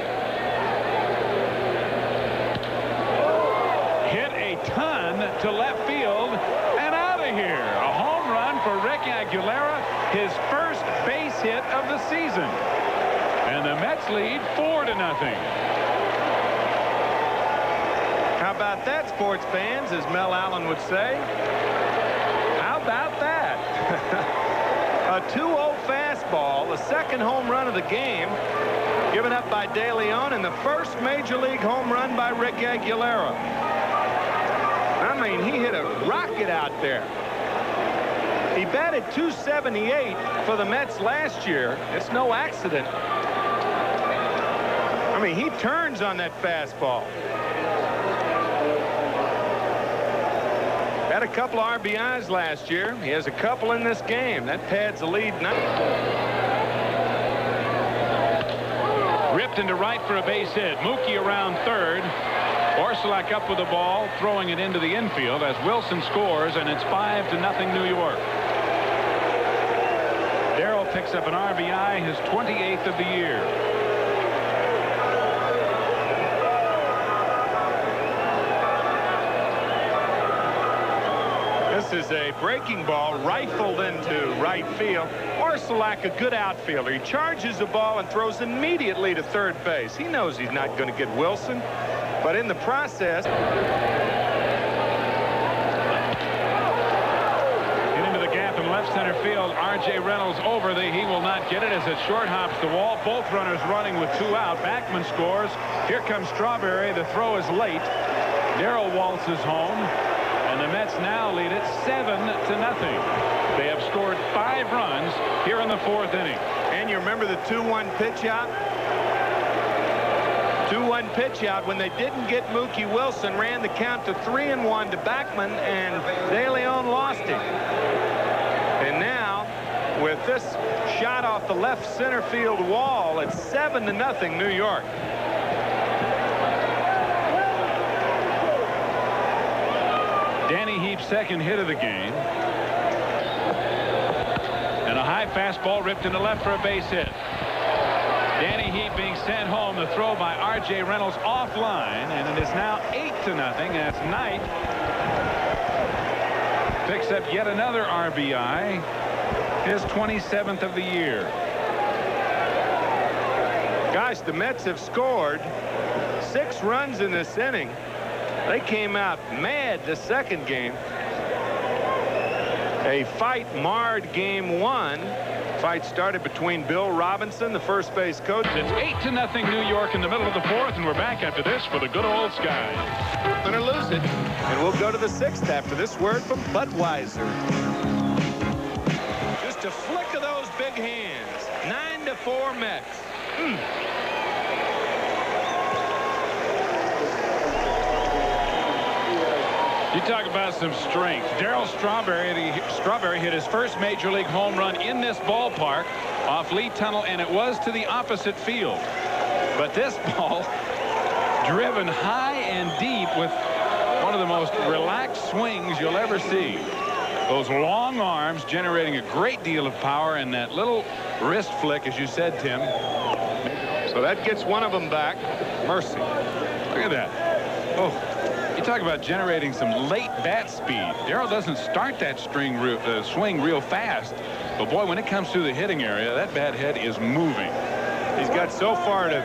Hit a ton to left field and out of here. A home run for Rick Aguilera, his first base hit of the season. And the Mets lead 4-0. How about that, sports fans, as Mel Allen would say? How about that? A 2-0 fastball, the second home run of the game, given up by De Leon, and the first major league home run by Rick Aguilera. I mean, he hit a rocket out there. He batted .278 for the Mets last year. It's no accident. I mean, he turns on that fastball. Had a couple of RBIs last year. He has a couple in this game. That pads the lead now. Ripped into right for a base hit. Mookie around third. Orsulak up with the ball, throwing it into the infield as Wilson scores, and it's 5-0 New York. Darryl picks up an RBI, his 28th of the year. This is a breaking ball rifled into right field. Orsulak, a good outfielder. He charges the ball and throws immediately to third base. He knows he's not going to get Wilson, but in the process, Get into the gap and left center field. R.J. Reynolds over. He will not get it as it short hops the wall. Both runners running with 2 out. Backman scores. Here comes Strawberry. The throw is late. Darrell waltzes home. And the Mets now lead it 7-0. They have scored 5 runs here in the 4th inning. And you remember the 2-1 pitch out? 2-1 pitch out when they didn't get Mookie Wilson, ran the count to 3-1 to Backman, and De Leon lost him. And now, with this shot off the left center field wall, it's 7-0 New York. Danny Heap's second hit of the game. And a high fastball ripped into left for a base hit. Danny Heap being sent home. The throw by R.J. Reynolds offline, and it is now 8-0 as Knight picks up yet another RBI, his 27th of the year. Guys, the Mets have scored 6 runs in this inning. They came out mad the second game. A fight marred game 1. Fight started between Bill Robinson, the first base coach. It's 8-0 New York in the middle of the 4th, and we're back after this for the good old Skies. Gonna lose it, and we'll go to the 6th after this word from Budweiser. Just a flick of those big hands. 9-4 Mets. You talk about some strength. Darryl Strawberry hit his first major league home run in this ballpark off Lee Tunnel, and it was to the opposite field. But this ball driven high and deep with one of the most relaxed swings you'll ever see. Those long arms generating a great deal of power, and that little wrist flick, as you said, Tim. So that gets one of them back. Mercy. Look at that. Oh. You talk about generating some late bat speed. Darryl doesn't start that swing real fast, but boy, when it comes through the hitting area, that bat head is moving. He's got so far to.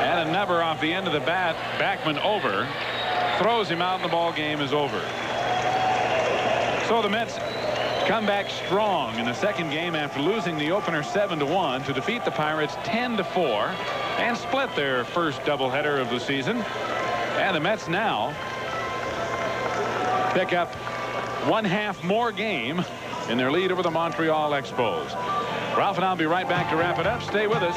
And a number off the end of the bat. Backman over, throws him out, and the ball game is over. So the Mets come back strong in the second game after losing the opener 7-1 to defeat the Pirates 10-4 and split their first doubleheader of the season. And the Mets now pick up 1/2 more game in their lead over the Montreal Expos. Ralph and I'll be right back to wrap it up. Stay with us.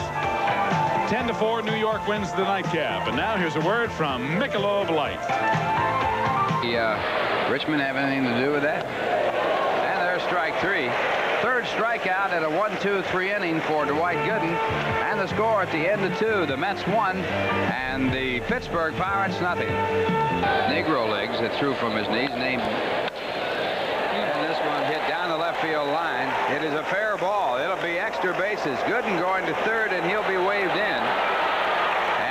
10-4 New York wins the nightcap. And now here's a word from Michelob Light. Richmond have anything to do with that? Strike 3. Third strikeout at a 1-2-3 inning for Dwight Gooden, and the score at the end of 2. The Mets won, and the Pittsburgh Pirates nothing. Negro legs that threw from his knees, named, and this one hit down the left field line. It is a fair ball. It'll be extra bases. Gooden going to third, and he'll be waved in.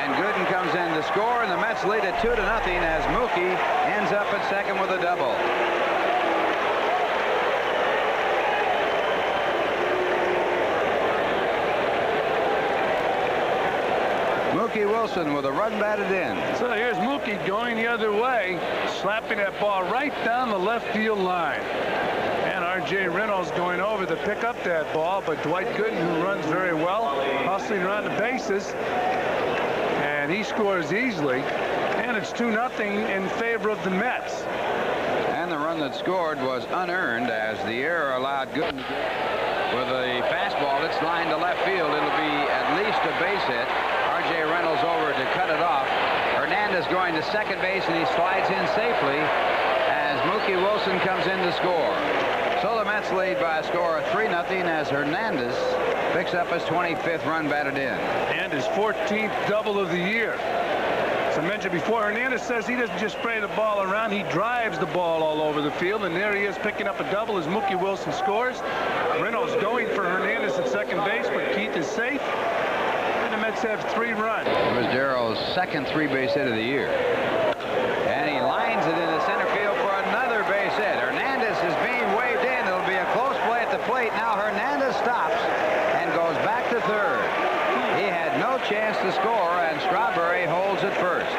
And Gooden comes in to score, and the Mets lead it 2-0 as Mookie ends up at second with a double. Mookie Wilson with a run batted in. So here's Mookie going the other way, slapping that ball right down the left field line. And R.J. Reynolds going over to pick up that ball, but Dwight Gooden, who runs very well, hustling around the bases, and he scores easily. And it's 2-0 in favor of the Mets. And the run that scored was unearned as the error allowed Gooden with a fastball. It's lined to left field. It'll be at least a base hit. R.J. Reynolds over to cut it off. Hernandez going to second base, and he slides in safely as Mookie Wilson comes in to score. So the Mets lead by a score of 3-0 as Hernandez picks up his 25th run batted in. And his 14th double of the year. As I mentioned before, Hernandez says he doesn't just spray the ball around, he drives the ball all over the field, and there he is picking up a double as Mookie Wilson scores. Reynolds going for Hernandez at second base, but Keith is safe. The Mets have 3 runs. It was Darrell's second 3-base hit of the year. And he lines it into center field for another base hit. Hernandez is being waved in. It'll be a close play at the plate. Now Hernandez stops and goes back to third. He had no chance to score, and Strawberry holds at first.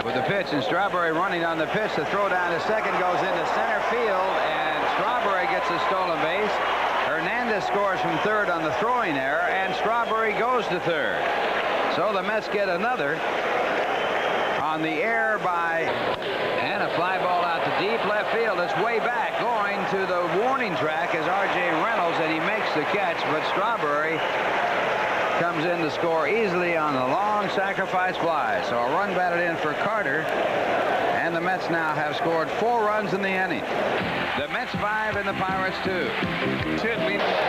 With the pitch, and Strawberry running on the pitch. The throw down to second goes into center field, and Strawberry gets a stolen base. Hernandez scores from third on the throwing error, and Strawberry goes to third. So the Mets get another on the air by, and a fly ball out to deep left field. It's way back, going to the warning track as R.J. Reynolds, and he makes the catch, but Strawberry comes in to score easily on the long sacrifice fly. So a run batted in for Carter, and the Mets now have scored 4 runs in the inning. The Mets 5 and the Pirates 2.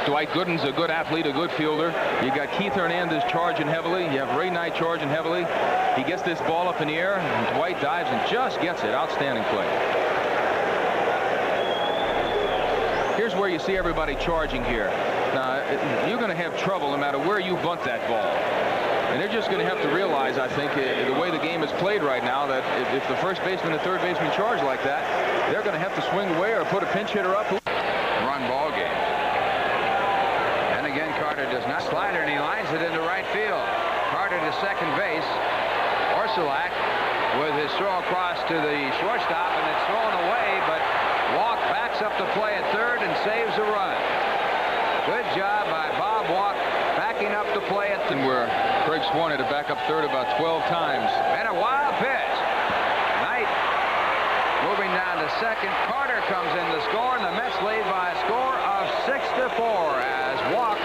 Dwight Gooden's a good athlete, a good fielder. You got Keith Hernandez charging heavily. You have Ray Knight charging heavily. He gets this ball up in the air, and Dwight dives and just gets it. Outstanding play. Here's where you see everybody charging here. Now, you're going to have trouble no matter where you bunt that ball. And they're just going to have to realize, I think, the way the game is played right now, that if the first baseman and third baseman charge like that, they're going to have to swing away or put a pinch hitter up. Run ball game. And again, Carter does not slider, and he lines it into right field. Carter to second base. Orsulak with his throw across to the shortstop, and it's thrown away, but Walk backs up the play at third and saves a run. Good job by Bob Walk backing up the play at third. Where Craig Swan had to back up third about 12 times. And a wild pitch. Knight moving down to second. Carter comes in to score, and the Mets lead by a score of 6-4 as Walk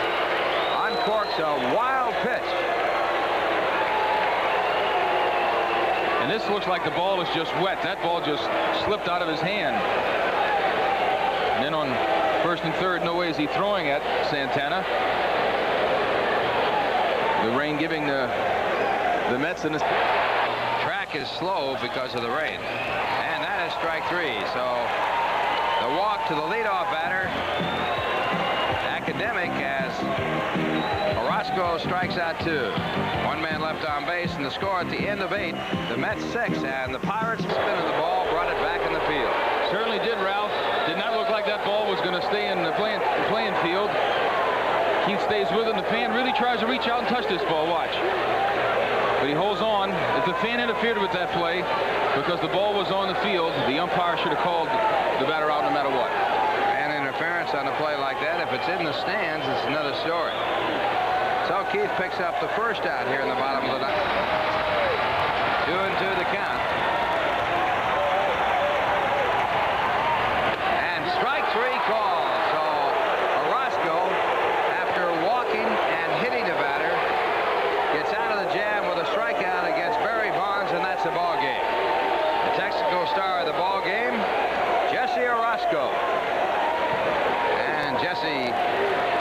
uncorks a wild pitch. And this looks like the ball is just wet. That ball just slipped out of his hand. And then on first and third, no way is he throwing at Santana. The rain giving the Mets in the track is slow because of the rain. And that is strike 3. So the walk to the leadoff batter. Academic as Orozco strikes out 2. 1 man left on base, and the score at the end of 8. The Mets 6, and the Pirates spinning the ball, brought it back in the field. Certainly did, Ralph. Did not look like that ball was going to stay in the playing field. Keith stays with him. The fan really tries to reach out and touch this ball. Watch. But he holds on. If the fan interfered with that play because the ball was on the field, the umpire should have called the batter out no matter what. And interference on a play like that, if it's in the stands, it's another story. So Keith picks up the first out here in the bottom of the ninth. 2-2 the count. And strike 3 called. So Orozco, after walking and hitting the batter, gets out of the jam with a strikeout against Barry Bonds, and that's the ball game. The Texaco star of the ball game, Jesse Orozco. And Jesse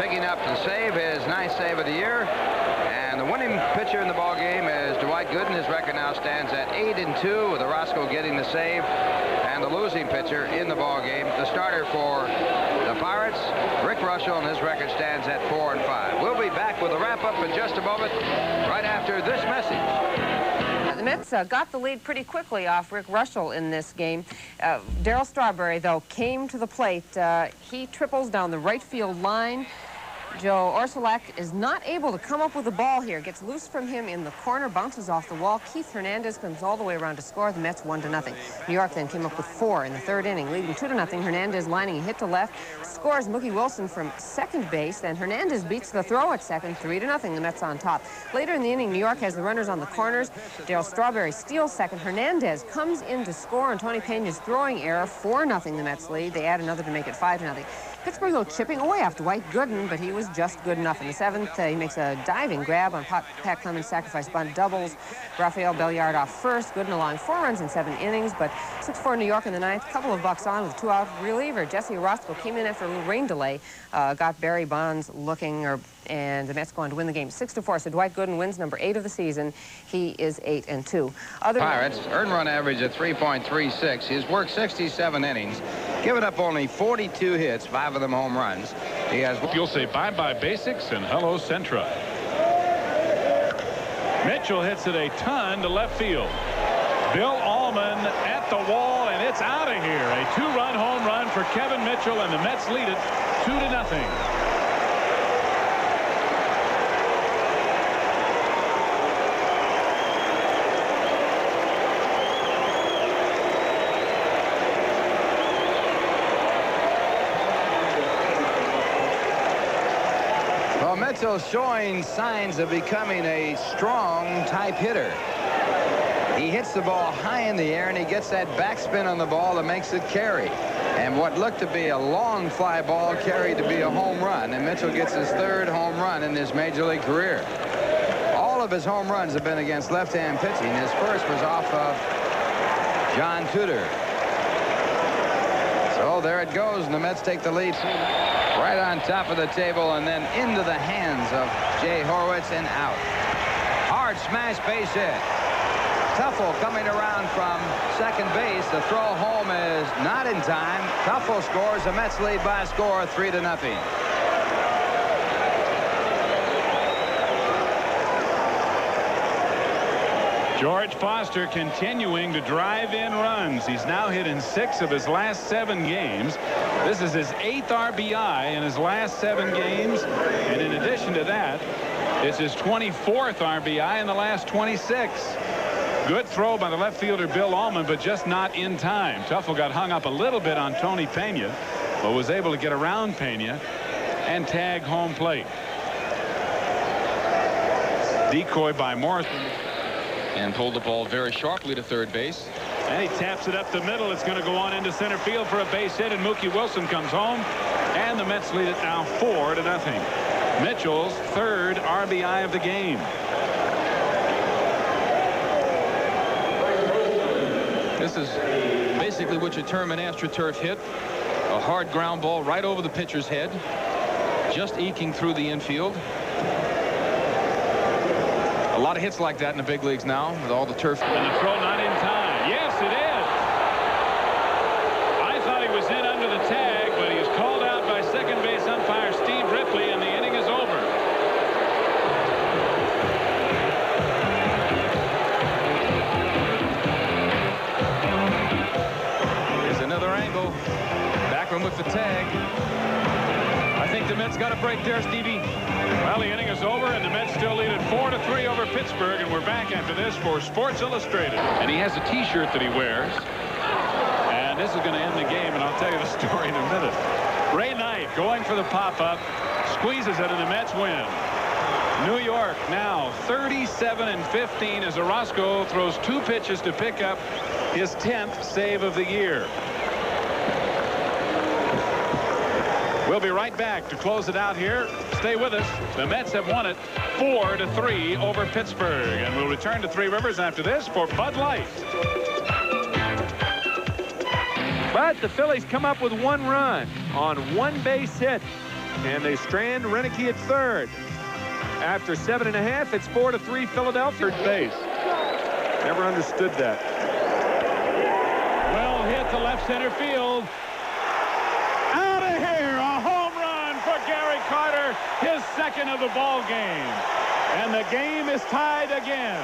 picking up the save, his 9th save of the year. And the winning pitcher in the ball game is Dwight Gooden. His record now stands at 8-2, with Orozco getting the save. And the losing pitcher in the ball game, the starter for the Pirates, Rick Russell, and his record stands at 4-5. We'll be back with a wrap-up in just a moment, right after this message. The Mets got the lead pretty quickly off Rick Russell in this game. Darryl Strawberry, though, came to the plate. He triples down the right field line. Joe Orsulak is not able to come up with the ball here. Gets loose from him in the corner, bounces off the wall. Keith Hernandez comes all the way around to score. The Mets 1-0. New York then came up with 4 in the 3rd inning, leading 2-0. Hernandez lining a hit to left. Scores Mookie Wilson from second base. Then Hernandez beats the throw at second, 3-0. The Mets on top. Later in the inning, New York has the runners on the corners. Darryl Strawberry steals second. Hernandez comes in to score on Tony Pena's throwing error. 4-0 the Mets lead. They add another to make it 5-0. Pittsburgh, though, chipping away off Dwight Gooden, but he was just good enough. In the 7th, he makes a diving grab on Pat Clemens' sacrifice bunt, doubles Rafael Belliard off first. Gooden allowing 4 runs in 7 innings, but 6-4 New York in the 9th. Couple of bucks on with a 2-out reliever. Jesse Orozco came in after a little rain delay, got Barry Bonds looking, and the Mets going to win the game 6-4. So Dwight Gooden wins number 8 of the season. He is 8-2. Pirates earned run average at 3.36. He's worked 67 innings, given up only 42 hits, 5 of them home runs. He has. You'll say bye-bye basics and hello Centra. Mitchell hits it a ton to left field. Bill Allman at the wall, and it's out of here. A 2-run home run for Kevin Mitchell, and the Mets lead it 2-0. Mitchell showing signs of becoming a strong type hitter. He hits the ball high in the air, and he gets that backspin on the ball that makes it carry. And what looked to be a long fly ball carried to be a home run. And Mitchell gets his 3rd home run in his major league career. All of his home runs have been against left-hand pitching. His first was off of John Tudor. So there it goes, and the Mets take the lead right on top of the table and then into the hands of Jay Horwitz and out. Hard smash base hit. Tuffle coming around from second base. The throw home is not in time. Tuffle scores. The Mets lead by a score of 3-0. George Foster continuing to drive in runs. He's now hit in 6 of his last 7 games. This is his 8th RBI in his last 7 games. And in addition to that, it's his 24th RBI in the last 26. Good throw by the left fielder Bill Allman, but just not in time. Tuffle got hung up a little bit on Tony Pena, but was able to get around Pena and tag home plate. Decoy by Morrison. And pulled the ball very sharply to third base. And he taps it up the middle. It's going to go on into center field for a base hit, and Mookie Wilson comes home. And the Mets lead it now 4-0. Mitchell's 3rd RBI of the game. This is basically what you term an AstroTurf hit. A hard ground ball right over the pitcher's head, just eking through the infield. A lot of hits like that in the big leagues now with all the turf. And the throw not in time. Yes, it is. I thought he was in under the tag, but he is called out by second base umpire Steve Ripley, and the inning is over. Here's another angle. Backman with the tag. I think the Mets got a break there, Stevie. Well, the inning is over, and the Mets still lead at 4-3 over Pittsburgh, and we're back after this for Sports Illustrated. And he has a T-shirt that he wears, and this is going to end the game, and I'll tell you the story in a minute. Ray Knight going for the pop-up, squeezes it, and the Mets win. New York now 37-15 as Orozco throws 2 pitches to pick up his 10th save of the year. We'll be right back to close it out here. Stay with us. The Mets have won it 4-3 over Pittsburgh. And we'll return to Three Rivers after this for Bud Light. But the Phillies come up with 1 run on 1 base hit. And they strand Renicky at third. After 7.5, it's 4-3 Philadelphia. Third base. Never understood that. Well hit to left center field. Out of here, a home run for Gary Carter, his 2nd of the ball game. And the game is tied again.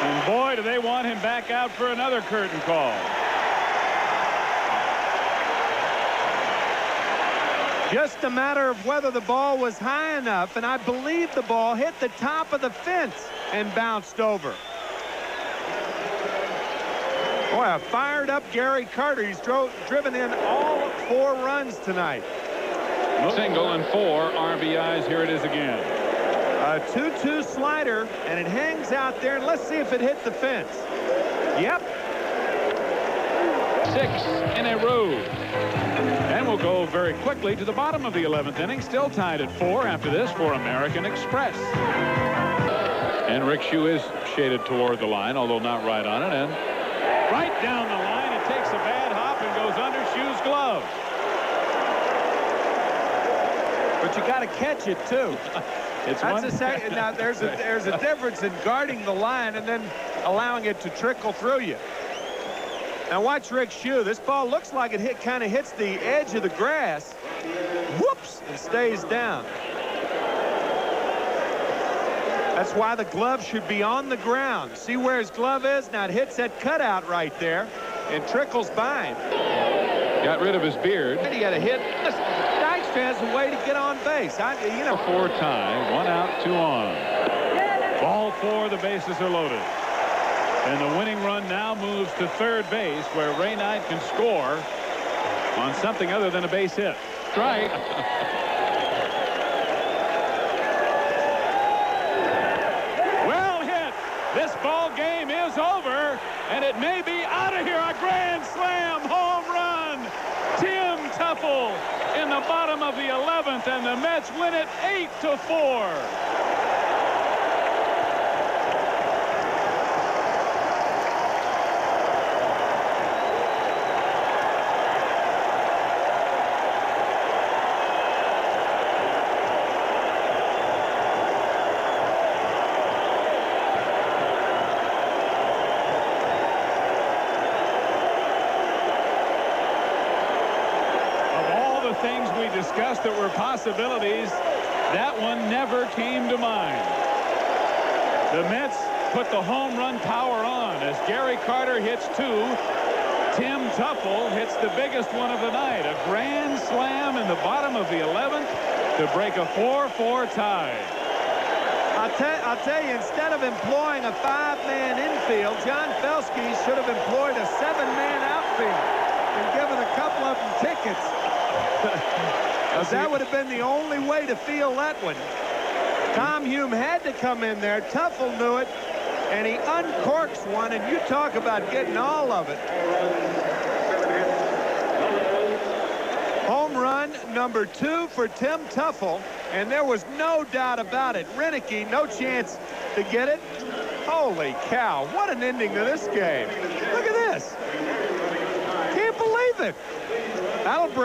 And boy, do they want him back out for another curtain call. Just a matter of whether the ball was high enough, and I believe the ball hit the top of the fence and bounced over. Boy, a fired up Gary Carter. He's driven in all 4 runs tonight. Single and 4 RBIs. Here it is again. A 2-2 slider, and it hangs out there, and let's see if it hit the fence. Yep. 6 in a row. And we'll go very quickly to the bottom of the 11th inning, still tied at 4 after this for American Express. And Rick Shue is shaded toward the line, although not right on it, and right down the line, it takes a bad hop and goes under Shue's glove. But you got to catch it too. It's That's one. a second. Now there's a difference in guarding the line and then allowing it to trickle through you. Now watch Rick Shue. This ball looks like it kind of hits the edge of the grass. Whoops! And stays down. That's why the glove should be on the ground. See where his glove is? Now it hits that cutout right there and trickles by him. Got rid of his beard. He got a hit. Listen, Dykstra has a way to get on base. You know. 4 tie. 1 out, 2 on. Ball 4. The bases are loaded. And the winning run now moves to third base, where Ray Knight can score on something other than a base hit. Strike. Well hit. This ball game is over, and it may be out of here. A grand slam home run. Tim Teufel in the bottom of the 11th, and the Mets win it 8-4. Things we discussed that were possibilities, that one never came to mind. The Mets put the home run power on as Gary Carter hits 2. Tim Teufel hits the biggest one of the night, a grand slam in the bottom of the 11th to break a 4-4 tie. I'll tell you, instead of employing a 5-man infield, John Felski should have employed a 7-man outfield and given a couple of them tickets. That would have been the only way to feel that one. Tom Hume had to come in there. Teufel knew it, and he uncorks one, and you talk about getting all of it. Home run number 2 for Tim Teufel, and there was no doubt about it. Renicky, no chance to get it. Holy cow, what an ending to this game. Look at this. Can't believe it. That'll bring